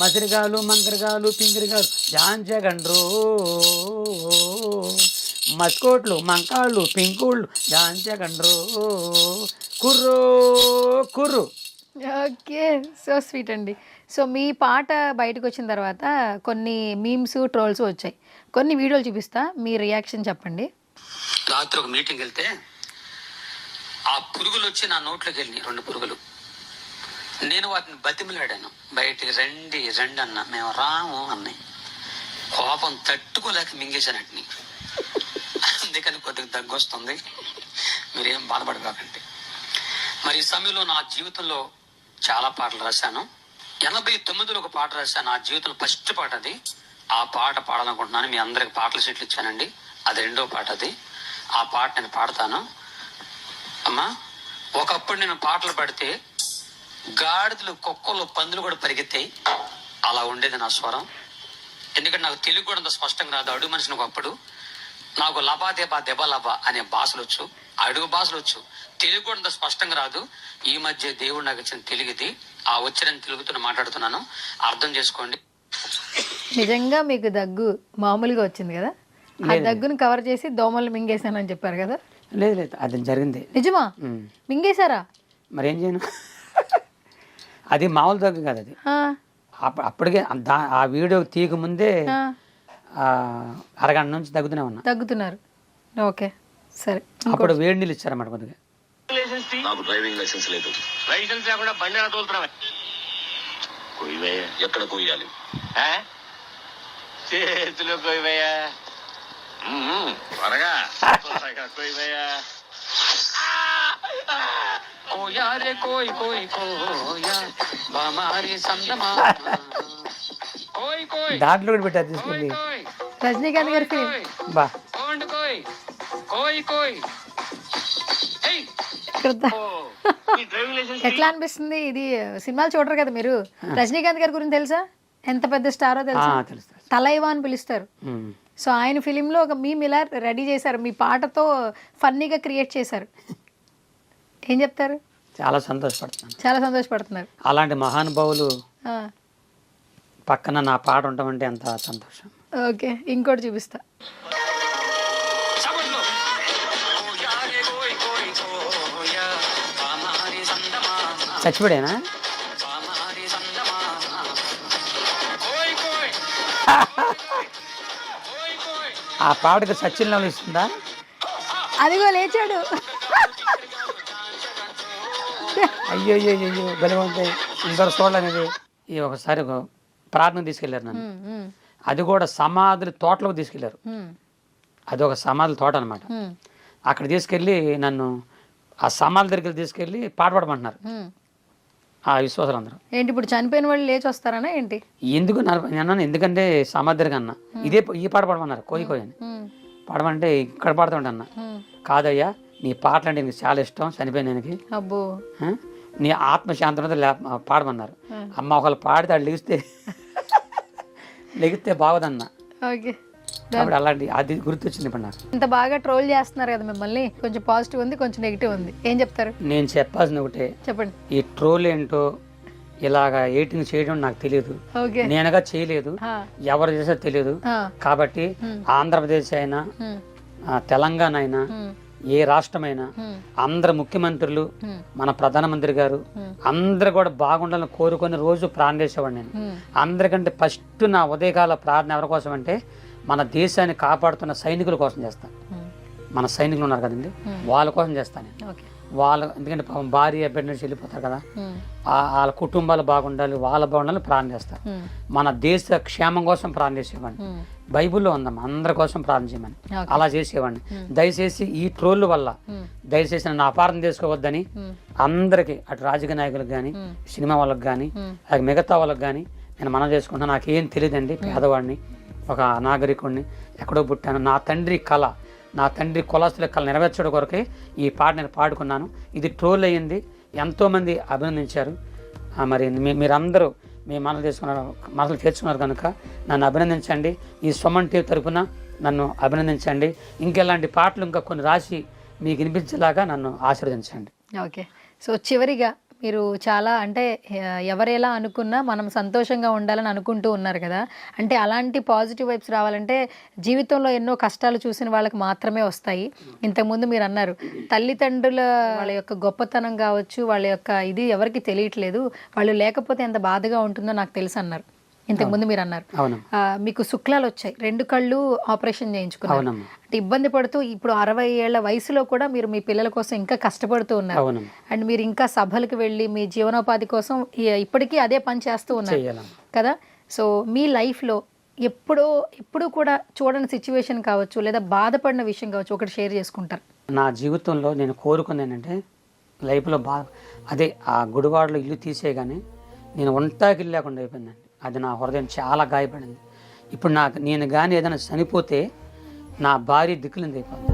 [SPEAKER 3] మసిరిగాలు మంకరగాలు పింగిరిగాలు జాంజగండ్రో మస్కోట్లు మంకాళ్ళు పింకుళ్ళు జాంజగండ్రో కుర్రో కుర్రు.
[SPEAKER 2] ఓకే, సో స్వీట్ అండి. సో మీ పాట బయటకు వచ్చిన తర్వాత కొన్ని మీమ్స్ ట్రోల్స్ వచ్చాయి. కొన్ని వీడియోలు చూపిస్తా, మీ రియాక్షన్ చెప్పండి.
[SPEAKER 3] రాత్రి ఒక మీటింగ్ వెళ్తే ఆ పురుగులు వచ్చి నా నోట్లోకి వెళ్ళినాయి, 2 పురుగులు. నేను వాటిని బతిమలాడాను, బయటికి రండి రండి అన్న. మేము రాము అన్నాయి. కోపం తట్టుకోలేక మింగేశానటిని. అందుకని కొద్దిగా దగ్గు వస్తుంది, మీరేం బాధపడకండి. మరి ఈ సమయంలో నా జీవితంలో చాలా పాటలు రాశాను. 89లో ఒక పాట రాశాను, నా జీవితంలో ఫస్ట్ పాట అది. ఆ పాట పాడాలనుకుంటున్నాను. మీ అందరికి పాటల సీట్లు ఇచ్చానండి, అది 2వ పాట అది. ఆ పాట నేను పాడతాను. అమ్మా, ఒకప్పుడు నేను పాటలు పాడితే గాడిదలు కుక్కలు పందులు కూడా పరిగెత్తాయి, అలా ఉండేది నా స్వరం. ఎందుకంటే నాకు తెలుగు కూడా అంత స్పష్టంగా రాదు. అడుగు మనిషిని ఒకప్పుడు నాకు లబా దెబా దెబ లబా అనే భాషలు వచ్చు, అడుగు భాషలు వచ్చు. తెలుగు కూడా అంత స్పష్టంగా రాదు. ఈ మధ్య దేవుడు నాకు ఇచ్చిన తెలుగుది, ఆ వచ్చిన తెలుగుతో మాట్లాడుతున్నాను, అర్థం చేసుకోండి.
[SPEAKER 2] నిజంగా మీకు దగ్గు మామూలుగా వచ్చింది కదా? ఆ దగ్గును కవర్ చేసి దోమలు మింగేశానని చెప్పారు కదా?
[SPEAKER 3] లేదు లేదు, అది జరిగింది.
[SPEAKER 2] నిజమా? మింగేశారా?
[SPEAKER 3] మరి ఏం చేయను, అది మామూలు దగ్గు కాదు అది. అప్పటికే ఆ వీడియో తీయక ముందే అరగంట నుంచి దగ్గుతూనే ఉన్నా.
[SPEAKER 2] దగ్గుతున్నారు, ఓకే సరే.
[SPEAKER 3] అప్పుడు వేడి నీళ్ళు ఇచ్చారన్నమాట కొద్దిగా.
[SPEAKER 4] నాకు డ్రైవింగ్ లైసెన్స్ లేదు. లైసెన్స్ లేకుండా బండి ఎలా తోలుతున్నావా? కొయ్యవయ్యా. ఎక్కడ కొయ్యాలి? చేతిలో కొయ్యవయ్యా. త్వరగా కొయ్యవయ్యా. కోయారే కోయ్ కోయ్ కోయా బామారి సందమా కోయ్ కోయ్.
[SPEAKER 3] దాంట్లో కూడా పెట్టారు తీసుకెళ్ళి.
[SPEAKER 2] రజనీకాంత్ గారి ఫిలిం
[SPEAKER 3] బా
[SPEAKER 4] కోయ్ కోయ్ కోయ్.
[SPEAKER 2] ఎట్లా అనిపిస్తుంది? ఇది సినిమాలు చూడరు కదా మీరు. రజనీకాంత్ గారి గురించి తెలుసా? ఎంత పెద్ద స్టారో తెలుసా? తలైవా అని పిలుస్తారు. సో ఆయన ఫిలింలో ఒక మీమ్ ఇలా రెడీ చేశారు, మీ పాటతో ఫన్నీగా క్రియేట్ చేశారు. ఏం చెప్తారు?
[SPEAKER 3] చాలా సంతోషపడుతున్నాను,
[SPEAKER 2] చాలా సంతోషపడుతున్నారు.
[SPEAKER 3] అలాంటి మహానుభావులు పక్కన నా పాట ఉండమంటే ఎంత సంతోషం.
[SPEAKER 2] ఓకే, ఇంకోటి చూపిస్తా.
[SPEAKER 3] చచ్చిపోయానా? ఆ పాటకు సచిన్ లెవెల్ ఇస్తుందా?
[SPEAKER 2] అదిగో లేచాడు.
[SPEAKER 3] అయ్యో అయ్యో అయ్యో బలవంతాయి ఇందరు చూడలేనిది. ఈ ఒకసారి ఒక ప్రార్థన తీసుకెళ్లారు నన్ను. అది కూడా సమాధుల తోటలోకి తీసుకెళ్లారు. అది ఒక సమాధుల తోట అనమాట. అక్కడ తీసుకెళ్ళి నన్ను ఆ సమాధుల దగ్గరికి తీసుకెళ్ళి పాట పాడమంటున్నారు ఆ విశ్వాసాలు అందరూ.
[SPEAKER 2] ఏంటి ఇప్పుడు చనిపోయిన వాళ్ళు లేచి వస్తారనా ఏంటి?
[SPEAKER 3] ఎందుకు అన్నాను, ఎందుకంటే సమాధి దగ్గర అన్న ఈ పాట పాడమన్నారు, కోయి కోయి అని. పాడమంటే ఇక్కడ పాడుతుంటే అన్న, కాదయ్యా నీ పాటలు అంటే నీకు చాలా ఇష్టం, చనిపోయినానికి
[SPEAKER 2] అబ్బో
[SPEAKER 3] నీ ఆత్మశాంతి పాడమన్నారు. అమ్మ ఒకళ్ళు పాడితే అది లెగిస్తే బాగోదన్న.
[SPEAKER 2] ఓకే,
[SPEAKER 3] కాబట్టి అలాంటి అది గుర్తొచ్చింది ఇప్పుడు నాకు.
[SPEAKER 2] ఇంత బాగా ట్రోల్ చేస్తున్నారు కదా మిమ్మల్ని, కొంచెం పాజిటివ్ ఉంది కొంచెం నెగిటివ్ ఉంది, ఏం చెప్తారు?
[SPEAKER 3] నేను చెప్పాల్సింది ఒకటే,
[SPEAKER 2] చెప్పండి.
[SPEAKER 3] ఈ ట్రోల్ ఏంటో ఇలాగా ఎయిటింగ్ చేయడం నాకు తెలియదు, నేనుగా చేయలేదు, ఎవరు చేసో తెలియదు. కాబట్టి ఆంధ్రప్రదేశ్ అయినా తెలంగాణ అయినా ఏ రాష్ట్రమైనా అందరు ముఖ్యమంత్రులు మన ప్రధానమంత్రి గారు అందరు కూడా బాగుండాలని కోరుకొని రోజు ప్రార్థన చేసేవాడు నేను. అందరికంటే ఫస్ట్ నా ఉదయకాల ప్రార్థన ఎవరి కోసం అంటే మన దేశాన్ని కాపాడుతున్న సైనికుల కోసం చేస్తాను. మన సైనికులు ఉన్నారు కదండి, వాళ్ళ కోసం చేస్తాను నేను. వాళ్ళ ఎందుకంటే పాపం భార్య బిడ్డ నుంచి వెళ్ళిపోతారు కదా, వాళ్ళ కుటుంబాలు బాగుండాలి, వాళ్ళ బాగుండాలని ప్రార్థన చేస్తారు. మన దేశ క్షేమం కోసం ప్రార్థన చేసేవాడిని. బైబిల్లో ఉందమ్మా, అందరి కోసం ప్రార్థన చేయమని. అలా చేసేవాడిని. దయచేసి ఈ ట్రోల్ వల్ల దయచేసి నన్ను అపార్థం చేసుకోవద్దని అందరికీ, అటు రాజకీయ నాయకులకు కానీ, సినిమా వాళ్ళకి కానీ, మిగతా వాళ్ళకి కానీ నేను మనం చేసుకుంటాను. నాకేం తెలియదండి, పేదవాడిని, ఒక నాగరికుడిని, ఎక్కడో పుట్టాను. నా తండ్రి కళ, నా తండ్రి కులస్తుల కళ నెరవేర్చడం కొరకే ఈ పాట నేను పాడుకున్నాను. ఇది ట్రోల్ అయ్యింది, ఎంతోమంది అభినందించారు. మరి మీరందరూ మీ మనసులు తెచ్చుకున్నారు కనుక నన్ను అభినందించండి. ఈ సుమన్ టీవీ తరపున నన్ను అభినందించండి. ఇంకెలాంటి పాటలు ఇంకా కొన్ని రాసి మీకు వినిపించేలాగా నన్ను ఆశీర్వదించండి.
[SPEAKER 2] ఓకే. సో చివరిగా మీరు చాలా అంటే ఎవరెలా అనుకున్నా మనం సంతోషంగా ఉండాలని అనుకుంటూ ఉన్నారు కదా, అంటే అలాంటి పాజిటివ్ వైబ్స్ రావాలంటే జీవితంలో ఎన్నో కష్టాలు చూసిన వాళ్ళకి మాత్రమే వస్తాయి. ఇంతకుముందు మీరు అన్నారు తల్లిదండ్రుల వాళ్ళ యొక్క గొప్పతనం కావచ్చు, వాళ్ళ యొక్క ఇది ఎవరికి తెలియట్లేదు, వాళ్ళు లేకపోతే ఎంత బాధగా ఉంటుందో నాకు తెలుసు అన్నారు. ఇంతకుముందు మీరు అన్నారు మీకు శుక్లాలు వచ్చాయి, 2 కళ్ళు ఆపరేషన్ చేయించుకున్నారు, అంటే ఇబ్బంది పడుతూ ఇప్పుడు 60 ఏళ్ల వయసులో కూడా మీరు మీ పిల్లల కోసం ఇంకా కష్టపడుతూ ఉన్నారు. అండ్ మీరు ఇంకా సభలకు వెళ్ళి మీ జీవనోపాధి కోసం ఇప్పటికీ అదే పని చేస్తూ ఉన్నారు కదా. సో మీ లైఫ్లో ఎప్పుడు కూడా చూడని సిచ్యువేషన్ కావచ్చు, లేదా బాధపడిన విషయం కావచ్చు, ఒకటి షేర్ చేసుకుంటారు.
[SPEAKER 3] నా జీవితంలో నేను కోరుకుంది ఏంటంటే లైఫ్లో అదే ఆ గుడివాడలో ఇల్లు తీసేయగానే నేను ఒంటాకి లేకుండా అయిపోయిందండి. అది నా హృదయం చాలా గాయపడింది. ఇప్పుడు నేను కానీ ఏదైనా చనిపోతే నా భార్య దిక్కులింది అయిపోతుంది.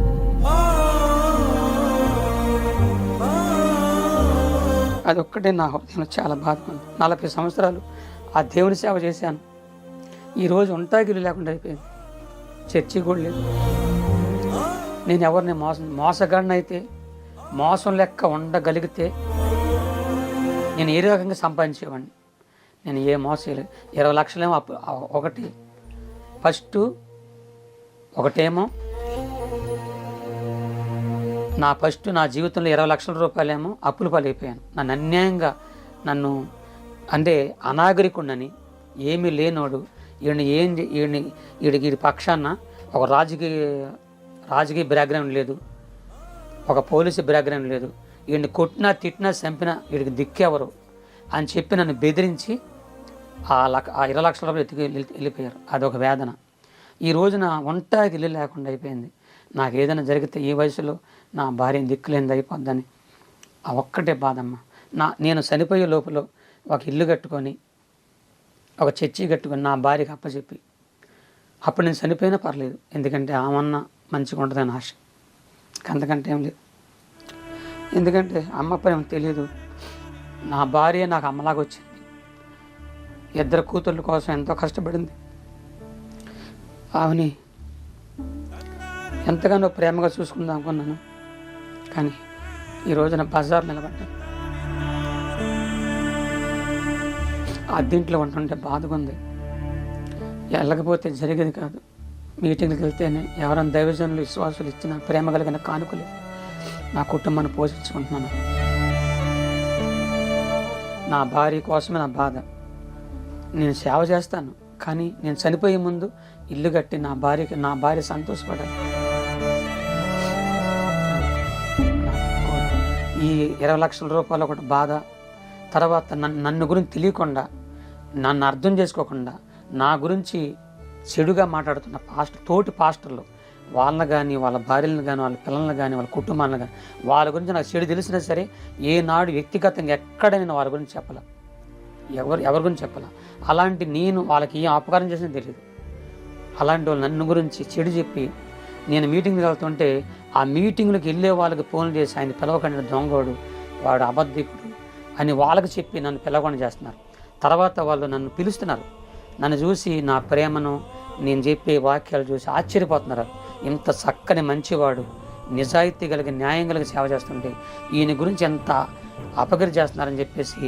[SPEAKER 3] అదొక్కటే నా హృదయంలో చాలా బాధపడింది. 40 సంవత్సరాలు ఆ దేవుని సేవ చేశాను. ఈరోజు ఒంటాగిల్లు లేకుండా అయిపోయింది. చర్చి కూడా లేదు. నేను ఎవరిని మోసగాడినైతే, మోసం లెక్క ఉండగలిగితే నేను ఏ రకంగా సంపాదించేవాడిని. నేను ఏ మోసం 20 లక్షలేమో ఒకటేమో నా జీవితంలో 20 లక్షల రూపాయలేమో అప్పులు పాలైపోయాను. నన్ను అన్యాయంగా అంటే అనాగరికుడిని, ఏమీ లేనోడు, వీడి పక్షాన ఒక రాజకీయ బ్యాక్గ్రౌండ్ లేదు, ఒక పోలీసు బ్యాక్గ్రౌండ్ లేదు, వీడిని కొట్టినా తిట్టినా చంపినా వీడికి దిక్కెవరు అని చెప్పి నన్ను బెదిరించి ఆ 20 లక్షల రూపాయలు వెళ్ళిపోయారు. అదొక వేదన. ఈ రోజున ఒంటాకి ఇల్లు లేకుండా అయిపోయింది. నాకు ఏదైనా జరిగితే ఈ వయసులో నా భార్యని దిక్కులేనిది అయిపోద్దని ఆ ఒక్కటే బాధమ్మ. నేను చనిపోయే లోపల ఒక ఇల్లు కట్టుకొని, ఒక చర్చి కట్టుకొని నా భార్యకి అప్పచెప్పి, అప్పుడు నేను చనిపోయినా పర్లేదు, ఎందుకంటే ఆమన్నా మంచిగా ఉంటుందని ఆశ. అంతకంటే ఏం లేదు. ఎందుకంటే అమ్మ ప్రేమ తెలియదు. నా భార్య నాకు అమ్మలాగా వచ్చింది. 2 కూతుర్ల కోసం ఎంతో కష్టపడింది. ఆమెని ఎంతగానో ప్రేమగా చూసుకుందాం అనుకున్నాను, కానీ ఈ రోజున బజార్ నిలబడ్డాను. అద్దీంట్లో ఉంటుంటే బాధగా ఉంది. వెళ్ళకపోతే జరిగేది కాదు. మీటింగ్కి వెళ్తేనే ఎవరైనా దైవజనులు, విశ్వాసులు ఇచ్చిన ప్రేమ కలిగిన కానుకలు నా కుటుంబాన్ని పోషించుకుంటున్నాను. నా భార్య కోసమే నా బాధ. నేను సేవ చేస్తాను, కానీ నేను చనిపోయే ముందు ఇల్లు కట్టి నా భార్య సంతోషపడాలి. ఈ 20 లక్షల రూపాయలు ఒకటి బాధ. తర్వాత నన్ను గురించి తెలియకుండా, నన్ను అర్థం చేసుకోకుండా, నా గురించి చెడుగా మాట్లాడుతున్న తోటి పాస్టర్లు, వాళ్ళని కానీ, వాళ్ళ భార్యలను కానీ, వాళ్ళ పిల్లలను కానీ, వాళ్ళ కుటుంబాలను కానీ, వాళ్ళ గురించి నాకు చెడు తెలిసినా సరే ఏనాడు వ్యక్తిగతంగా ఎక్కడ నేను వాళ్ళ గురించి చెప్పాల, ఎవరి గురించి చెప్పాల. అలాంటి నేను వాళ్ళకి ఏం అపకారం చేసినా తెలియదు. అలాంటి వాళ్ళు నన్ను గురించి చెడు చెప్పి, నేను మీటింగ్కి వెళ్తుంటే ఆ మీటింగ్లకు వెళ్ళే వాళ్ళకి ఫోన్లు చేసి ఆయన పిలవకుండా దొంగోడు, వాడు అబద్ధికుడు అని వాళ్ళకి చెప్పి నన్ను పిలవకుండా చేస్తున్నారు. తర్వాత వాళ్ళు నన్ను పిలుస్తున్నారు. నన్ను చూసి నా ప్రేమను, నేను చెప్పే వాక్యాలు చూసి ఆశ్చర్యపోతున్నారు. ఇంత చక్కని మంచివాడు, నిజాయితీ కలిగి న్యాయం కలిగి సేవ చేస్తుంటే ఈయన గురించి ఎంత అపగరి చేస్తున్నారని చెప్పేసి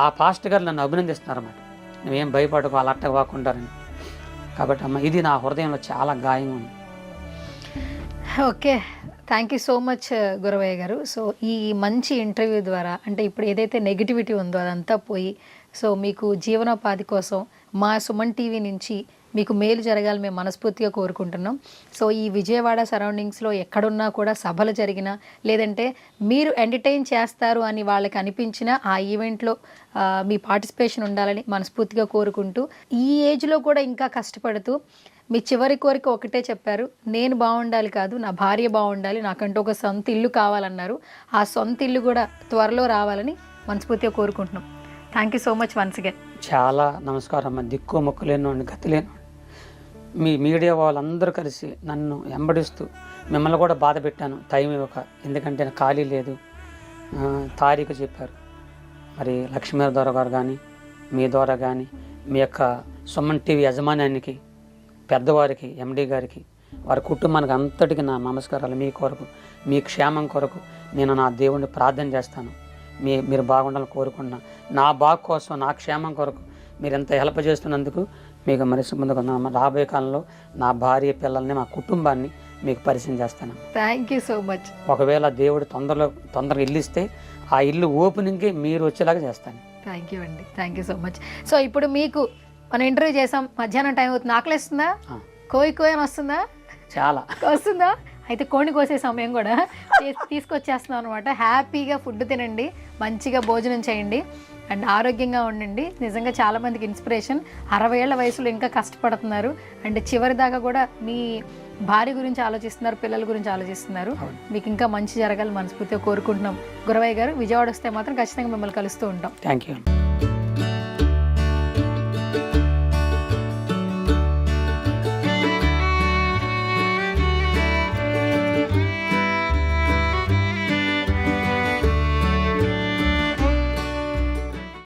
[SPEAKER 3] ఆ పాస్టర్ గారు నన్ను అభినందిస్తున్నారు అన్నమాట. నువ్వేం భయపడకు, వాళ్ళు అట్టగా వాకుంటారని. కాబట్టి అమ్మ, ఇది నా హృదయంలో చాలా గాయంగా ఉంది.
[SPEAKER 2] Okay, thank you so much Guravayya గారు. సో ఈ మంచి ఇంటర్వ్యూ ద్వారా, అంటే ఇప్పుడు ఏదైతే నెగిటివిటీ ఉందో అదంతా పోయి, సో మీకు జీవనోపాధి కోసం మా సుమన్ టీవీ నుంచి మీకు మేలు జరగాలి మేము మనస్ఫూర్తిగా కోరుకుంటున్నాం. సో ఈ విజయవాడ సరౌండింగ్స్లో ఎక్కడున్నా కూడా సభలు జరిగినా, లేదంటే మీరు ఎంటర్టైన్ చేస్తారు అని వాళ్ళకి అనిపించిన ఆ ఈవెంట్లో మీ పార్టిసిపేషన్ ఉండాలని మనస్ఫూర్తిగా కోరుకుంటూ, ఈ ఏజ్లో కూడా ఇంకా కష్టపడుతూ మీ చివరి కోరిక ఒకటే చెప్పారు, నేను బాగుండాలి కాదు, నా భార్య బాగుండాలి, నాకంటూ ఒక సొంత ఇల్లు కావాలన్నారు. ఆ సొంత ఇల్లు కూడా త్వరలో రావాలని మనస్ఫూర్తిగా కోరుకుంటున్నాం. Thank you so much once again.
[SPEAKER 3] చాలా నమస్కారం అమ్మ. దిక్కు మొక్కు లేనివాడిని, గతి లేనివాడిని. మీ మీడియా వాళ్ళందరూ కలిసి నన్ను వెంబడిస్తూ మిమ్మల్ని కూడా బాధ పెట్టాను, టైం ఇవ్వక. ఎందుకంటే నాకు ఖాళీ లేదు. తారీఖు చెప్పారు. మరి లక్ష్మీ ద్వారా గారు కానీ, మీ ద్వారా కానీ, మీ యొక్క సుమన్ టీవీ యజమాన్యానికి, పెద్దవారికి, ఎండి గారికి, వారి కుటుంబానికి అంతటికి నా నమస్కారాలు. మీ కొరకు, మీ క్షేమం కొరకు నేను నా దేవుణ్ణి ప్రార్థన చేస్తాను. మీరు బాగుండాలని కోరుకుంటున్నా. నా బాగు కోసం, నా క్షేమం కొరకు మీరు ఎంత హెల్ప్ చేస్తున్నందుకు మీకు మనిషి ముందుకు రాబోయే కాలంలో నా భార్య, పిల్లల్ని, మా కుటుంబాన్ని మీకు పరిచయం చేస్తాను.
[SPEAKER 2] Thank you so much.
[SPEAKER 3] ఒకవేళ దేవుడు తొందరగా ఇల్లు ఇస్తే ఆ ఇల్లు ఓపెనింగ్కి మీరు వచ్చేలాగా చేస్తాను.
[SPEAKER 2] థ్యాంక్ యూ అండి, thank you so much. So ఇప్పుడు మీకు మనం ఇంటర్వ్యూ చేసాం, మధ్యాహ్నం టైం అవుతుంది, ఆకలిస్తుందా? కోయి అని వస్తుందా?
[SPEAKER 3] చాలా
[SPEAKER 2] వస్తుందా? అయితే కోడిని కోసే సమయం కూడా తీసుకొచ్చేస్తున్నాం అనమాట. హ్యాపీగా ఫుడ్ తినండి, మంచిగా భోజనం చేయండి అండ్ ఆరోగ్యంగా ఉండండి. నిజంగా చాలామందికి ఇన్స్పిరేషన్. 60 ఏళ్ల వయసులో ఇంకా కష్టపడుతున్నారు అండ్ చివరి దాకా కూడా మీ భార్య గురించి ఆలోచిస్తున్నారు, పిల్లల గురించి ఆలోచిస్తున్నారు. మీకు ఇంకా మంచి జరగాలి మనస్ఫూర్తిగా కోరుకుంటున్నాం. గురవయ్య గారు, విజయవాడ వస్తే మాత్రం ఖచ్చితంగా మిమ్మల్ని కలుస్తూ ఉంటాం.
[SPEAKER 3] Thank you.